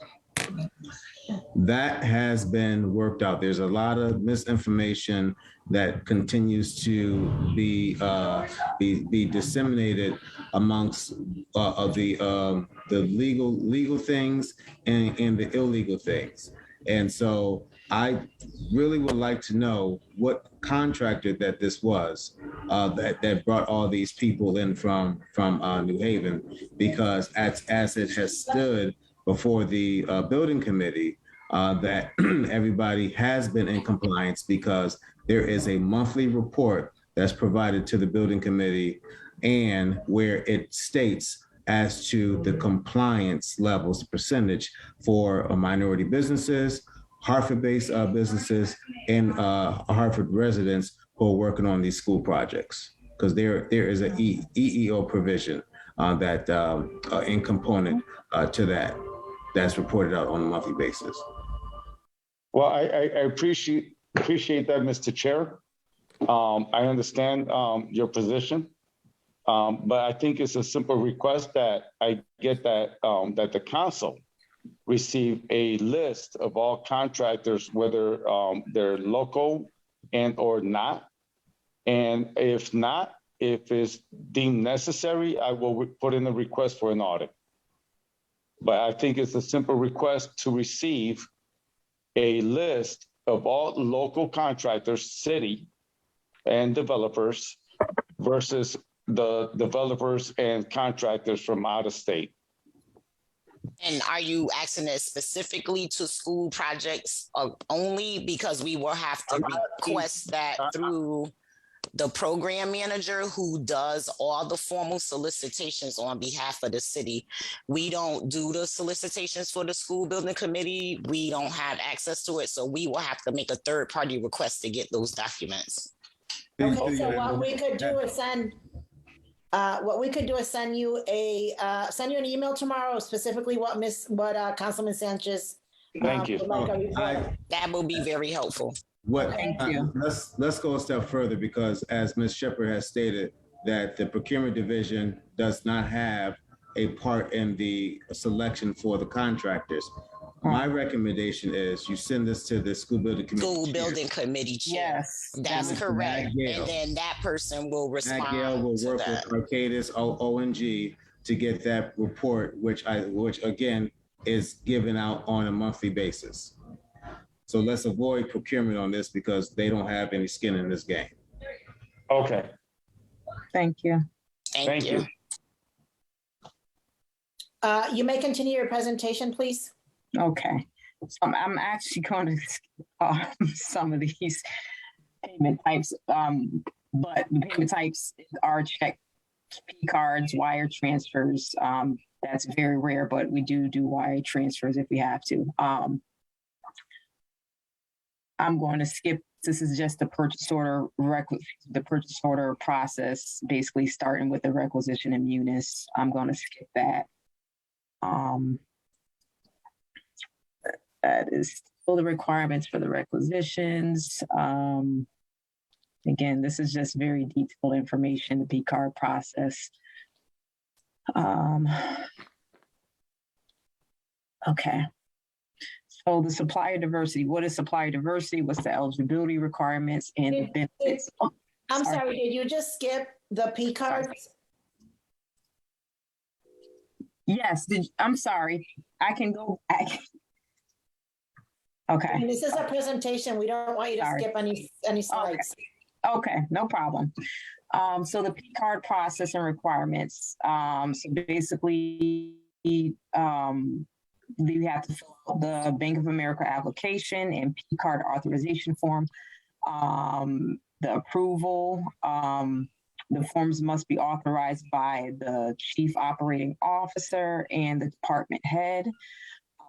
that has been worked out. There's a lot of misinformation that continues to be disseminated amongst of the legal things and the illegal things. And so I really would like to know what contractor that this was that brought all these people in from New Haven, because as it has stood before the building committee, that everybody has been in compliance, because there is a monthly report that's provided to the building committee, and where it states as to the compliance levels, percentage for minority businesses, Hartford-based businesses, and Hartford residents who are working on these school projects, because there is an EEO provision that in component to that's reported out on a monthly basis. Well, I appreciate that, Mr. Chair. I understand your position, but I think it's a simple request that I get that that the council receive a list of all contractors, whether they're local and or not. And if not, if it's deemed necessary, I will put in a request for an audit. But I think it's a simple request to receive a list of all local contractors, city and developers, versus the developers and contractors from out of state. And are you asking it specifically to school projects only? Because we will have to request that through the program manager, who does all the formal solicitations on behalf of the city. We don't do the solicitations for the school building committee. We don't have access to it. So we will have to make a third-party request to get those documents. Okay, so what we could do is send you an email tomorrow, specifically what Councilman Sanchez. Thank you. That will be very helpful. Thank you. Let's go a step further, because as Ms. Shepherd has stated, that the procurement division does not have a part in the selection for the contractors. My recommendation is you send this to the school building committee. School building committee chair. Yes, that's correct. And then that person will respond. Gail will work with Arcadis ONG to get that report, which again is given out on a monthly basis. So let's avoid procurement on this, because they don't have any skin in this game. Okay. Thank you. Thank you. You may continue your presentation, please. Okay. So I'm actually going to skip some of these payment types, but the payment types are check, P cards, wire transfers. That's very rare, but we do wire transfers if we have to. I'm going to skip. This is just the purchase order process, basically starting with the requisition and munis. I'm going to skip that. That is all the requirements for the requisitions. Again, this is just very detailed information, the P card process. Okay. So the supplier diversity, what is supplier diversity? What's the eligibility requirements and the benefits? I'm sorry, did you just skip the P cards? Yes, I'm sorry. I can go back. Okay. And this is a presentation. We don't want you to skip any slides. Okay, no problem. So the P card process and requirements. So basically, you have to fill out the Bank of America application and P card authorization form. The approval, the forms must be authorized by the chief operating officer and the department head.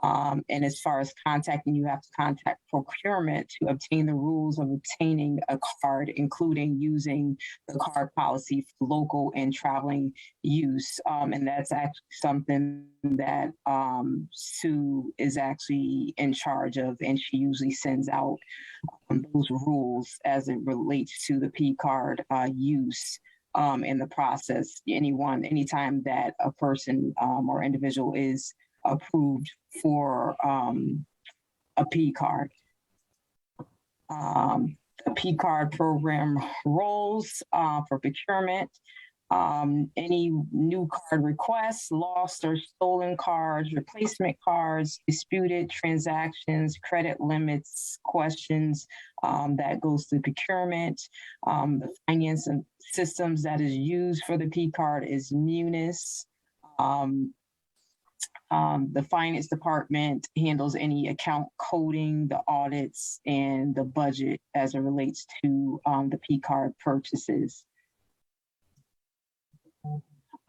And as far as contacting, you have to contact procurement to obtain the rules of obtaining a card, including using the card policy for local and traveling use. And that's actually something that Sue is actually in charge of, and she usually sends out those rules as it relates to the P card use. In the process, anytime that a person or individual is approved for a P card. The P card program roles for procurement. Any new card requests, lost or stolen cards, replacement cards, disputed transactions, credit limits, questions that goes to procurement. The finance and systems that is used for the P card is Munis. The finance department handles any account coding, the audits, and the budget as it relates to the P card purchases.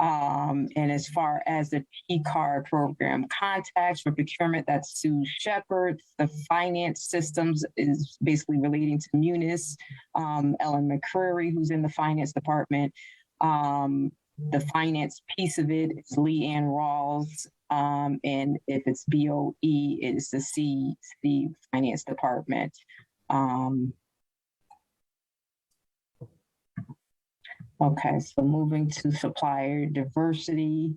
And as far as the P card program contacts for procurement, that's Sue Shepherd. The finance systems is basically relating to Munis, Ellen McCreary, who's in the finance department. The finance piece of it is Leanne Rawls. And if it's BOE, it's the finance department. Okay, so moving to supplier diversity.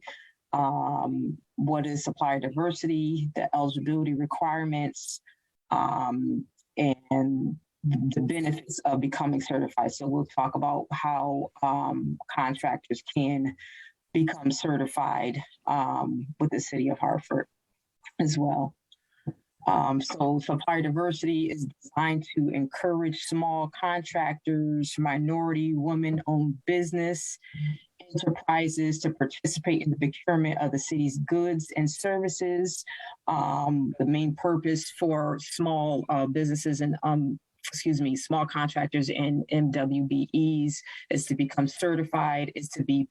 What is supplier diversity? The eligibility requirements, and the benefits of becoming certified. So we'll talk about how contractors can become certified with the city of Hartford as well. So supplier diversity is designed to encourage small contractors, minority, women-owned business enterprises to participate in the procurement of the city's goods and services. The main purpose for small businesses and small contractors and MWBEs is to become certified, is to be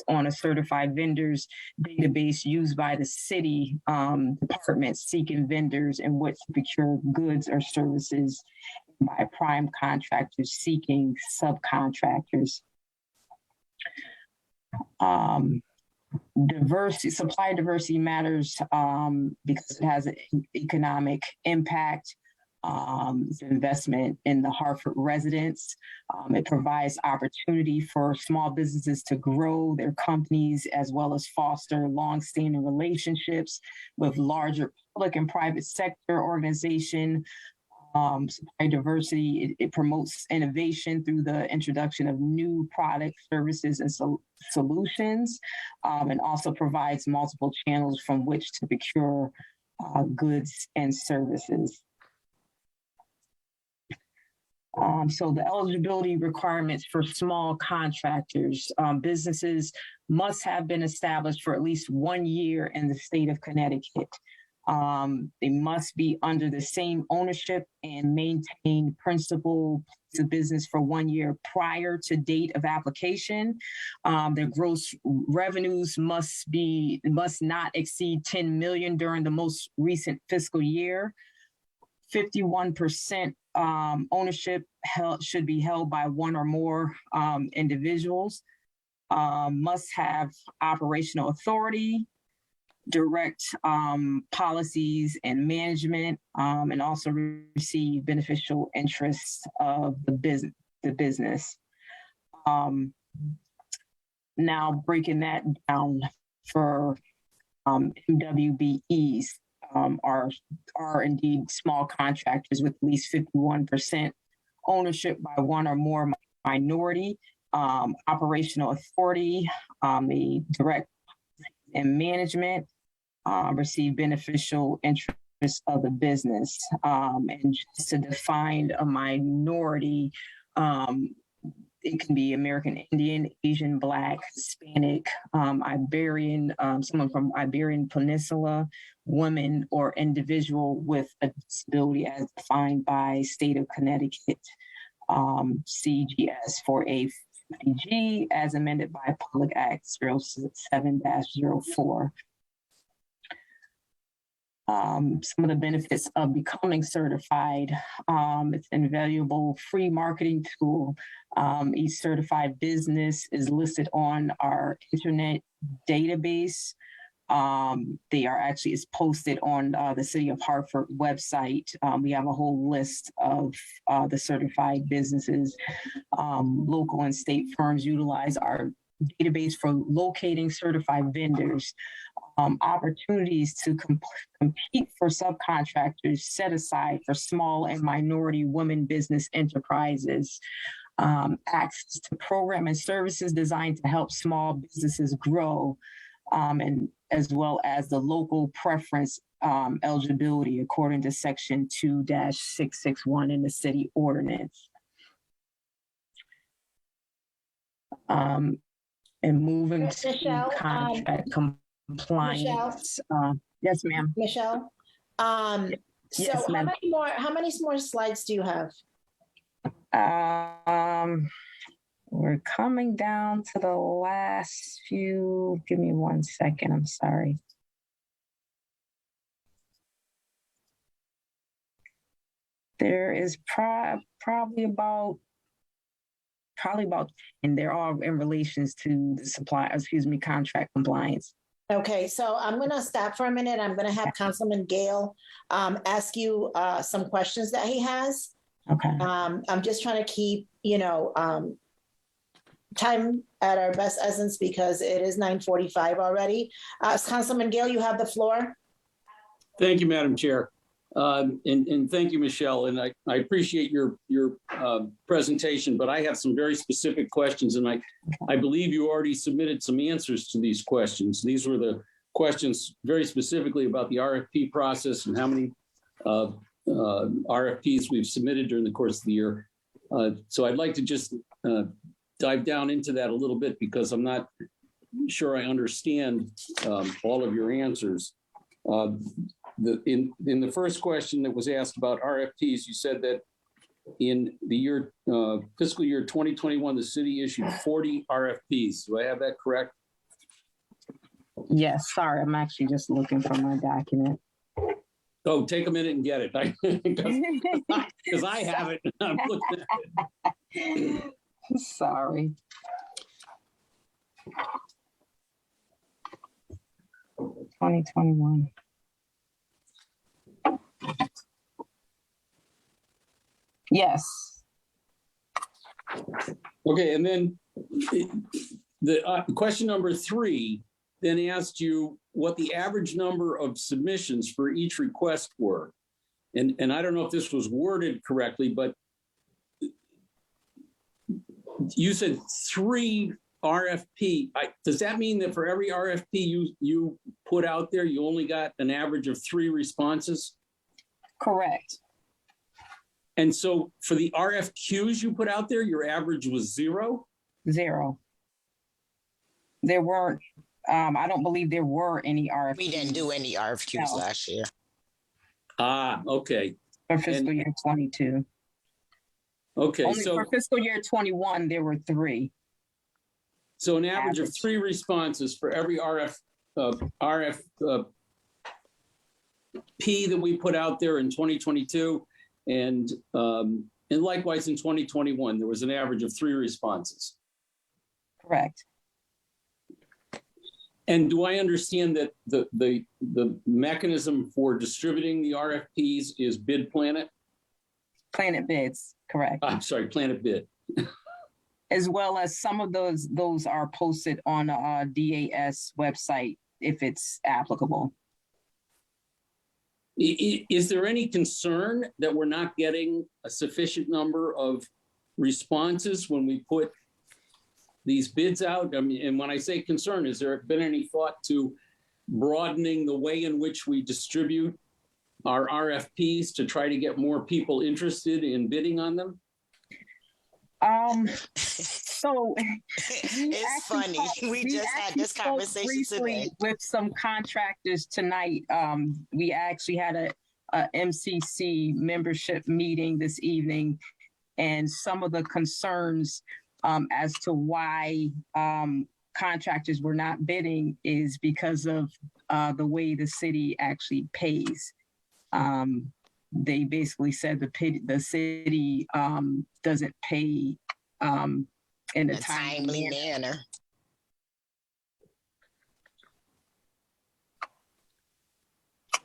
on a certified vendors database used by the city departments seeking vendors in which to procure goods or services, by prime contractors seeking subcontractors. Supply diversity matters because it has an economic impact. It's an investment in the Hartford residents. It provides opportunity for small businesses to grow their companies as well as foster long-standing relationships with larger public and private sector organization. Supply diversity, it promotes innovation through the introduction of new products, services, and solutions, and also provides multiple channels from which to procure goods and services. So the eligibility requirements for small contractors, businesses must have been established for at least 1 year in the state of Connecticut. They must be under the same ownership and maintain principal of business for 1 year prior to date of application. Their gross revenues must not exceed 10 million during the most recent fiscal year. 51% ownership should be held by one or more individuals. Must have operational authority, direct policies and management, and also receive beneficial interests of the business. Now breaking that down for MWBEs. Are indeed small contractors with at least 51% ownership by one or more minority, operational authority, the direct and management, receive beneficial interests of the business. And just to define a minority, it can be American Indian, Asian, Black, Hispanic, Iberian, someone from Iberian Peninsula, women, or individual with a disability as defined by state of Connecticut, CGS 4A50G as amended by Public Act 07-04. some of the benefits of becoming certified. It's an invaluable free marketing tool. Each certified business is listed on our internet database. They are actually is posted on the City of Hartford website. We have a whole list of the certified businesses. Local and state firms utilize our database for locating certified vendors. Opportunities to compete for subcontractors set aside for small and minority women business enterprises. Access to program and services designed to help small businesses grow, and as well as the local preference eligibility according to section 2-661 in the city ordinance. And moving Michelle, to contract compliance. Yes, ma'am. Michelle. Yes, So ma'am. how many more slides do you have? We're coming down to the last few. Give me 1 second. I'm sorry. There is probably about, and they're all in relations to the contract compliance. Okay, so I'm going to stop for a minute. I'm going to have Councilman Gale ask you some questions that he has. Okay. I'm just trying to keep, time at our best essence because it is 9:45 already. Councilman Gale, you have the floor. Thank you, Madam Chair. And thank you, Michelle. And I appreciate your presentation, but I have some very specific questions. And I believe you already submitted some answers to these questions. These were the questions very specifically about the RFP process and how many RFPs we've submitted during the course of the year. So I'd like to just dive down into that a little bit because I'm not sure I understand all of your answers. In the first question that was asked about RFPs, you said that in the fiscal year 2021, the city issued 40 RFPs. Do I have that correct? Yes, sorry, I'm actually just looking for my document. Oh, take a minute and get it. Because I have it. I'm looking at it. Sorry. $2021. Yes. Okay, and then the question number 3 then asked you what the average number of submissions for each request were. And I don't know if this was worded correctly, but you said 3 RFP. Does that mean that for every RFP you put out there, you only got an average of 3 responses? Correct. And so for the RFQs you put out there, your average was 0? 0. There weren't, I don't believe there were any RFQs. We didn't do any RFQs last year. Ah, okay. For fiscal year 22. Okay, Only so for fiscal year 21, there were 3. So an average of 3 responses for every RFP that we put out there in 2022. And likewise in 2021, there was an average of 3 responses. Correct. And do I understand that the mechanism for distributing the RFPs is Bid Planet? Planet Bids, correct. I'm sorry, Planet Bid. As well as some of those are posted on a DAS website if it's applicable. Is there any concern that we're not getting a sufficient number of responses when we put these bids out? I mean, and when I say concern, has there been any thought to broadening the way in which we distribute our RFPs to try to get more people interested in bidding on them? So it's funny. We just had this conversation today with some contractors tonight. We actually had a MCC membership meeting this evening, and some of the concerns as to why contractors were not bidding is because of the way the city actually pays. They basically said the city doesn't pay in a timely manner.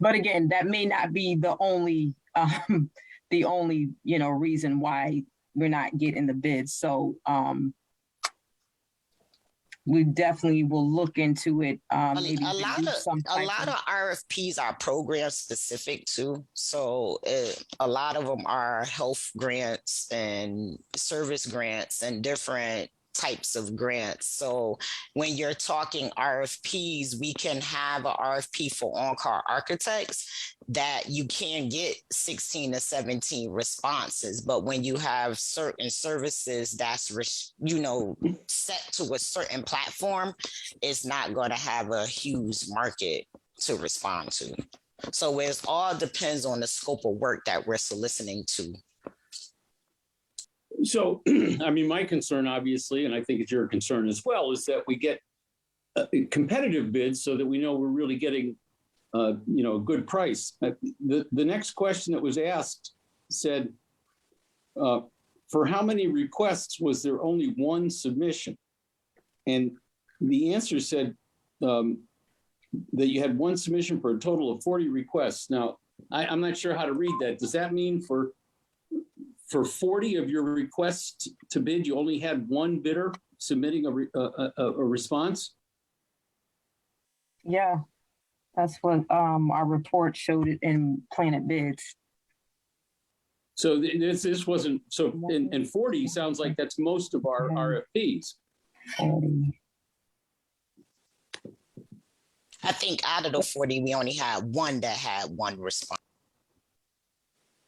But again, that may not be the only reason why we're not getting the bids. So we definitely will look into it. Maybe a lot of RFPs are program specific too. So a lot of them are health grants and service grants and different types of grants. So when you're talking RFPs, we can have an RFP for on-call architects that you can get 16 to 17 responses. But when you have certain services that's, set to a certain platform, it's not going to have a huge market to respond to. So it all depends on the scope of work that we're soliciting to. So, I mean, my concern, obviously, and I think it's your concern as well, is that we get competitive bids so that we know we're really getting, a good price. The next question that was asked said, for how many requests was there only one submission? And the answer said that you had one submission for a total of 40 requests. Now, I'm not sure how to read that. Does that mean for 40 of your requests to bid, you only had one bidder submitting a response? Yeah, that's what our report showed it in Planet Bids. So this wasn't, so in 40 sounds like that's most of our RFPs. 40. I think out of the 40, we only had one that had one response.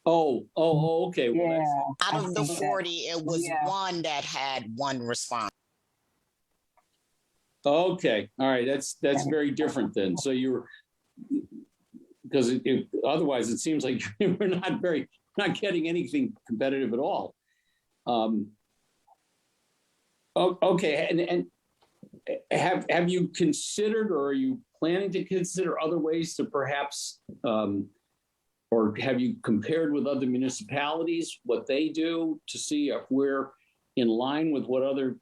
Oh, okay. Well, out of the 40, it was one that had one response. Okay, all right. That's very different then. So because otherwise it seems like we're not getting anything competitive at all. Okay, and have you considered, or are you planning to consider other ways to perhaps? Or have you compared with other municipalities, what they do, to see if we're in line with what other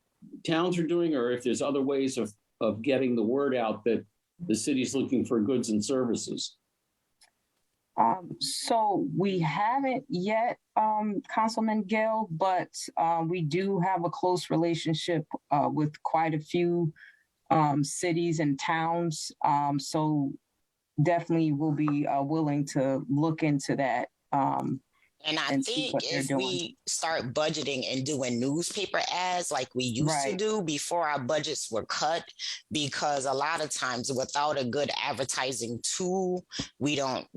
towns are doing, or if there's other ways of getting the word out that the city's looking for goods and services? So we haven't yet, Councilman Gill, but we do have a close relationship with quite a few cities and towns. So definitely will be willing to look into that. And I think if we start budgeting and doing newspaper ads like we used to do before our budgets were cut, because a lot of times without a good advertising tool, we don't,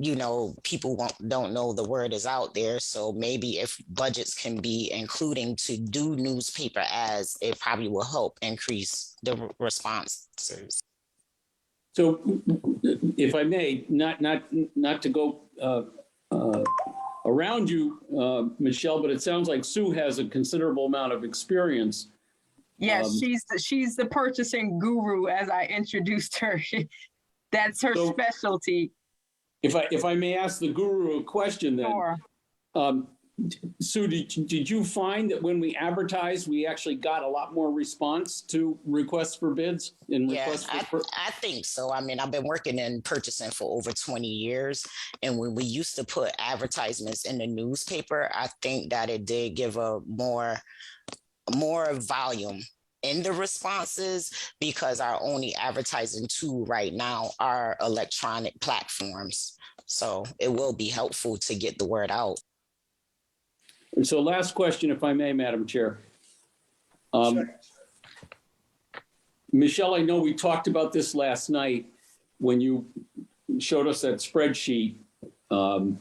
people don't know the word is out there. So maybe if budgets can be including to do newspaper ads, it probably will help increase the responses. So, if I may, not to go around you, Michelle, but it sounds like Sue has a considerable amount of experience. Yes, she's the purchasing guru, as I introduced her. That's her specialty. If I may ask the guru a question, then. Sure. Sue, did you find that when we advertised, we actually got a lot more response to requests for bids? I think so. I mean, I've been working in purchasing for over 20 years. And when we used to put advertisements in the newspaper, I think that it did give a more volume in the responses, because our only advertising tool right now are electronic platforms. So it will be helpful to get the word out. And so last question, if I may, Madam Chair. Sure. Michelle, I know we talked about this last night when you showed us that spreadsheet, and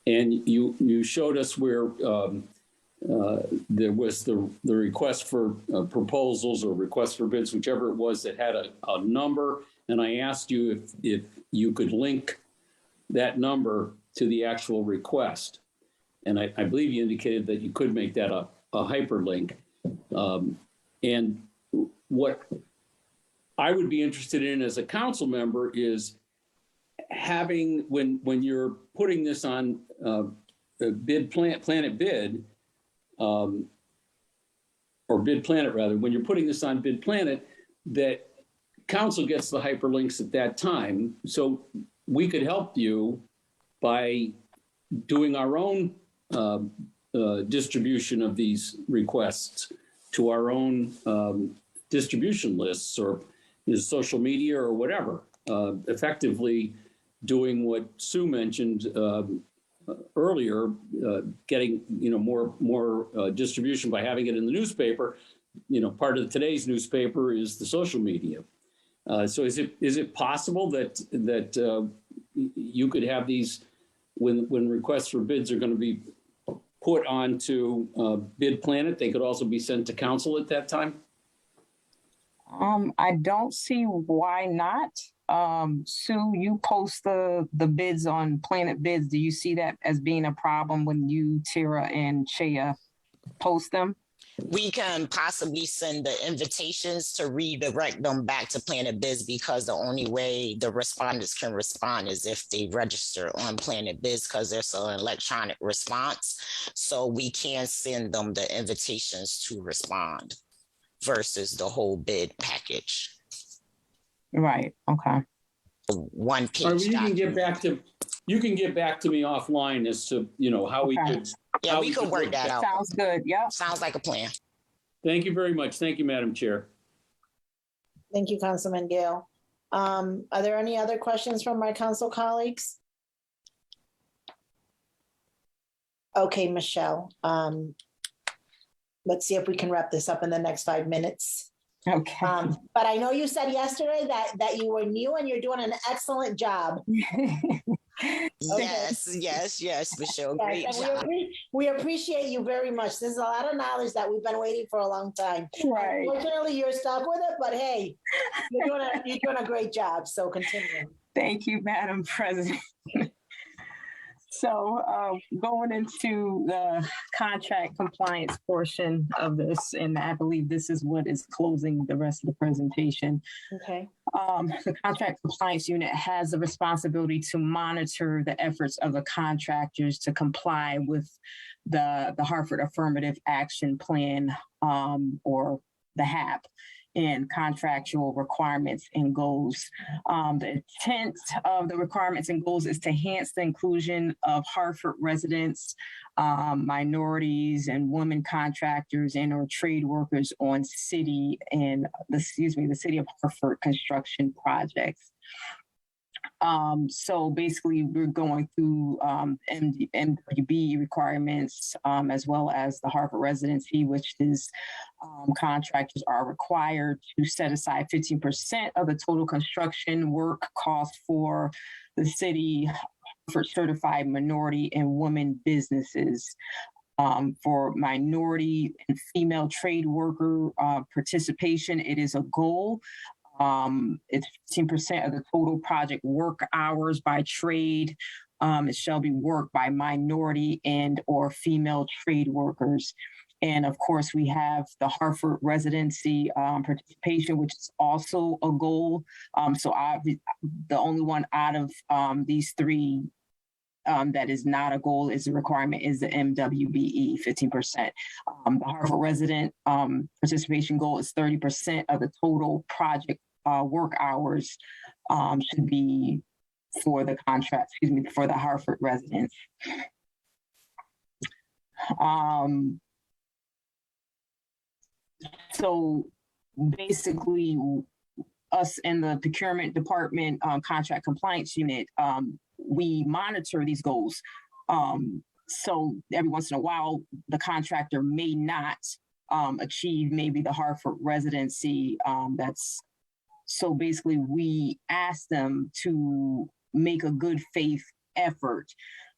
you showed us where there was the request for proposals or request for bids, whichever it was, that had a number. And I asked you if you could link that number to the actual request. And I believe you indicated that you could make that a hyperlink. And what I would be interested in as a council member is having, when you're putting this on Planet Bid, or Bid Planet rather, when you're putting this on Bid Planet, that council gets the hyperlinks at that time. So we could help you by doing our own distribution of these requests to our own distribution lists or social media or whatever, effectively doing what Sue mentioned earlier, getting more distribution by having it in the newspaper. Part of today's newspaper is the social media. So is it possible that you could have these when requests for bids are going to be put onto Bid Planet, they could also be sent to council at that time? I don't see why not. Sue, you post the bids on Planet Bids. Do you see that as being a problem when you, Tara, and Chea post them? We can possibly send the invitations to redirect them back to Planet Biz, because the only way the respondents can respond is if they register on Planet Biz, because there's an electronic response. So we can send them the invitations to respond versus the whole bid package. Right. Okay. One page. Or you can get back to me offline as to how we could. Yeah, we could work that out. Sounds good. Yeah. Sounds like a plan. Thank you very much. Thank you, Madam Chair. Thank you, Councilman Gale. Are there any other questions from my council colleagues? Okay, Michelle. Let's see if we can wrap this up in the next 5 minutes. Okay. But I know you said yesterday that you were new and you're doing an excellent job. Yes, Michelle. Great job. We appreciate you very much. There's a lot of knowledge that we've been waiting for a long time. Right. Unfortunately, you're stuck with it, but hey, you're doing a great job. So continue. Thank you, Madam President. So going into the contract compliance portion of this, and I believe this is what is closing the rest of the presentation. Okay. The contract compliance unit has the responsibility to monitor the efforts of the contractors to comply with the Hartford Affirmative Action Plan, or the HAP, and contractual requirements and goals. The intent of the requirements and goals is to enhance the inclusion of Hartford residents, minorities, and women contractors and or trade workers on the city of Hartford construction projects. So basically, we're going through MWB requirements, as well as the Hartford residency, which is contractors are required to set aside 15% of the total construction work cost for the city for certified minority and women businesses. For minority and female trade worker participation, it is a goal. It's 15% of the total project work hours by trade. It shall be worked by minority and or female trade workers. And of course, we have the Hartford residency participation, which is also a goal. The only one out of these three that is not a goal is a requirement is the MWBE, 15%. The Hartford resident participation goal is 30% of the total project work hours should be for the contract, for the Hartford residents. So basically, us in the procurement department contract compliance unit, we monitor these goals. So every once in a while, the contractor may not achieve maybe the Hartford residency. So basically, we ask them to make a good faith effort.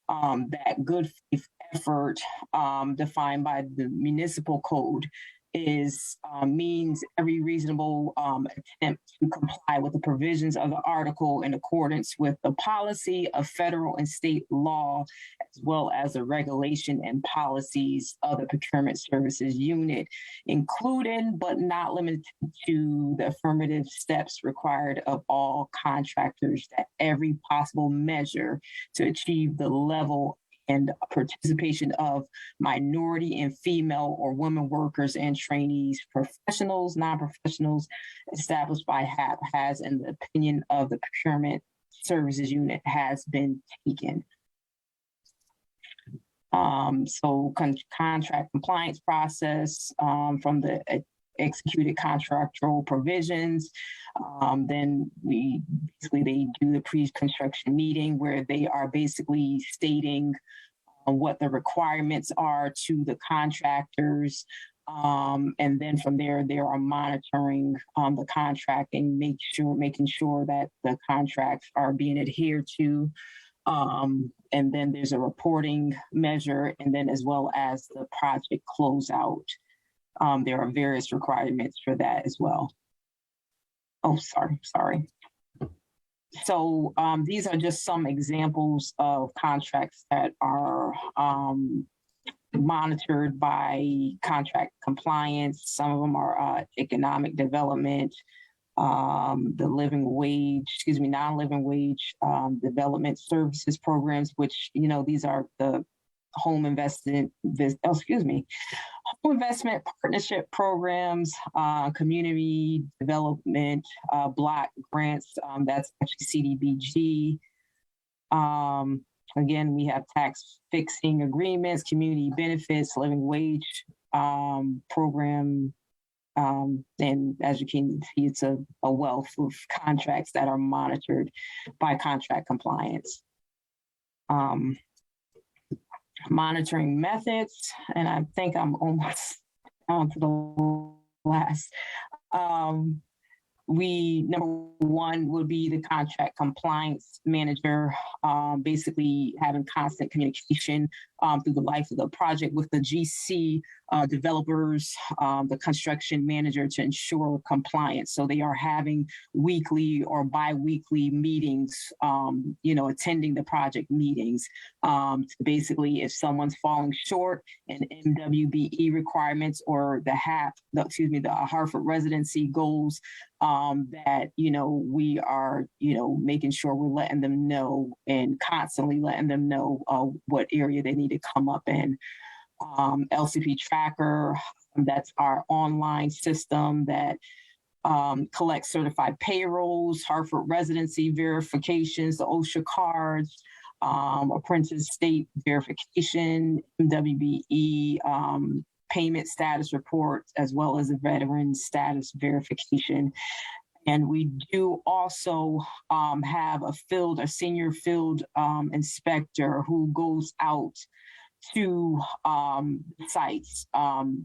That good faith effort defined by the municipal code means every reasonable attempt to comply with the provisions of the article in accordance with the policy of federal and state law, as well as the regulation and policies of the Procurement Services Unit, including but not limited to the affirmative steps required of all contractors, that every possible measure to achieve the level and participation of minority and female or women workers and trainees, professionals, non-professionals, established by HAP has, in the opinion of the Procurement Services Unit, has been taken. Contract compliance process from the executed contractual provisions. Then they do the pre-construction meeting where they are basically stating what the requirements are to the contractors. And then from there, they are monitoring the contracting, making sure that the contracts are being adhered to. And then there's a reporting measure, and then as well as the project closeout. There are various requirements for that as well. Oh, sorry. So these are just some examples of contracts that are monitored by contract compliance. Some of them are economic development, the non-living wage development services programs, which, these are the home investment partnership programs, community development, block grants. That's actually CDBG. Again, we have tax fixing agreements, community benefits, living wage program. And as you can see, it's a wealth of contracts that are monitored by contract compliance. Monitoring methods, and I think I'm almost down to the last. Number one would be the contract compliance manager, basically having constant communication through the life of the project with the GC developers, the construction manager, to ensure compliance. So they are having weekly or bi-weekly meetings, attending the project meetings. Basically, if someone's falling short in MWBE requirements or the Hartford residency goals, that, we are, making sure we're letting them know and constantly letting them know what area they need to come up in. LCP Tracker, that's our online system that collects certified payrolls, Hartford residency verifications, the OSHA cards, apprentice state verification, MWBE, payment status reports, as well as a veteran status verification. And we do also have a senior field inspector who goes out to sites.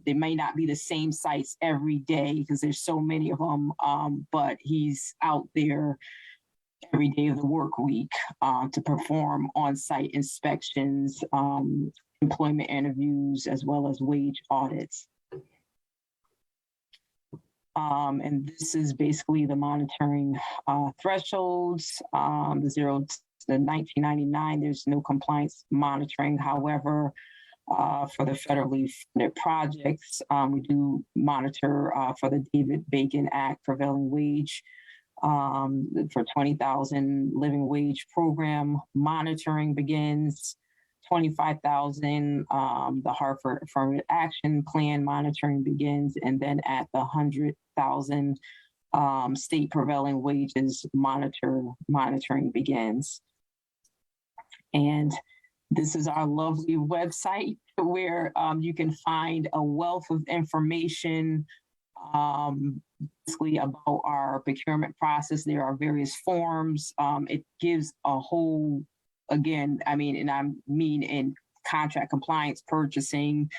They may not be the same sites every day because there's so many of them, but he's out there every day of the work week to perform on-site inspections, employment interviews, as well as wage audits. And this is basically the monitoring thresholds. The 0 to 1999, there's no compliance monitoring. However, for the federally funded projects, we do monitor for the David Bacon Act prevailing wage. For 20,000 living wage program monitoring begins. 25,000, the Hartford Affirmative Action Plan monitoring begins, and then at the 100,000 state prevailing wages monitoring begins. And this is our lovely website where you can find a wealth of information basically about our procurement process. There are various forms. It gives a whole, again, in contract compliance, purchasing,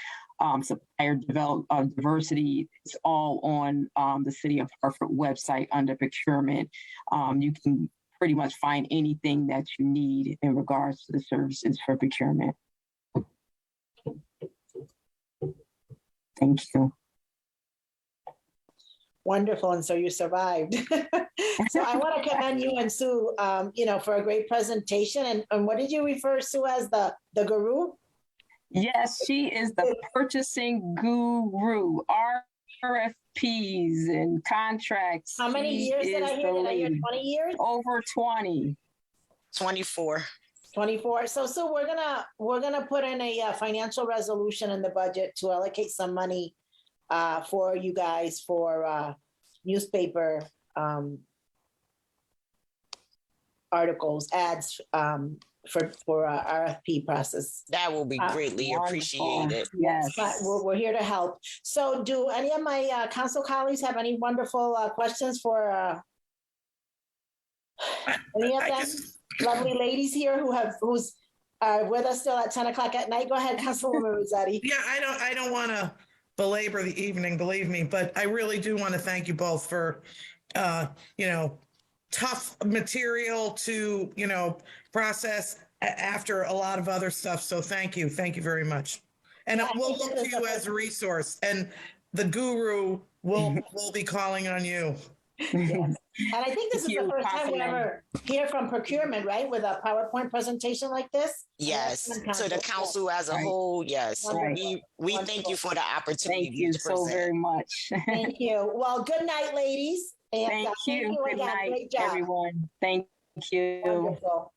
supplier diversity. It's all on the City of Hartford website under procurement. You can pretty much find anything that you need in regards to the services for procurement. Thank you. Wonderful, and so you survived. So I want to commend you and Sue, for a great presentation. And what did you refer Sue as the guru? Yes, she is the purchasing guru. RFPs and contracts. How many years did I hear? Did I hear 20 years? Over 20. 24. 24. So we're gonna put in a financial resolution in the budget to allocate some money for you guys for newspaper articles, ads for RFP process. That will be greatly appreciated. Yes, but we're here to help. So, do any of my council colleagues have any wonderful questions for any of them? Lovely ladies here who's with us still at 10 o'clock at night. Go ahead, Councilwoman Rossetti. Yeah, I don't want to belabor the evening, believe me, but I really do want to thank you both for, tough material to, process after a lot of other stuff. So thank you very much. And we'll look to you as a resource. And the guru will be calling on you. Yes. And I think this is the first time we ever hear from procurement, right? With a PowerPoint presentation like this. Yes, to the council as a whole, yes. Wonderful. We thank you for the opportunity. Thank you so very much. Thank you. Well, good night, ladies. And thank you. Good again. night, Great job. everyone. Thank you. Wonderful.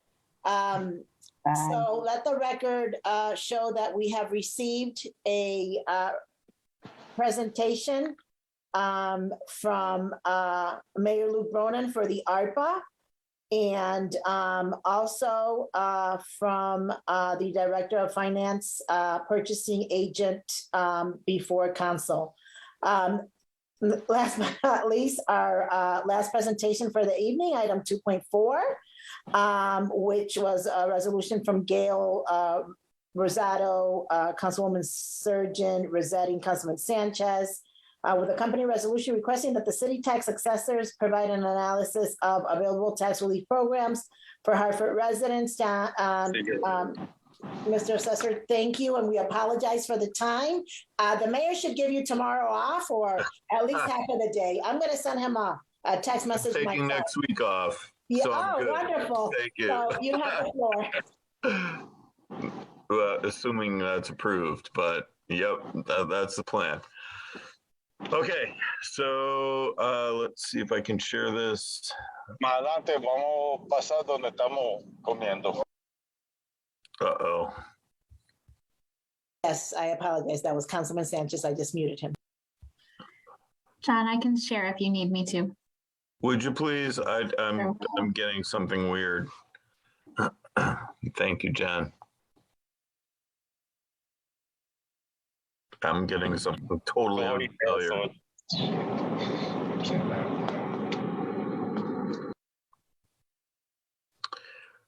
So let the record show that we have received a presentation from Mayor Luke Bronin for the ARPA, and also from the Director of Finance Purchasing Agent before Council. Last but not least, our last presentation for the evening, item 2.4, which was a resolution from Gail Rosado, Councilwoman Surgeon, Rossetti, and Councilman Sanchez, with a company resolution requesting that the city tax assessors provide an analysis of available tax relief programs for Hartford residents. Mr. Assessor, thank you, and we apologize for the time. The mayor should give you tomorrow off, or at least half of the day. I'm going to send him a text message. Taking next week off. Yeah, so wonderful. Thank you. So you have the floor. Well, assuming that's approved, but yep, that's the plan. Okay, so let's see if I can share this. Más adelante vamos a pasar donde estamos comiendo. Uh-oh. Yes, I apologize. That was Councilman Sanchez. I just muted him. John, I can share if you need me to. Would you please? I'm getting something weird. Thank you, Jen. I'm getting something totally unfamiliar.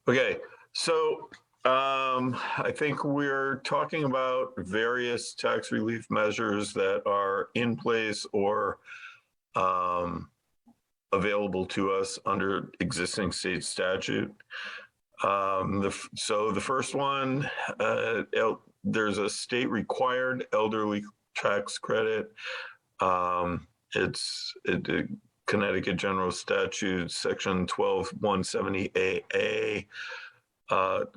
Okay, so I think we're talking about various tax relief measures that are in place or available to us under existing state statute. So the first one, there's a state required elderly tax credit. It's Connecticut General Statute, Section 12170AA.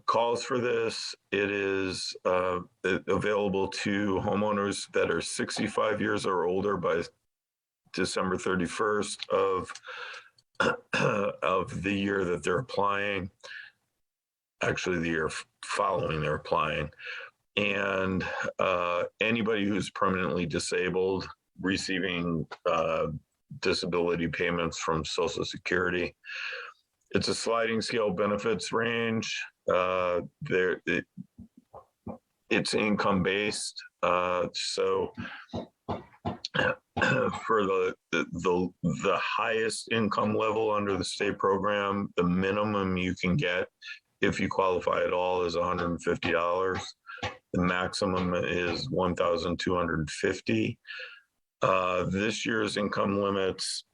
Calls for this. It is available to homeowners that are 65 years or older by December 31st of the year that they're applying. Actually, the year following they're applying. And anybody who's permanently disabled receiving disability payments from Social Security. It's a sliding scale benefits range. It's income based. So for the highest income level under the state program, the minimum you can get if you qualify at all is $150. The maximum is $1,250. This year's income limits,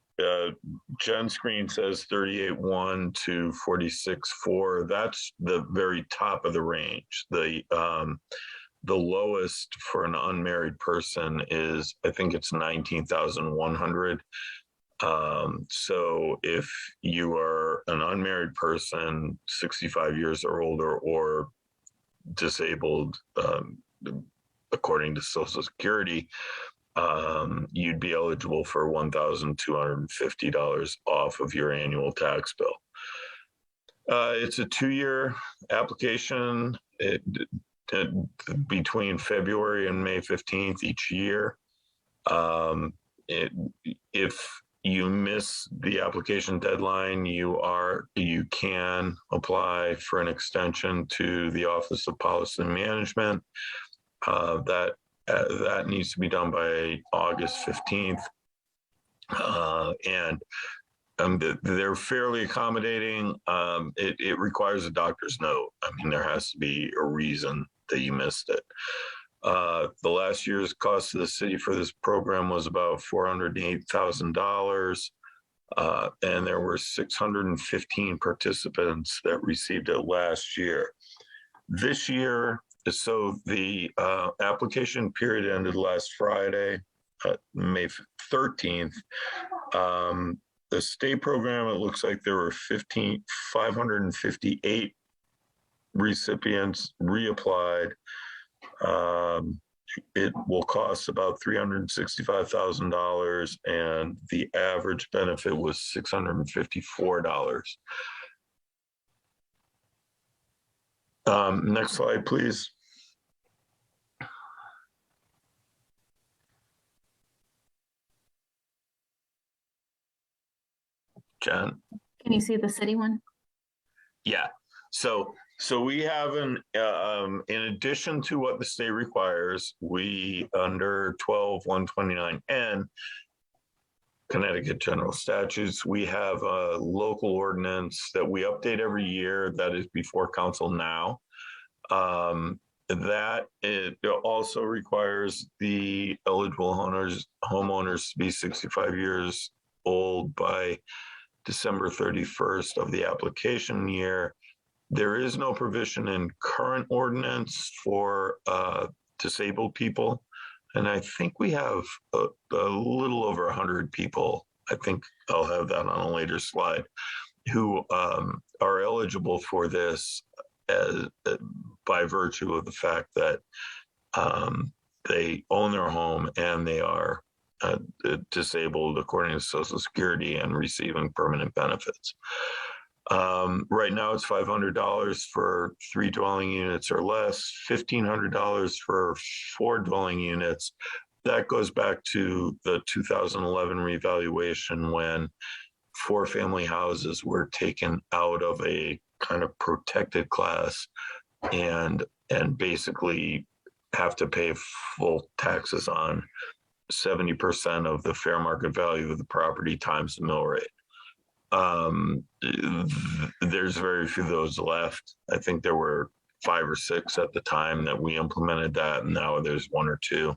Jen's screen says 38.1 to 46.4. That's the very top of the range. The lowest for an unmarried person is, I think it's 19,100. So if you are an unmarried person, 65 years or older, or disabled, according to Social Security, you'd be eligible for $1,250 off of your annual tax bill. It's a 2-year application between February and May 15th each year. If you miss the application deadline, you can apply for an extension to the Office of Policy Management. That needs to be done by August 15th. And they're fairly accommodating. It requires a doctor's note. I mean, there has to be a reason that you missed it. The last year's cost to the city for this program was about $408,000. And there were 615 participants that received it last year. This year, so the application period ended last Friday, May 13th. The state program, it looks like there were 558 recipients reapplied. It will cost about $365,000, and the average benefit was $654. Next slide, please. Jen? Can you see the city one? Yeah. So we have in addition to what the state requires, we under 12-129N Connecticut General Statutes, we have a local ordinance that we update every year that is before council now. That it also requires the eligible homeowners to be 65 years old by December 31st of the application year. There is no provision in current ordinance for disabled people. And I think we have a little over 100 people, I think I'll have that on a later slide, who are eligible for this by virtue of the fact that they own their home and they are disabled according to Social Security and receiving permanent benefits. Right now it's $500 for 3 dwelling units or less, $1,500 for 4 dwelling units. That goes back to the 2011 revaluation when 4-family houses were taken out of a kind of protected class and basically have to pay full taxes on 70% of the fair market value of the property times the mill rate. There's very few of those left. I think there were 5 or 6 at the time that we implemented that, and now there's 1 or 2.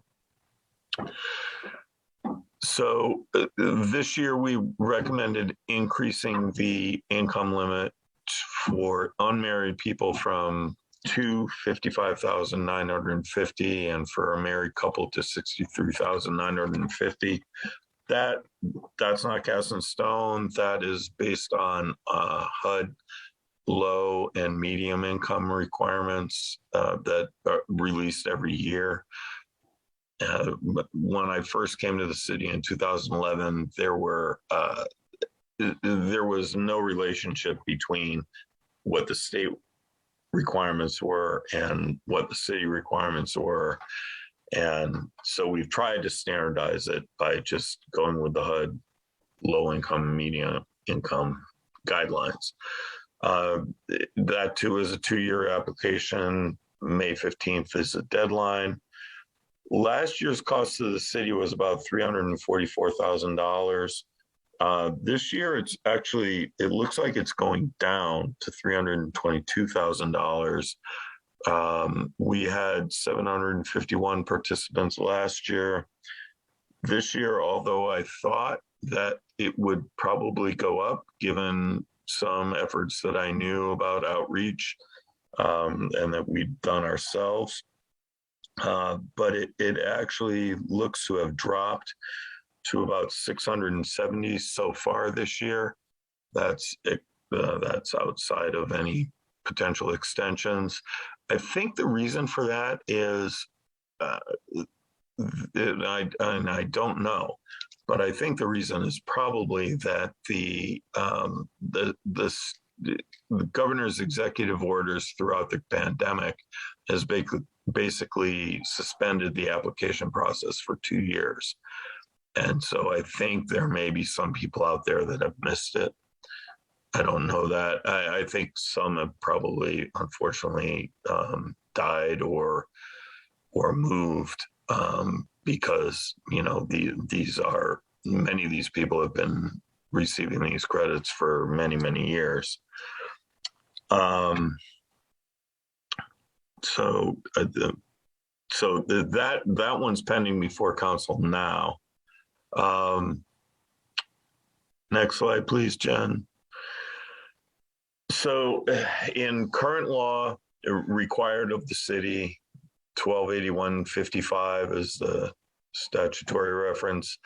So this year we recommended increasing the income limit for unmarried people from to $55,950 and for a married couple to $63,950. That's not cast in stone. That is based on HUD low and medium income requirements that are released every year. When I first came to the city in 2011, there was no relationship between what the state requirements were and what the city requirements were. And so we've tried to standardize it by just going with the HUD low income, medium income guidelines. That too is a 2-year application. May 15th is the deadline. Last year's cost to the city was about $344,000. This year, it looks like it's going down to $322,000. We had 751 participants last year. This year, although I thought that it would probably go up given some efforts that I knew about outreach and that we'd done ourselves, but it actually looks to have dropped. to about 670 so far this year. That's outside of any potential extensions. I think the reason for that is, and I don't know, but I think the reason is probably that the governor's executive orders throughout the pandemic has basically suspended the application process for 2 years. And so I think there may be some people out there that have missed it. I don't know that. I think some have probably, unfortunately, died or moved because, you know, many of these people have been receiving these credits for many, many years. So that one's pending before council now. Next slide, please, Jen. So in current law, required of the city, 128155 is the statutory reference.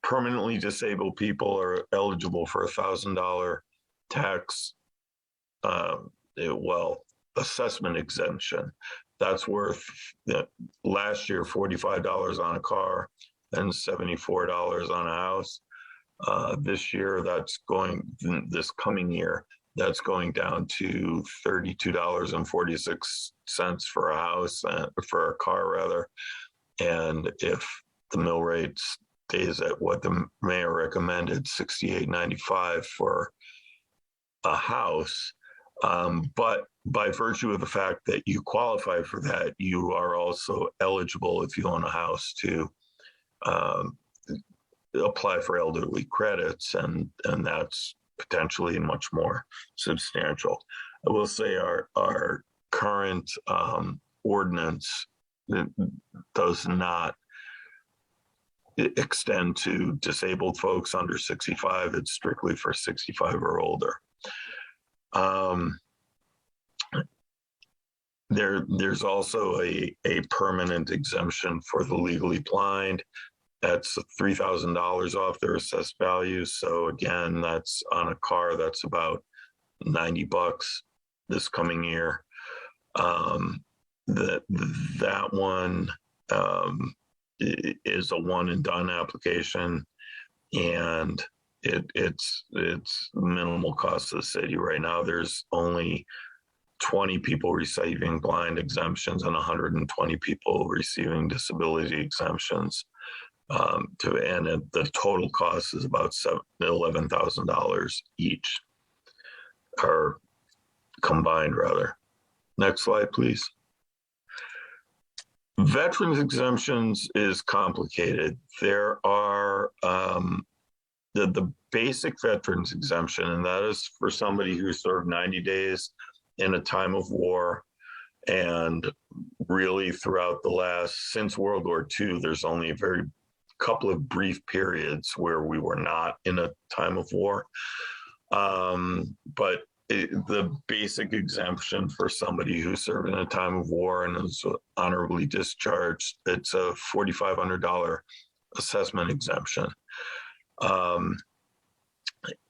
Permanently disabled people are eligible for $1,000 tax, assessment exemption. That's worth last year $45 on a car and $74 on a house. This coming year, that's going down to $32.46 for a house, for a car rather. And if the mill rate stays at what the mayor recommended, $68.95 for a house. But by virtue of the fact that you qualify for that, you are also eligible, if you own a house, to apply for elderly credits, and that's potentially much more substantial. I will say our current ordinance does not extend to disabled folks under 65. It's strictly for 65 or older. There's also a permanent exemption for the legally blind. That's $3,000 off their assessed value. So again, that's on a car that's about $90 this coming year. That one is a one and done application, and it's minimal cost to the city. Right now, there's only 20 people receiving blind exemptions and 120 people receiving disability exemptions. The total cost is about $11,000 each, or combined rather. Next slide, please. Veterans exemptions is complicated. There are the basic veterans exemption, and that is for somebody who served 90 days in a time of war. And really throughout since World War II, there's only a very couple of brief periods where we were not in a time of war. But the basic exemption for somebody who served in a time of war and is honorably discharged, it's a $4,500 assessment exemption.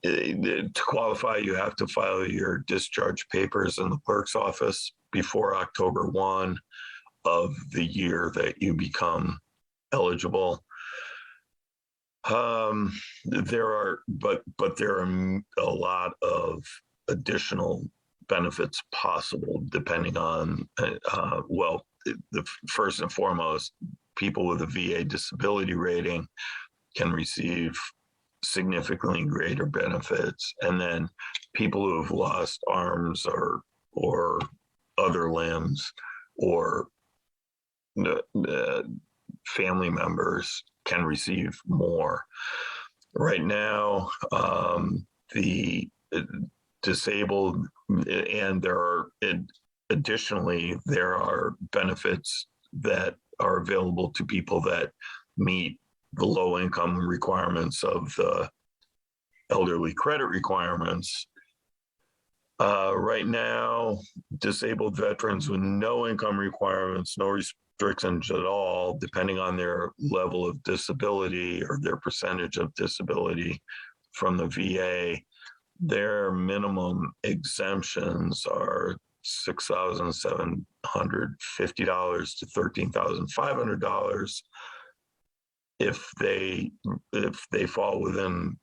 To qualify, you have to file your discharge papers in the clerk's office before October 1 of the year that you become eligible. There are a lot of additional benefits possible depending on, first and foremost, people with a VA disability rating can receive significantly greater benefits. And then people who have lost arms or other limbs or family members can receive more. Right now, the disabled, and additionally, there are benefits that are available to people that meet the low income requirements of the elderly credit requirements. Right now, disabled veterans with no income requirements, no restrictions at all, depending on their level of disability or their percentage of disability from the VA. Their minimum exemptions are $6,750 to $13,500 if they fall within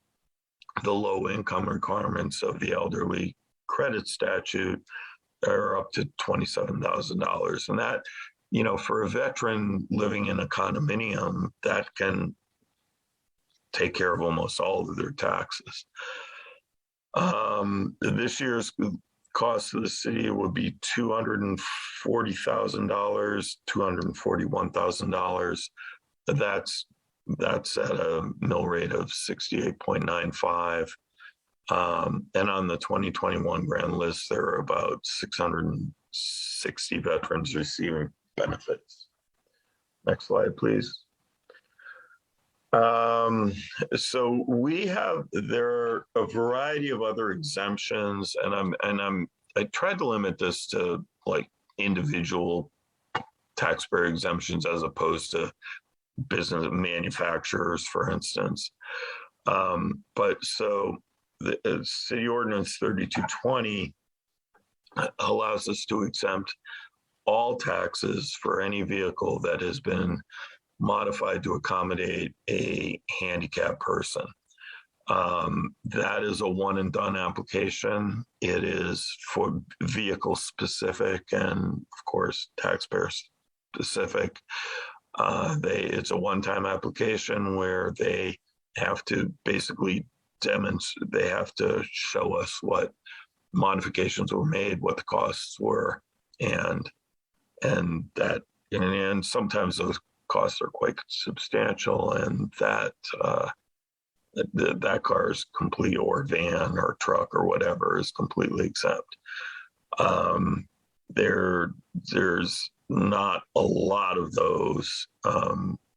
the low income requirements of the elderly credit statute, are up to $27,000. And that, for a veteran living in a condominium, that can take care of almost all of their taxes. This year's cost to the city would be $240,000, $241,000. That's at a mill rate of 68.95. And on the 2021 grand list, there are about 660 veterans receiving benefits. Next slide, please. So there are a variety of other exemptions, and I tried to limit this to like individual taxpayer exemptions as opposed to business manufacturers, for instance. But so the City Ordinance 3220 allows us to exempt all taxes for any vehicle that has been modified to accommodate a handicapped person. That is a one and done application. It is for vehicle specific and of course taxpayer specific. It's a one-time application where they have to basically they have to show us what modifications were made, what the costs were, and sometimes those costs are quite substantial, and that car is complete, or van or truck or whatever is completely exempt. There's not a lot of those.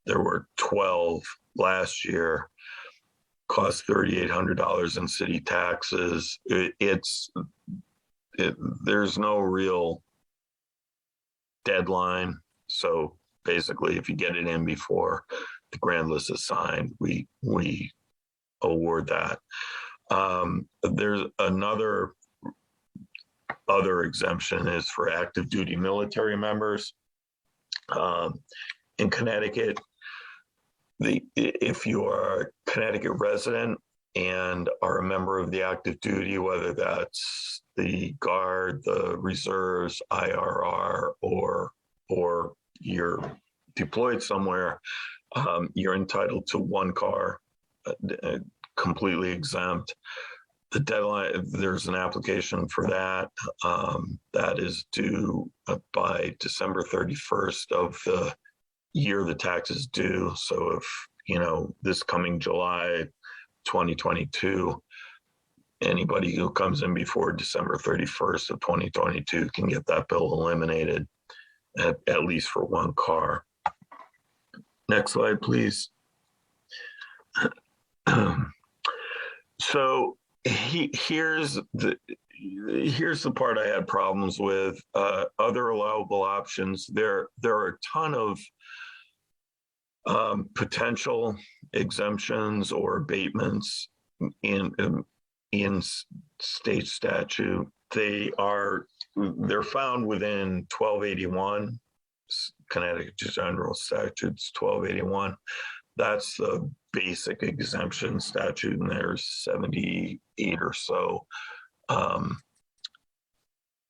There were 12 last year, cost $3,800 in city taxes. There's no real deadline. So basically, if you get it in before the grand list is signed, we award that. There's other exemption is for active duty military members. In Connecticut, if you are a Connecticut resident and are a member of the active duty, whether that's the Guard, the Reserves, IRR, or you're deployed somewhere, you're entitled to one car, completely exempt. The deadline, there's an application for that. That is due by December 31st of the year the tax is due. So if, this coming July 2022, anybody who comes in before December 31st of 2022 can get that bill eliminated, at least for one car. Next slide, please. So here's the part I had problems with. Other allowable options. There are a ton of potential exemptions or abatements in state statute. They're found within 1281, Connecticut General Statutes 1281. That's the basic exemption statute, and there's 78 or so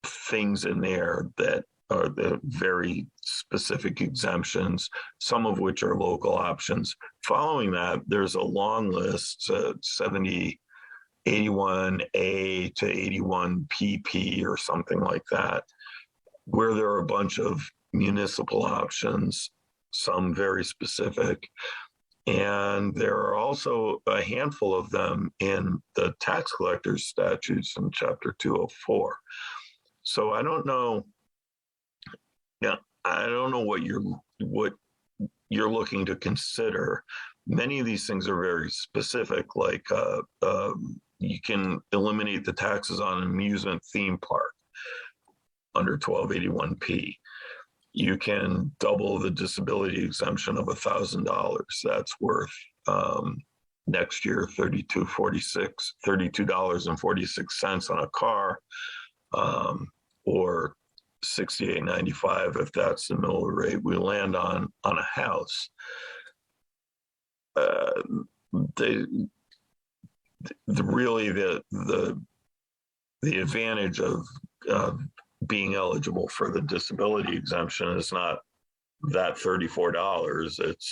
things in there that are the very specific exemptions, some of which are local options. Following that, there's a long list, 81A to 81PP or something like that, where there are a bunch of municipal options, some very specific. And there are also a handful of them in the tax collector's statutes in Chapter 204. So I don't know what you're looking to consider. Many of these things are very specific, like you can eliminate the taxes on an amusement theme park under 1281P. you can double the disability exemption of $1,000. That's worth next year $32.46 on a car, or $68.95 if that's the middle rate we land on a house. The advantage of being eligible for the disability exemption is not that $34.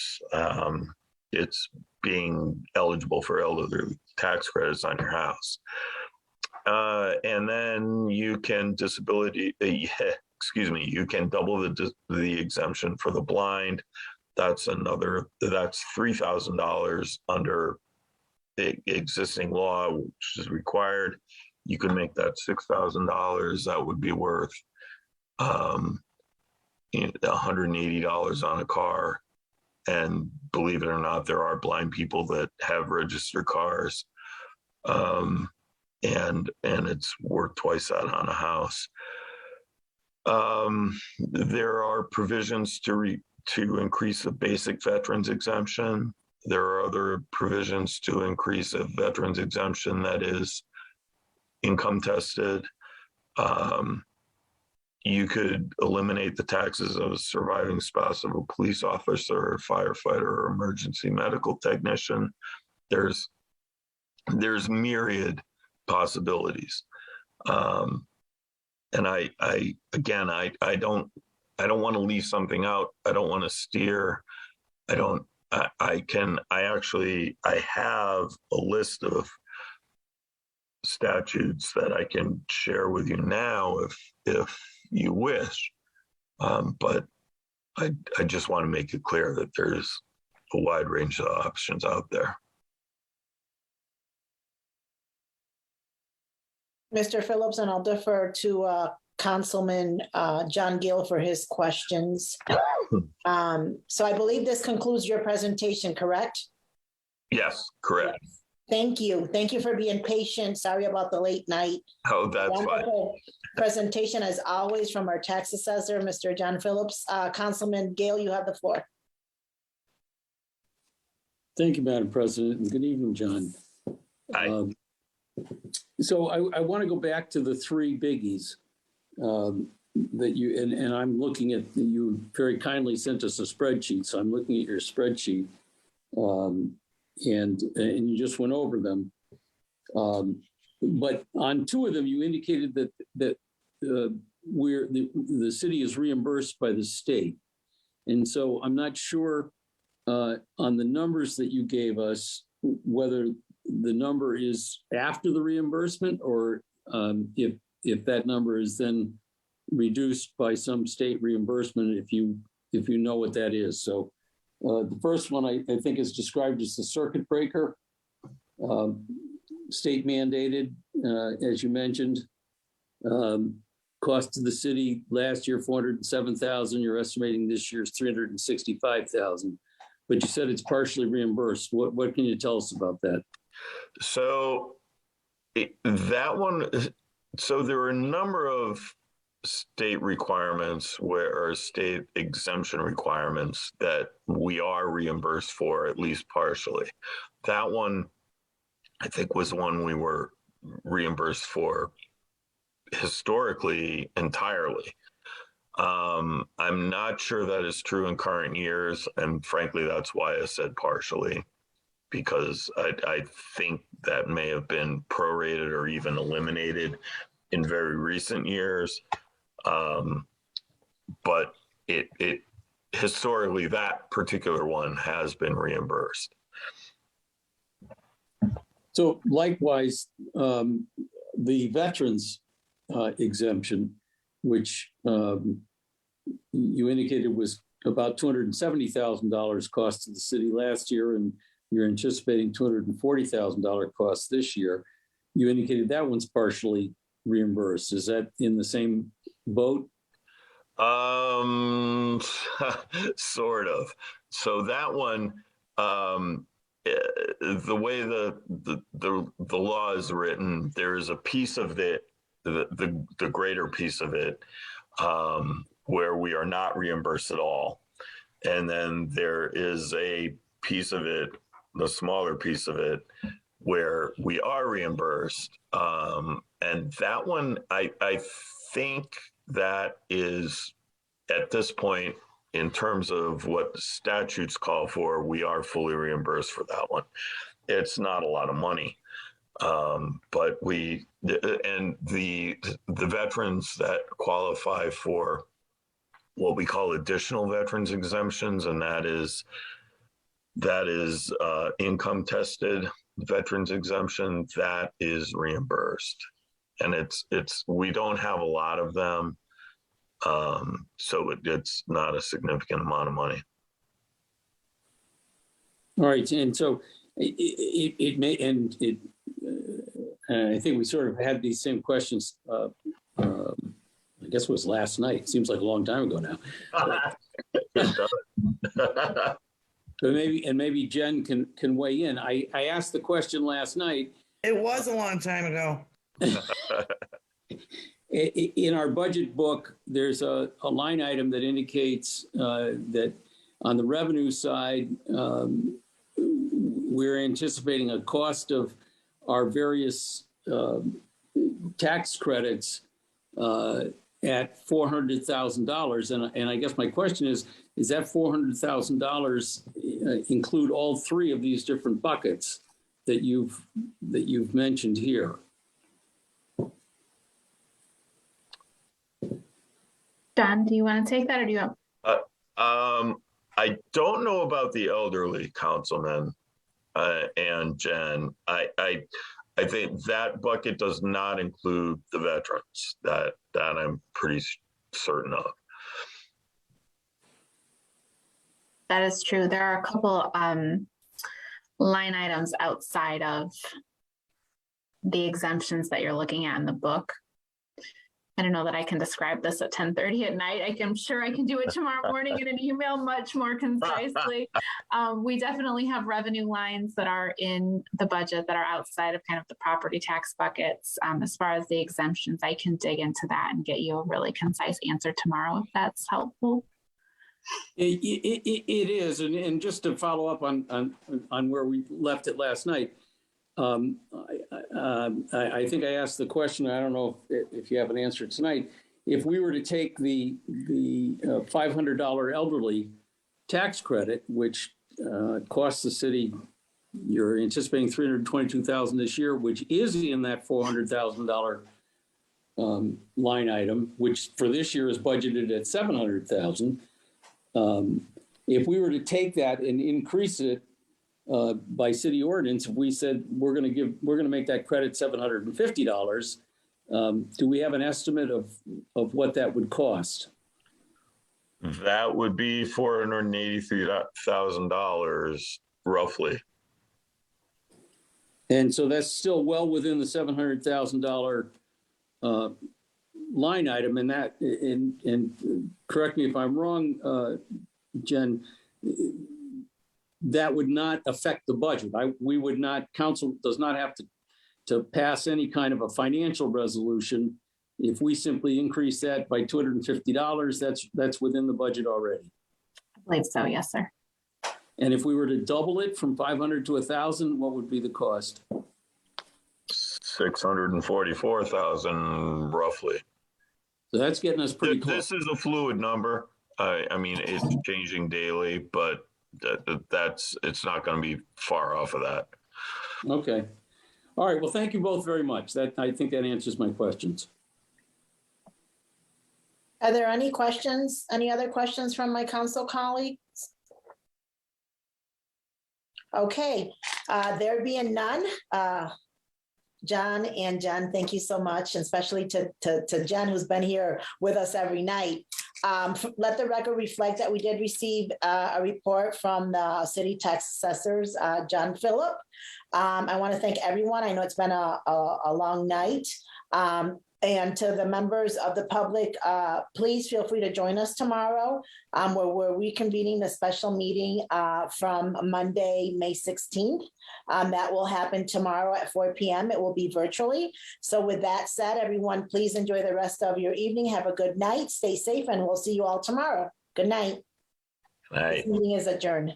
It's being eligible for elderly tax credits on your house. And then you can you can double the exemption for the blind. That's $3,000 under the existing law, which is required. You can make that $6,000. That would be worth $180 on a car. And believe it or not, there are blind people that have registered cars. And it's worth twice that on a house. There are provisions to increase the basic veterans exemption. There are other provisions to increase a veterans exemption that is income tested. You could eliminate the taxes of a surviving spouse of a police officer, firefighter, or emergency medical technician. There's myriad possibilities. And I don't want to leave something out. I don't want to steer. I have a list of statutes that I can share with you now if you wish. But I just want to make it clear that there's a wide range of options out there. Mr. Phillips, and I'll defer to Councilman John Gill for his questions. So I believe this concludes your presentation, correct? Yes, correct. Yes. Thank you. Thank you for being patient. Sorry about the late night. Oh, that's wonderful fine. Presentation as always from our tax assessor, Mr. John Phillips. Councilman Gill, you have the floor. Thank you, Madam President, and good evening, John. Hi. So I want to go back to the three biggies that you, and I'm looking at, you very kindly sent us a spreadsheet. So I'm looking at your spreadsheet and you just went over them. But on two of them, you indicated that where the city is reimbursed by the state. And so I'm not sure on the numbers that you gave us, whether the number is after the reimbursement or if that number is then reduced by some state reimbursement, if you know what that is. So the first one I think is described as the circuit breaker, state mandated, as you mentioned. Cost to the city last year, $407,000. You're estimating this year's $365,000. But you said it's partially reimbursed. What can you tell us about that? So that one, so there are a number of state requirements or state exemption requirements that we are reimbursed for, at least partially. That one, I think, was one we were reimbursed for historically entirely. I'm not sure that is true in current years. And frankly, that's why I said partially, because I think that may have been prorated or even eliminated in very recent years. But it historically, that particular one has been reimbursed. So likewise, the veterans exemption, which you indicated was about $270,000 cost to the city last year, and you're anticipating $240,000 cost this year. You indicated that one's partially reimbursed. Is that in the same boat? Sort of. So that one, the way the law is written, there is a piece of it, the greater piece of it, where we are not reimbursed at all. And then there is a piece of it, the smaller piece of it, where we are reimbursed. And that one, I think that is, at this point, in terms of what statutes call for, we are fully reimbursed for that one. It's not a lot of money. But the veterans that qualify for what we call additional veterans exemptions, and that is income tested veterans exemption, that is reimbursed. And we don't have a lot of them. So it's not a significant amount of money. All right. And so it may, and I think we sort of had these same questions, I guess it was last night. Seems like a long time ago now. But maybe Jen can weigh in. I asked the question last night. It was a long time ago. In our budget book, there's a line item that indicates that on the revenue side, we're anticipating a cost of our various tax credits at $400,000. And I guess my question is that $400,000 include all three of these different buckets that you've mentioned here? Don, do you want to take that, or do you want? I don't know about the elderly, Councilman and Jen. I think that bucket does not include the veterans. That I'm pretty certain of. That is true. There are a couple line items outside of the exemptions that you're looking at in the book. I don't know that I can describe this at 10:30 at night. I'm sure I can do it tomorrow morning in an email much more concisely. We definitely have revenue lines that are in the budget that are outside of kind of the property tax buckets. As far as the exemptions, I can dig into that and get you a really concise answer tomorrow if that's helpful. It is, and just to follow up on where we left it last night, I think I asked the question. I don't know if you have an answer tonight. If we were to take the $500 elderly tax credit, which costs the city, you're anticipating $322,000 this year, which is in that $400,000 line item, which for this year is budgeted at $700,000. If we were to take that and increase it by city ordinance, if we said we're going to make that credit $750, do we have an estimate of what that would cost? That would be $483,000 roughly. And so that's still well within the $700,000 line item. And that, and correct me if I'm wrong, Jen, that would not affect the budget. We would not, council does not have to pass any kind of a financial resolution. If we simply increase that by $250, that's within the budget already. I believe so, yes, sir. And if we were to double it from 500 to 1,000, what would be the cost? 644,000 roughly. So that's getting us pretty close. This is a fluid number. I mean, it's changing daily, but it's not going to be far off of that. Okay. All right. Well, thank you both very much. I think that answers my questions. Are there any questions, any other questions from my council colleagues? Okay, there being none, John and Jen, thank you so much, and especially to Jen, who's been here with us every night. Let the record reflect that we did receive a report from the city tax assessors, John Phillip. I want to thank everyone. I know it's been a long night. And to the members of the public, please feel free to join us tomorrow, where we're reconvening the special meeting from Monday, May 16th. That will happen tomorrow at 4 p.m. It will be virtually. So with that said, everyone, please enjoy the rest of your evening. Have a good night. Stay safe, and we'll see you all tomorrow. Good night. Night. This meeting is adjourned.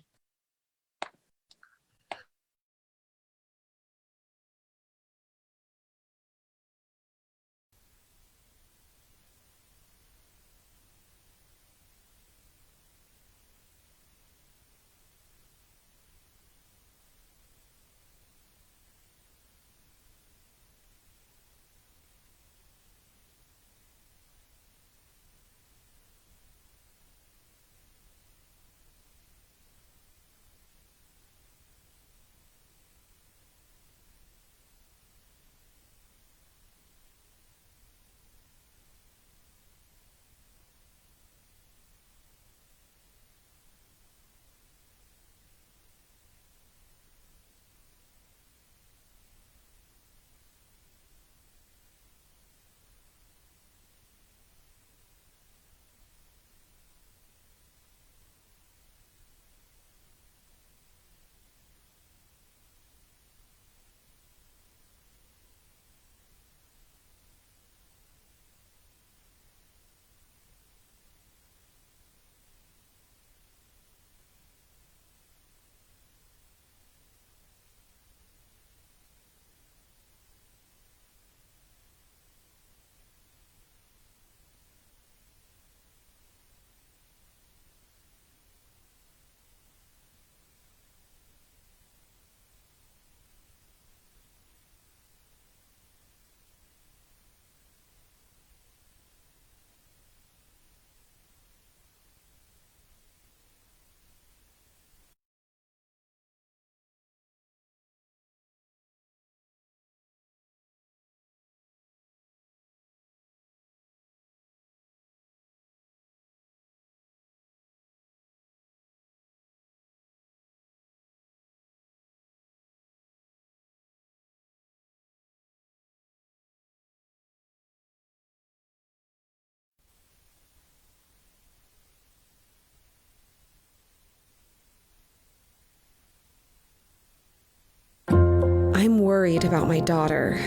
I'm worried about my daughter.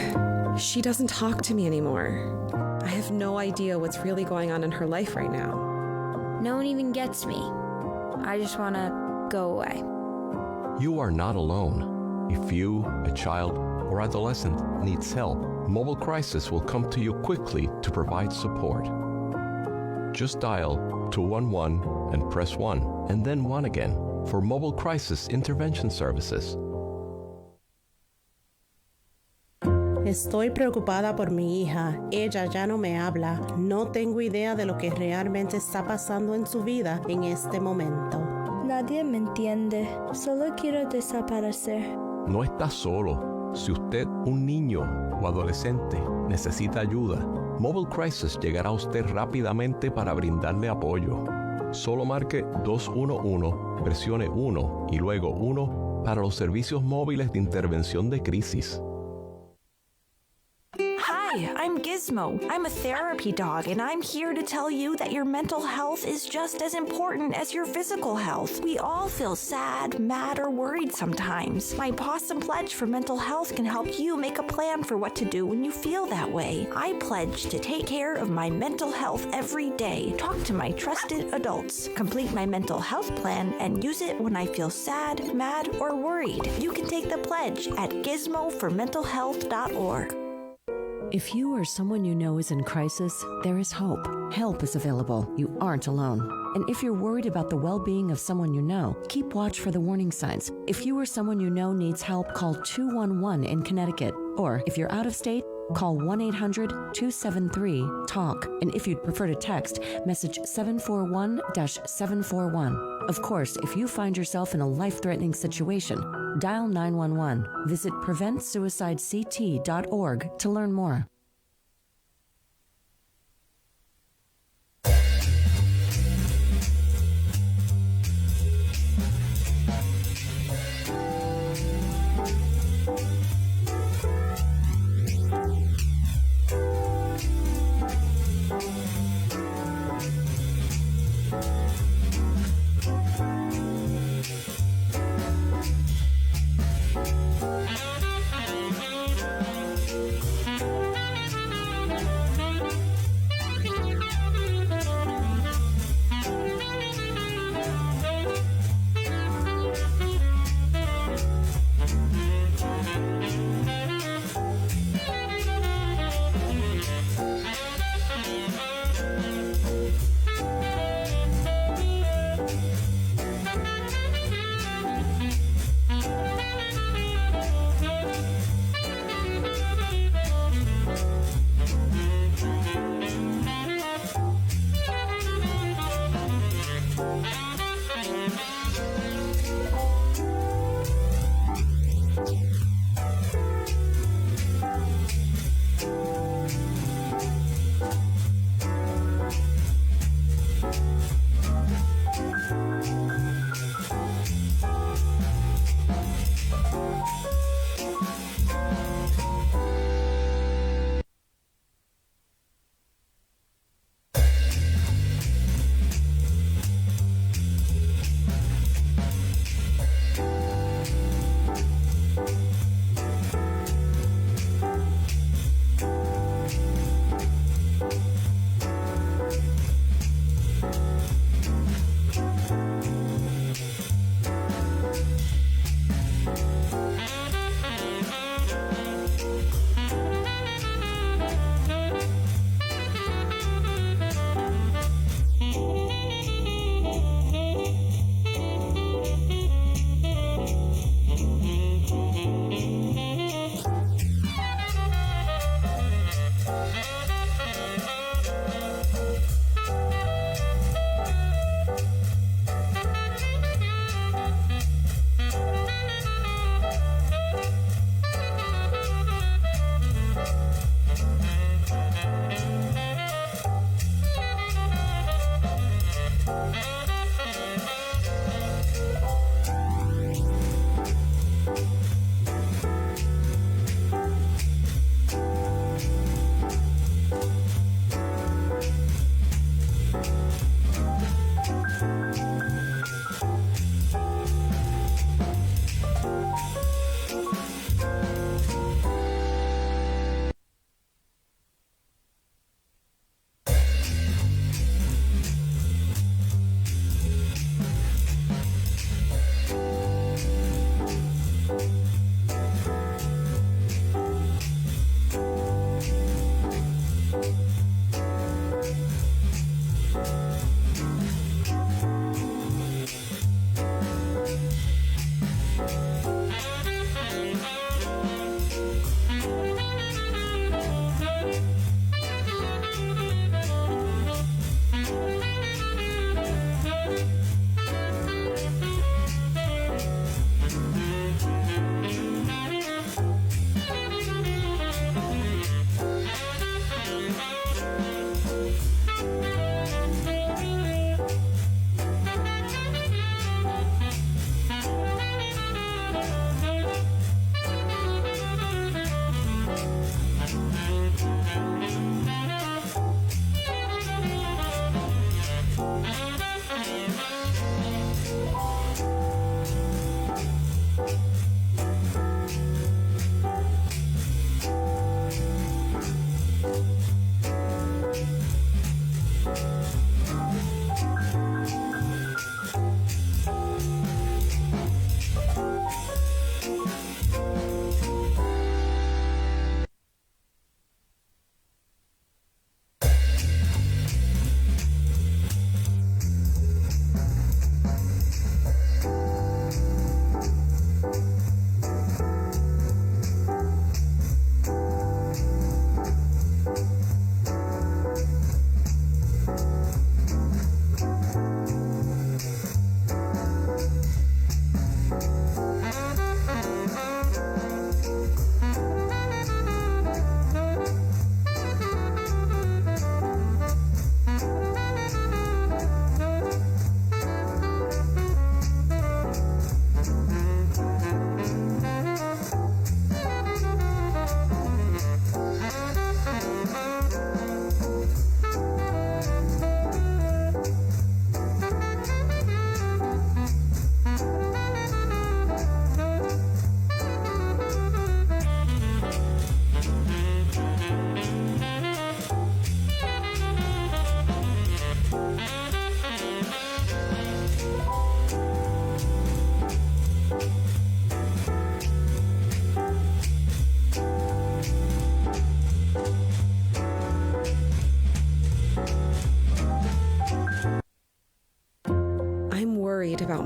She doesn't talk to me anymore. I have no idea what's really going on in her life right now. No one even gets me. I just want to go away. You are not alone. If you, a child, or adolescent needs help, Mobile Crisis will come to you quickly to provide support. Just dial 211 and press 1 and then 1 again for Mobile Crisis Intervention Services. Estoy preocupada por mi hija. Ella ya no me habla. No tengo idea de lo que realmente está pasando en su vida en este momento. Nadie me entiende. Solo quiero desaparecer. No está solo. Si usted, un niño o adolescente, necesita ayuda, Mobile Crisis llegará a usted rápidamente para brindarle apoyo. Solo marque 211, presione 1 y luego 1 para los servicios móviles de intervención de crisis. Hi, I'm Gizmo. I'm a therapy dog, and I'm here to tell you that your mental health is just as important as your physical health. We all feel sad, mad, or worried sometimes. My Possum Pledge for Mental Health can help you make a plan for what to do when you feel that way. I pledge to take care of my mental health every day. Talk to my trusted adults. Complete my mental health plan and use it when I feel sad, mad, or worried. You can take the pledge at gizmoformentalhealth.org. If you or someone you know is in crisis, there is hope. Help is available. You aren't alone. And if you're worried about the well-being of someone you know, keep watch for the warning signs. If you or someone you know needs help, call 211 in Connecticut. Or if you're out of state, call 1-800-273-TALK. And if you'd prefer to text, message 741-741. Of course, if you find yourself in a life-threatening situation, dial 911. Visit PreventSuicideCT.org to learn more.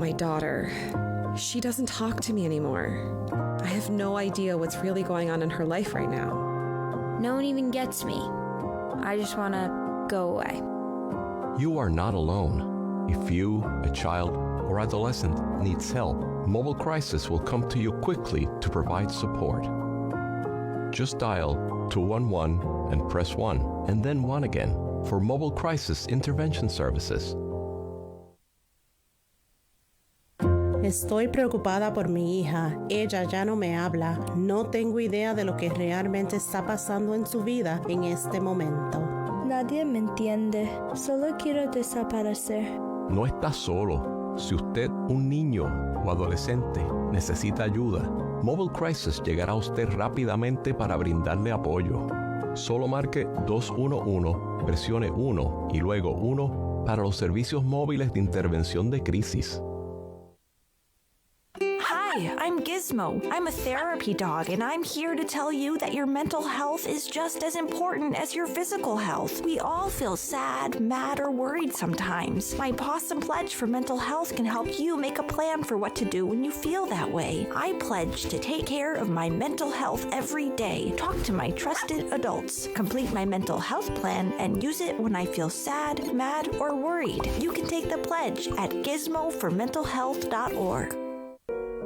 my daughter. She doesn't talk to me anymore. I have no idea what's really going on in her life right now. No one even gets me. I just want to go away. You are not alone. If you, a child, or adolescent needs help, Mobile Crisis will come to you quickly to provide support. Just dial 211 and press 1 and then 1 again for Mobile Crisis Intervention Services. Estoy preocupada por mi hija. Ella ya no me habla. No tengo idea de lo que realmente está pasando en su vida en este momento. Nadie me entiende. Solo quiero desaparecer. No está solo. Si usted, un niño o adolescente, necesita ayuda, Mobile Crisis llegará a usted rápidamente para brindarle apoyo. Solo marque 211, presione 1 y luego 1 para los servicios móviles de intervención de crisis. Hi, I'm Gizmo. I'm a therapy dog, and I'm here to tell you that your mental health is just as important as your physical health. We all feel sad, mad, or worried sometimes. My Possum Pledge for Mental Health can help you make a plan for what to do when you feel that way. I pledge to take care of my mental health every day. Talk to my trusted adults. Complete my mental health plan and use it when I feel sad, mad, or worried. You can take the pledge at gizmoformentalhealth.org.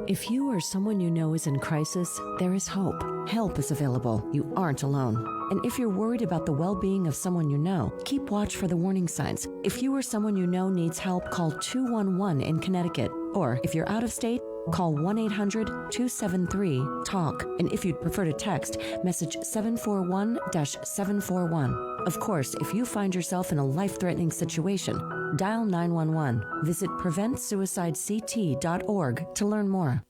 If you or someone you know is in crisis, there is hope. Help is available. You aren't alone. And if you're worried about the well-being of someone you know, keep watch for the warning signs. If you or someone you know needs help, call 211 in Connecticut. Or if you're out of state, call 1-800-273-TALK. And if you'd prefer to text, message 741-741. Of course, if you find yourself in a life-threatening situation, dial 911. Visit PreventSuicideCT.org to learn more.